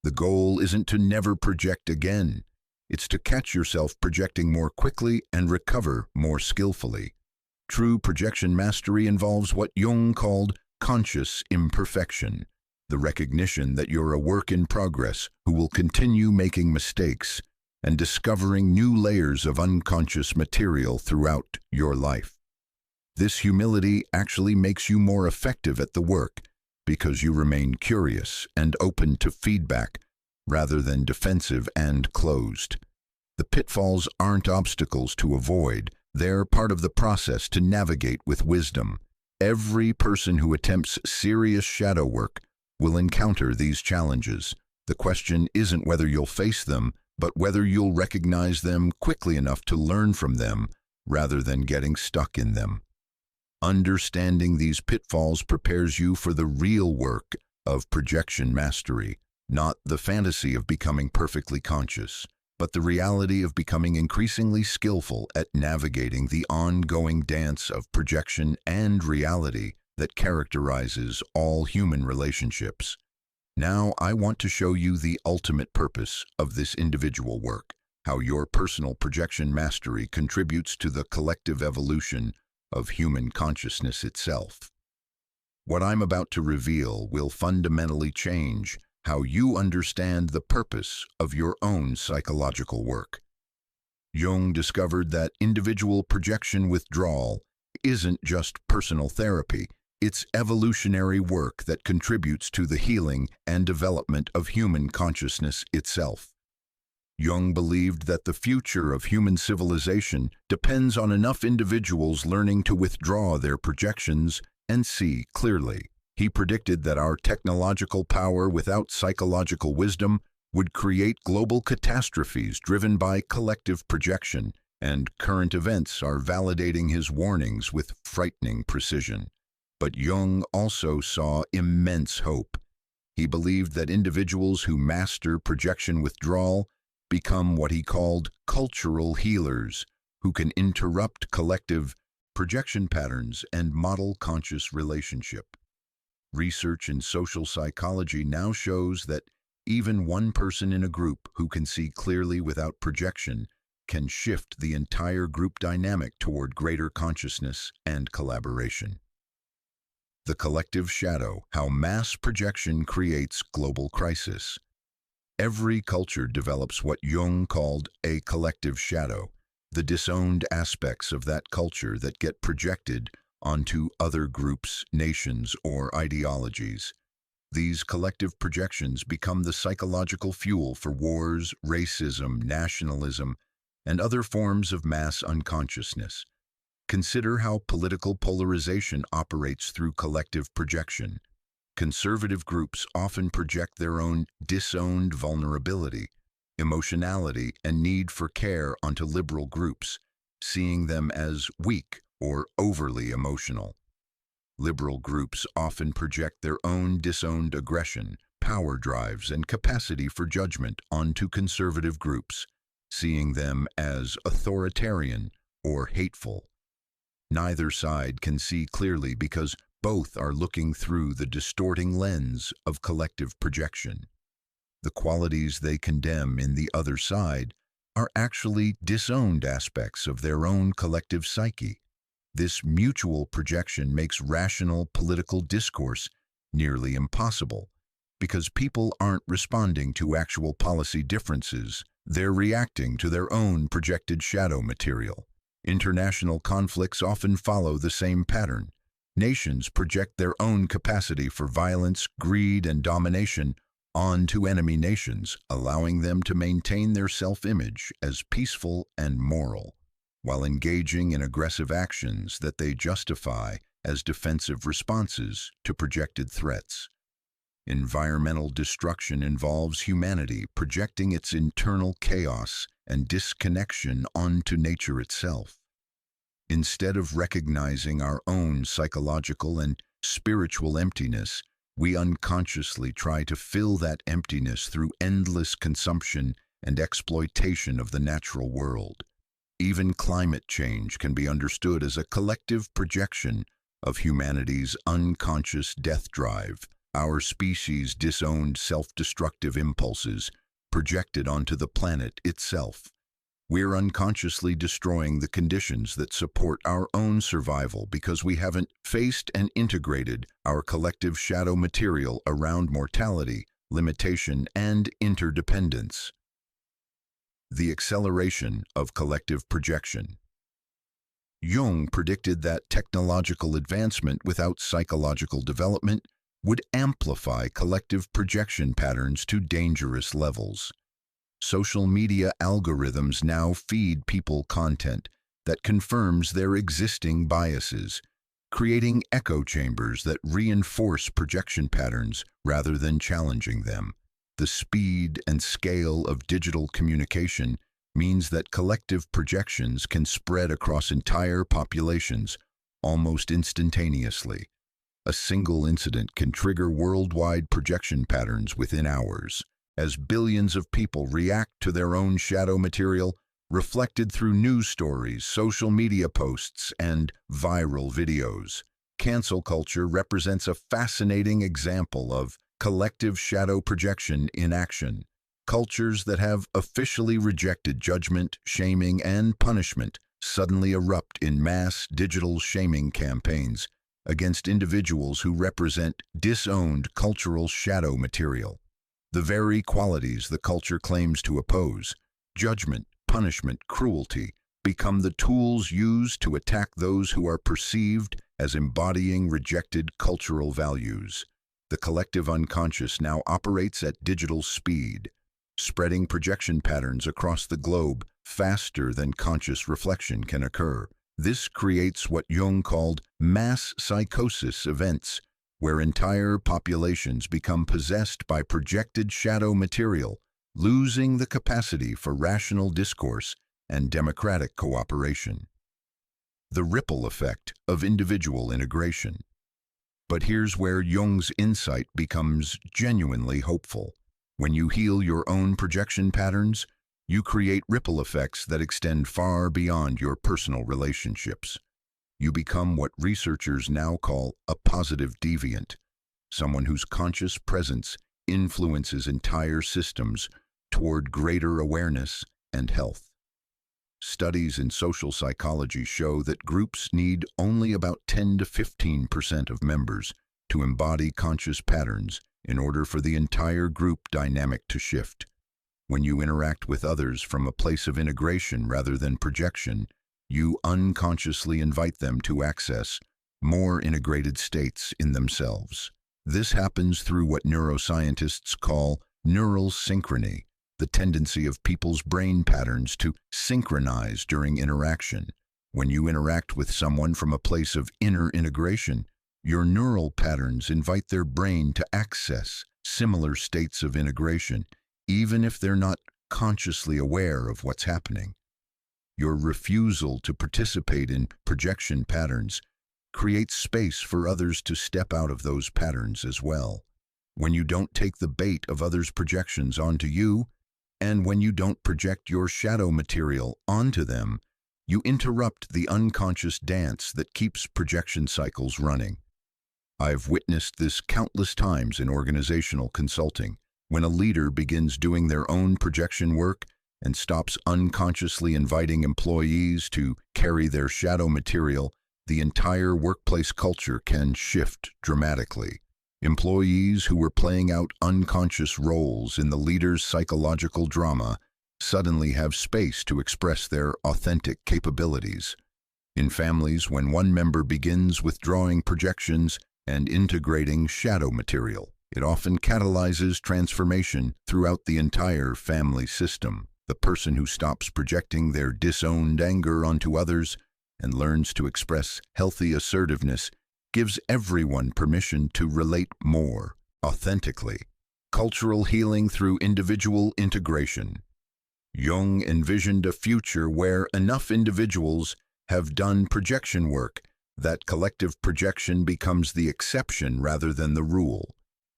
The goal isn't to never project again. It's to catch yourself projecting more quickly and recover more skillfully. True projection mastery involves what Jung called conscious imperfection, the recognition that you're a work in progress who will continue making mistakes and discovering new layers of unconscious material throughout your life. This humility actually makes you more effective at the work because you remain curious and open to feedback rather than defensive and closed. The pitfalls aren't obstacles to avoid, they're part of the process to navigate with wisdom. Every person who attempts serious shadow work will encounter these challenges. The question isn't whether you'll face them, but whether you'll recognize them quickly enough to learn from them rather than getting stuck in them. Understanding these pitfalls prepares you for the real work of projection mastery, not the fantasy of becoming perfectly conscious, but the reality of becoming increasingly skillful at navigating the ongoing dance of projection and reality that characterizes all human relationships. Now I want to show you the ultimate purpose of this individual work, how your personal projection mastery contributes to the collective evolution of human consciousness itself. What I'm about to reveal will fundamentally change how you understand the purpose of your own psychological work. Jung discovered that individual projection withdrawal isn't just personal therapy, it's evolutionary work that contributes to the healing and development of human consciousness itself. Jung believed that the future of human civilization depends on enough individuals learning to withdraw their projections and see clearly. He predicted that our technological power without psychological wisdom would create global catastrophes driven by collective projection, and current events are validating his warnings with frightening precision. But Jung also saw immense hope. He believed that individuals who master projection withdrawal become what he called cultural healers, who can interrupt collective projection patterns and model conscious relationship. Research in social psychology now shows that even one person in a group who can see clearly without projection can shift the entire group dynamic toward greater consciousness and collaboration. The collective shadow, how mass projection creates global crisis. Every culture develops what Jung called a collective shadow, the disowned aspects of that culture that get projected onto other groups, nations, or ideologies. These collective projections become the psychological fuel for wars, racism, nationalism, and other forms of mass unconsciousness. Consider how political polarization operates through collective projection. Conservative groups often project their own disowned vulnerability, emotionality, and need for care onto liberal groups, seeing them as weak or overly emotional. Liberal groups often project their own disowned aggression, power drives, and capacity for judgment onto conservative groups, seeing them as authoritarian or hateful. Neither side can see clearly because both are looking through the distorting lens of collective projection. The qualities they condemn in the other side are actually disowned aspects of their own collective psyche. This mutual projection makes rational political discourse nearly impossible because people aren't responding to actual policy differences, they're reacting to their own projected shadow material. International conflicts often follow the same pattern. Nations project their own capacity for violence, greed, and domination onto enemy nations, allowing them to maintain their self-image as peaceful and moral, while engaging in aggressive actions that they justify as defensive responses to projected threats. Environmental destruction involves humanity projecting its internal chaos and disconnection onto nature itself. Instead of recognizing our own psychological and spiritual emptiness, we unconsciously try to fill that emptiness through endless consumption and exploitation of the natural world. Even climate change can be understood as a collective projection of humanity's unconscious death drive, our species' disowned self-destructive impulses projected onto the planet itself. We're unconsciously destroying the conditions that support our own survival because we haven't faced and integrated our collective shadow material around mortality, limitation, and interdependence. The acceleration of collective projection. Jung predicted that technological advancement without psychological development would amplify collective projection patterns to dangerous levels. Social media algorithms now feed people content that confirms their existing biases, creating echo chambers that reinforce projection patterns rather than challenging them. The speed and scale of digital communication means that collective projections can spread across entire populations almost instantaneously. A single incident can trigger worldwide projection patterns within hours, as billions of people react to their own shadow material reflected through news stories, social media posts, and viral videos. Cancel culture represents a fascinating example of collective shadow projection in action. Cultures that have officially rejected judgment, shaming, and punishment suddenly erupt in mass digital shaming campaigns against individuals who represent disowned cultural shadow material. The very qualities the culture claims to oppose, judgment, punishment, cruelty, become the tools used to attack those who are perceived as embodying rejected cultural values. The collective unconscious now operates at digital speed, spreading projection patterns across the globe faster than conscious reflection can occur. This creates what Jung called mass psychosis events, where entire populations become possessed by projected shadow material, losing the capacity for rational discourse and democratic cooperation. The ripple effect of individual integration. But here's where Jung's insight becomes genuinely hopeful. When you heal your own projection patterns, you create ripple effects that extend far beyond your personal relationships. You become what researchers now call a positive deviant, someone whose conscious presence influences entire systems toward greater awareness and health. Studies in social psychology show that groups need only about 10 to 15% of members to embody conscious patterns in order for the entire group dynamic to shift. When you interact with others from a place of integration rather than projection, you unconsciously invite them to access more integrated states in themselves. This happens through what neuroscientists call neural synchrony, the tendency of people's brain patterns to synchronize during interaction. When you interact with someone from a place of inner integration, your neural patterns invite their brain to access similar states of integration, even if they're not consciously aware of what's happening. Your refusal to participate in projection patterns creates space for others to step out of those patterns as well. When you don't take the bait of others' projections onto you, and when you don't project your shadow material onto them, you interrupt the unconscious dance that keeps projection cycles running. I've witnessed this countless times in organizational consulting. When a leader begins doing their own projection work and stops unconsciously inviting employees to carry their shadow material, the entire workplace culture can shift dramatically. Employees who were playing out unconscious roles in the leader's psychological drama suddenly have space to express their authentic capabilities. In families, when one member begins withdrawing projections and integrating shadow material, it often catalyzes transformation throughout the entire family system. The person who stops projecting their disowned anger onto others and learns to express healthy assertiveness gives everyone permission to relate more authentically. Cultural healing through individual integration. Jung envisioned a future where enough individuals have done projection work that collective projection becomes the exception rather than the rule.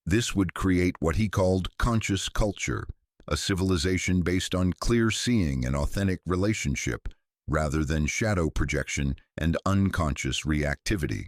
This would create what he called conscious culture, a civilization based on clear seeing and authentic relationship, rather than shadow projection and unconscious reactivity.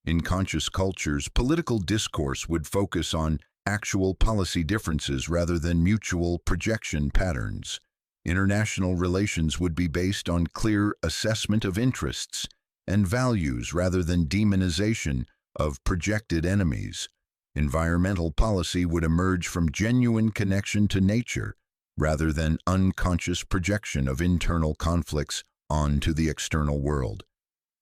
In conscious cultures, political discourse would focus on actual policy differences rather than mutual projection patterns. International relations would be based on clear assessment of interests and values rather than demonization of projected enemies. Environmental policy would emerge from genuine connection to nature rather than unconscious projection of internal conflicts onto the external world.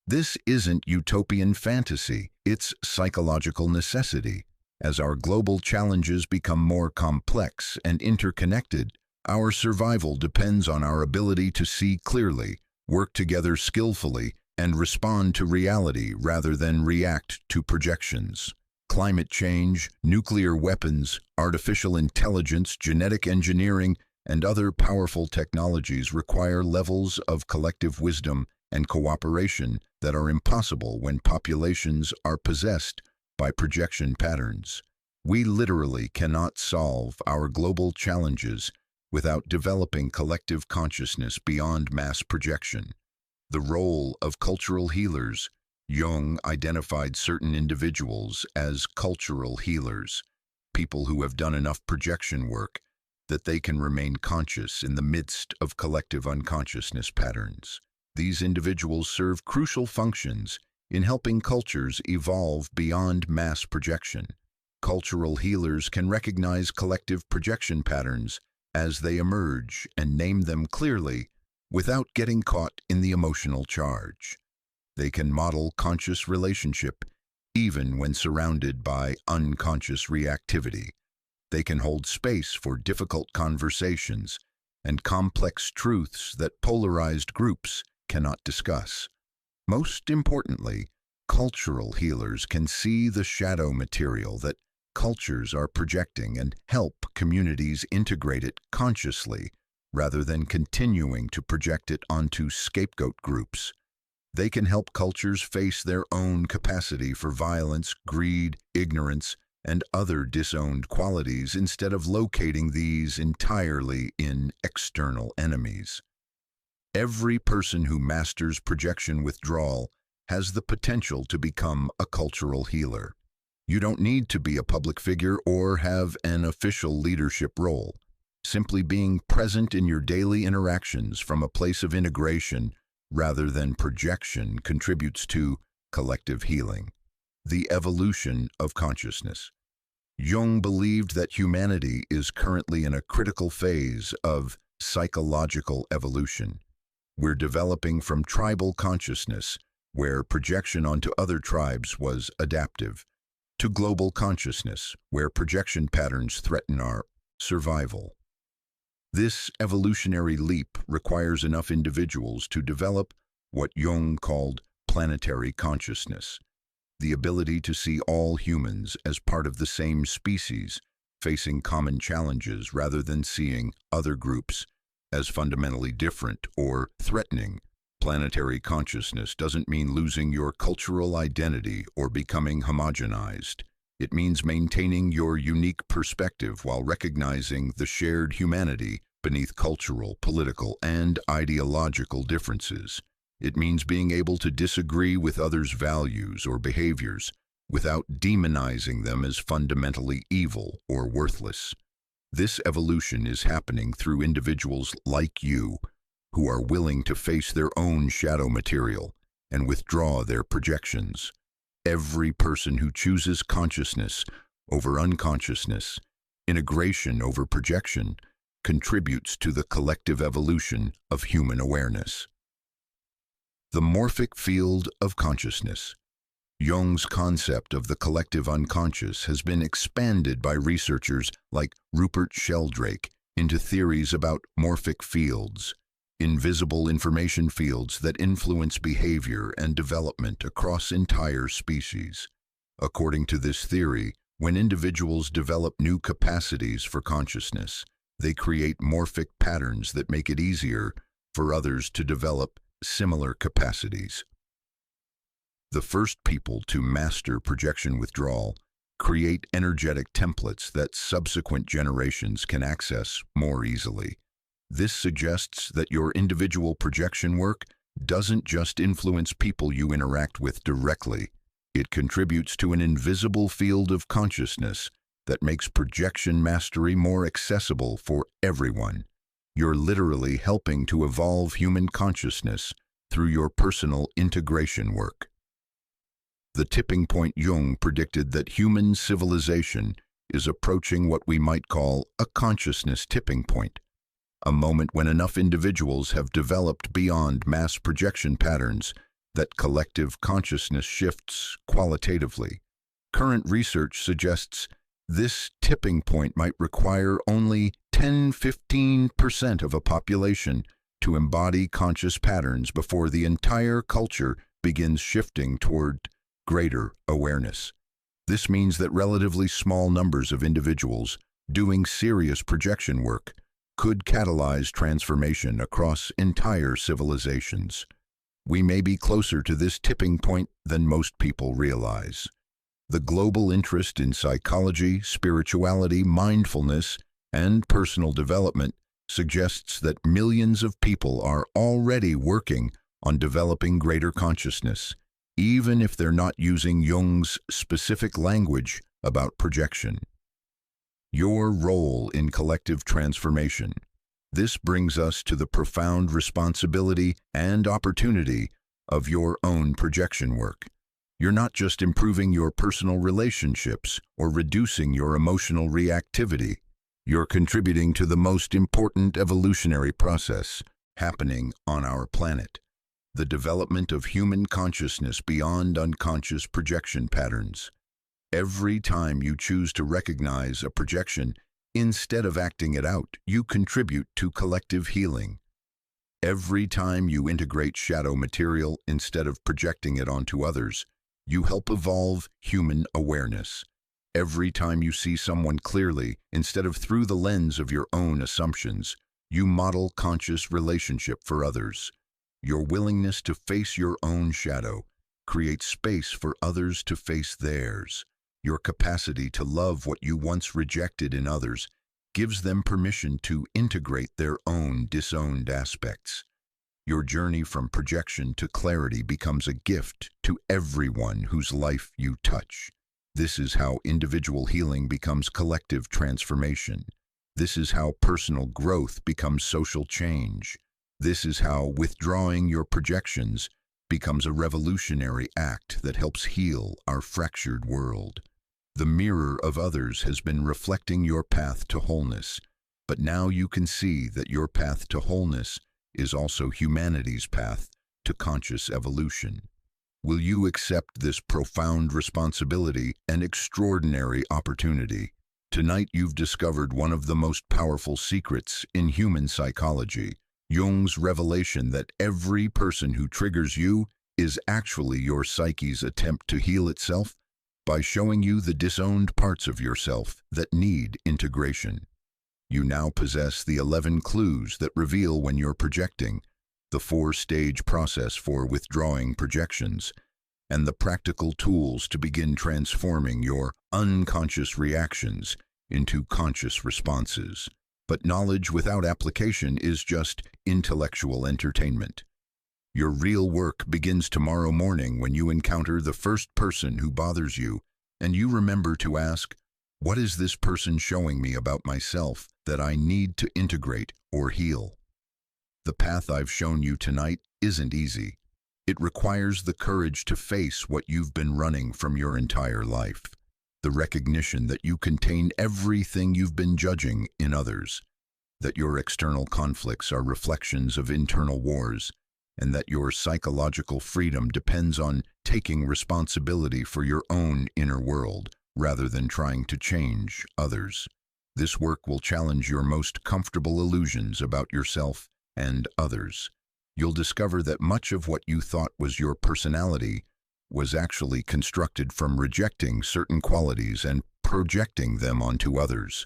This isn't utopian fantasy, it's psychological necessity. As our global challenges become more complex and interconnected, Our survival depends on our ability to see clearly, work together skillfully, and respond to reality rather than react to projections. Climate change, nuclear weapons, artificial intelligence, genetic engineering, and other powerful technologies require levels of collective wisdom and cooperation that are impossible when populations are possessed by projection patterns. We literally cannot solve our global challenges without developing collective consciousness beyond mass projection. The role of cultural healers. Jung identified certain individuals as cultural healers, people who have done enough projection work that they can remain conscious in the midst of collective unconsciousness patterns. These individuals serve crucial functions in helping cultures evolve beyond mass projection. Cultural healers can recognize collective projection patterns as they emerge and name them clearly without getting caught in the emotional charge. They can model conscious relationship even when surrounded by unconscious reactivity. They can hold space for difficult conversations and complex truths that polarized groups cannot discuss. Most importantly, cultural healers can see the shadow material that cultures are projecting and help communities integrate it consciously rather than continuing to project it onto scapegoat groups. They can help cultures face their own capacity for violence, greed, ignorance, and other disowned qualities instead of locating these entirely in external enemies. Every person who masters projection withdrawal has the potential to become a cultural healer. You don't need to be a public figure or have an official leadership role. Simply being present in your daily interactions from a place of integration rather than projection contributes to collective healing. The evolution of consciousness. Jung believed that humanity is currently in a critical phase of psychological evolution. We're developing from tribal consciousness, where projection onto other tribes was adaptive, to global consciousness, where projection patterns threaten our survival. This evolutionary leap requires enough individuals to develop what Jung called planetary consciousness, the ability to see all humans as part of the same species, facing common challenges rather than seeing other groups as fundamentally different or threatening. Planetary consciousness doesn't mean losing your cultural identity or becoming homogenized. It means maintaining your unique perspective while recognizing the shared humanity beneath cultural, political, and ideological differences. It means being able to disagree with others' values or behaviors without demonizing them as fundamentally evil or worthless. This evolution is happening through individuals like you who are willing to face their own shadow material and withdraw their projections. Every person who chooses consciousness over unconsciousness, integration over projection, contributes to the collective evolution of human awareness. The morphic field of consciousness. Jung's concept of the collective unconscious has been expanded by researchers like Rupert Sheldrake into theories about morphic fields, invisible information fields that influence behavior and development across entire species. According to this theory, when individuals develop new capacities for consciousness, they create morphic patterns that make it easier for others to develop similar capacities. The first people to master projection withdrawal create energetic templates that subsequent generations can access more easily. This suggests that your individual projection work doesn't just influence people you interact with directly. It contributes to an invisible field of consciousness that makes projection mastery more accessible for everyone. You're literally helping to evolve human consciousness through your personal integration work. The tipping point. Jung predicted that human civilization is approaching what we might call a consciousness tipping point, a moment when enough individuals have developed beyond mass projection patterns that collective consciousness shifts qualitatively. Current research suggests this tipping point might require only 10–15% of a population to embody conscious patterns before the entire culture begins shifting toward greater awareness. This means that relatively small numbers of individuals doing serious projection work could catalyze transformation across entire civilizations. We may be closer to this tipping point than most people realize. The global interest in psychology, spirituality, mindfulness, and personal development suggests that millions of people are already working on developing greater consciousness, even if they're not using Jung's specific language about projection. Your role in collective transformation. This brings us to the profound responsibility and opportunity of your own projection work. You're not just improving your personal relationships or reducing your emotional reactivity. You're contributing to the most important evolutionary process happening on our planet, the development of human consciousness beyond unconscious projection patterns. Every time you choose to recognize a projection instead of acting it out, you contribute to collective healing. Every time you integrate shadow material instead of projecting it onto others, you help evolve human awareness. Every time you see someone clearly instead of through the lens of your own assumptions, you model conscious relationship for others. Your willingness to face your own shadow creates space for others to face theirs. Your capacity to love what you once rejected in others gives them permission to integrate their own disowned aspects. Your journey from projection to clarity becomes a gift to everyone whose life you touch. This is how individual healing becomes collective transformation. This is how personal growth becomes social change. This is how withdrawing your projections becomes a revolutionary act that helps heal our fractured world. The mirror of others has been reflecting your path to wholeness, but now you can see that your path to wholeness is also humanity's path to conscious evolution. Will you accept this profound responsibility and extraordinary opportunity? Tonight you've discovered one of the most powerful secrets in human psychology, Jung's revelation that every person who triggers you is actually your psyche's attempt to heal itself by showing you the disowned parts of yourself that need integration. You now possess the 11 clues that reveal when you're projecting, the 4-stage process for withdrawing projections, and the practical tools to begin transforming your unconscious reactions into conscious responses. But knowledge without application is just intellectual entertainment. Your real work begins tomorrow morning when you encounter the first person who bothers you, and you remember to ask, what is this person showing me about myself that I need to integrate or heal? The path I've shown you tonight isn't easy. It requires the courage to face what you've been running from your entire life, the recognition that you contain everything you've been judging in others, that your external conflicts are reflections of internal wars, and that your psychological freedom depends on taking responsibility for your own inner world rather than trying to change others. This work will challenge your most comfortable illusions about yourself and others. You'll discover that much of what you thought was your personality was actually constructed from rejecting certain qualities and projecting them onto others.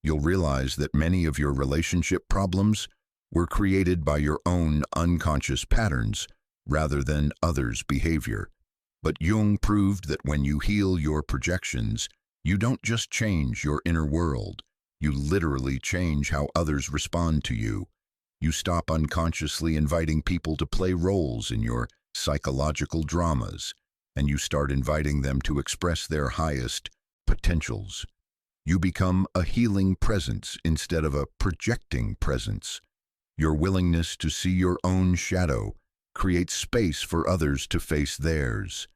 You'll realize that many of your relationship problems were created by your own unconscious patterns rather than others' behavior. But Jung proved that when you heal your projections, you don't just change your inner world, you literally change how others respond to you. You stop unconsciously inviting people to play roles in your psychological dramas, and you start inviting them to express their highest potentials. You become a healing presence instead of a projecting presence. Your willingness to see your own shadow creates space for others to face theirs.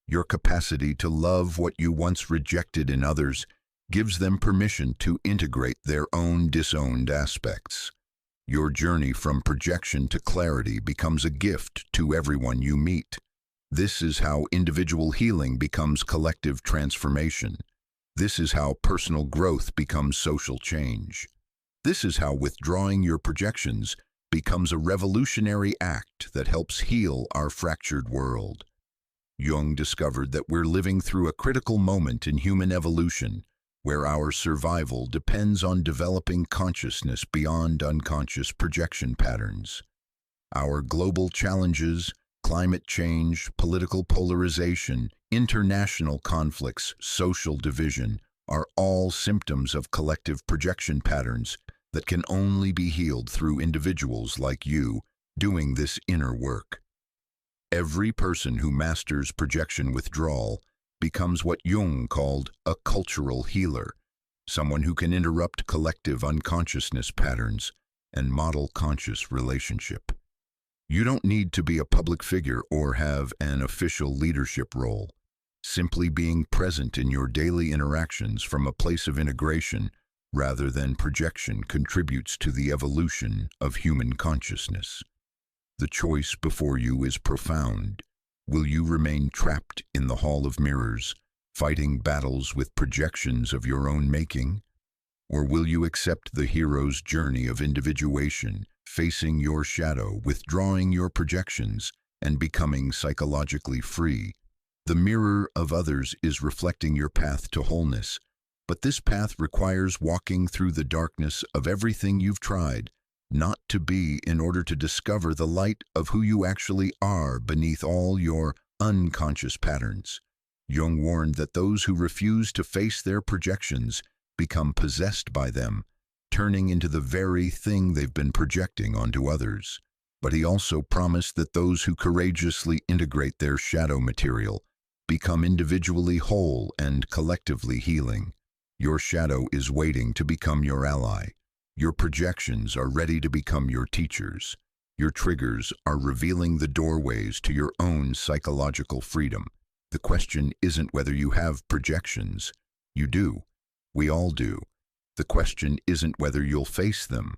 Your capacity to love what you once rejected in others gives them permission to integrate their own disowned aspects. Your journey from projection to clarity becomes a gift to everyone you meet. This is how individual healing becomes collective transformation. This is how personal growth becomes social change. This is how withdrawing your projections becomes a revolutionary act that helps heal our fractured world. Jung discovered that we're living through a critical moment in human evolution where our survival depends on developing consciousness beyond unconscious projection patterns. Our global challenges, climate change, political polarization, international conflicts, social division, are all symptoms of collective projection patterns that can only be healed through individuals like you doing this inner work. Every person who masters projection withdrawal becomes what Jung called a cultural healer, someone who can interrupt collective unconsciousness patterns and model conscious relationship. You don't need to be a public figure or have an official leadership role. Simply being present in your daily interactions from a place of integration rather than projection contributes to the evolution of human consciousness. The choice before you is profound. Will you remain trapped in the hall of mirrors, fighting battles with projections of your own making? Or will you accept the hero's journey of individuation, facing your shadow, withdrawing your projections, and becoming psychologically free? The mirror of others is reflecting your path to wholeness, but this path requires walking through the darkness of everything you've tried not to be in order to discover the light of who you actually are beneath all your unconscious patterns. Jung warned that those who refuse to face their projections become possessed by them, turning into the very thing they've been projecting onto others. But he also promised that those who courageously integrate their shadow material become individually whole and collectively healing. Your shadow is waiting to become your ally. Your projections are ready to become your teachers. Your triggers are revealing the doorways to your own psychological freedom. The question isn't whether you have projections. You do. We all do. The question isn't whether you'll face them.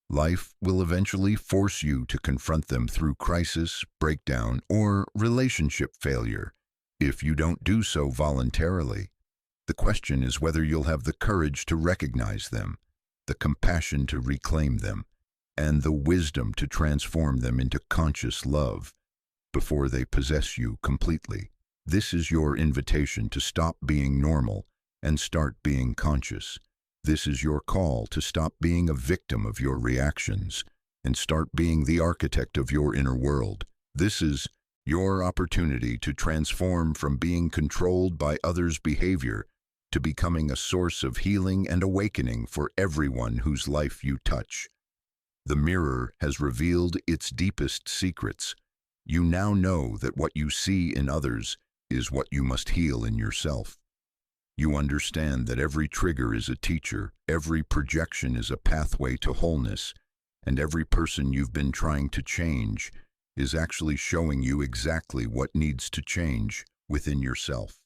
Life will eventually force you to confront them through crisis, breakdown, or relationship failure, if you don't do so voluntarily. The question is whether you'll have the courage to recognize them, the compassion to reclaim them, and the wisdom to transform them into conscious love before they possess you completely. This is your invitation to stop being normal and start being conscious. This is your call to stop being a victim of your reactions and start being the architect of your inner world. This is your opportunity to transform from being controlled by others' behavior to becoming a source of healing and awakening for everyone whose life you touch. The mirror has revealed its deepest secrets. You now know that what you see in others is what you must heal in yourself. You understand that every trigger is a teacher, every projection is a pathway to wholeness, and every person you've been trying to change is actually showing you exactly what needs to change within yourself.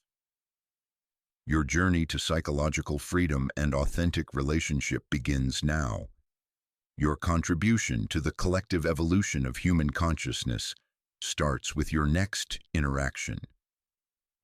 Your journey to psychological freedom and authentic relationship begins now. Your contribution to the collective evolution of human consciousness starts with your next interaction.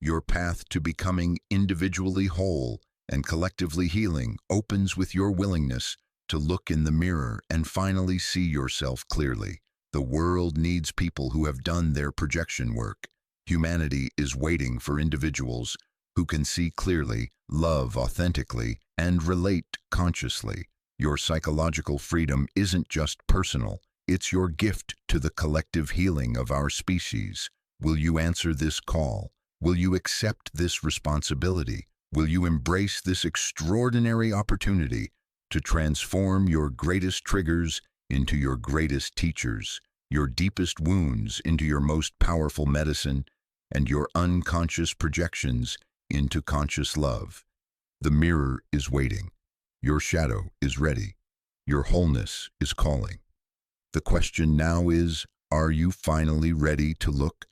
Your path to becoming individually whole and collectively healing opens with your willingness to look in the mirror and finally see yourself clearly. The world needs people who have done their projection work. Humanity is waiting for individuals who can see clearly, love authentically, and relate consciously. Your psychological freedom isn't just personal, it's your gift to the collective healing of our species. Will you answer this call? Will you accept this responsibility? Will you embrace this extraordinary opportunity to transform your greatest triggers into your greatest teachers, your deepest wounds into your most powerful medicine, and your unconscious projections into conscious love? The mirror is waiting. Your shadow is ready. Your wholeness is calling. The question now is, are you finally ready to look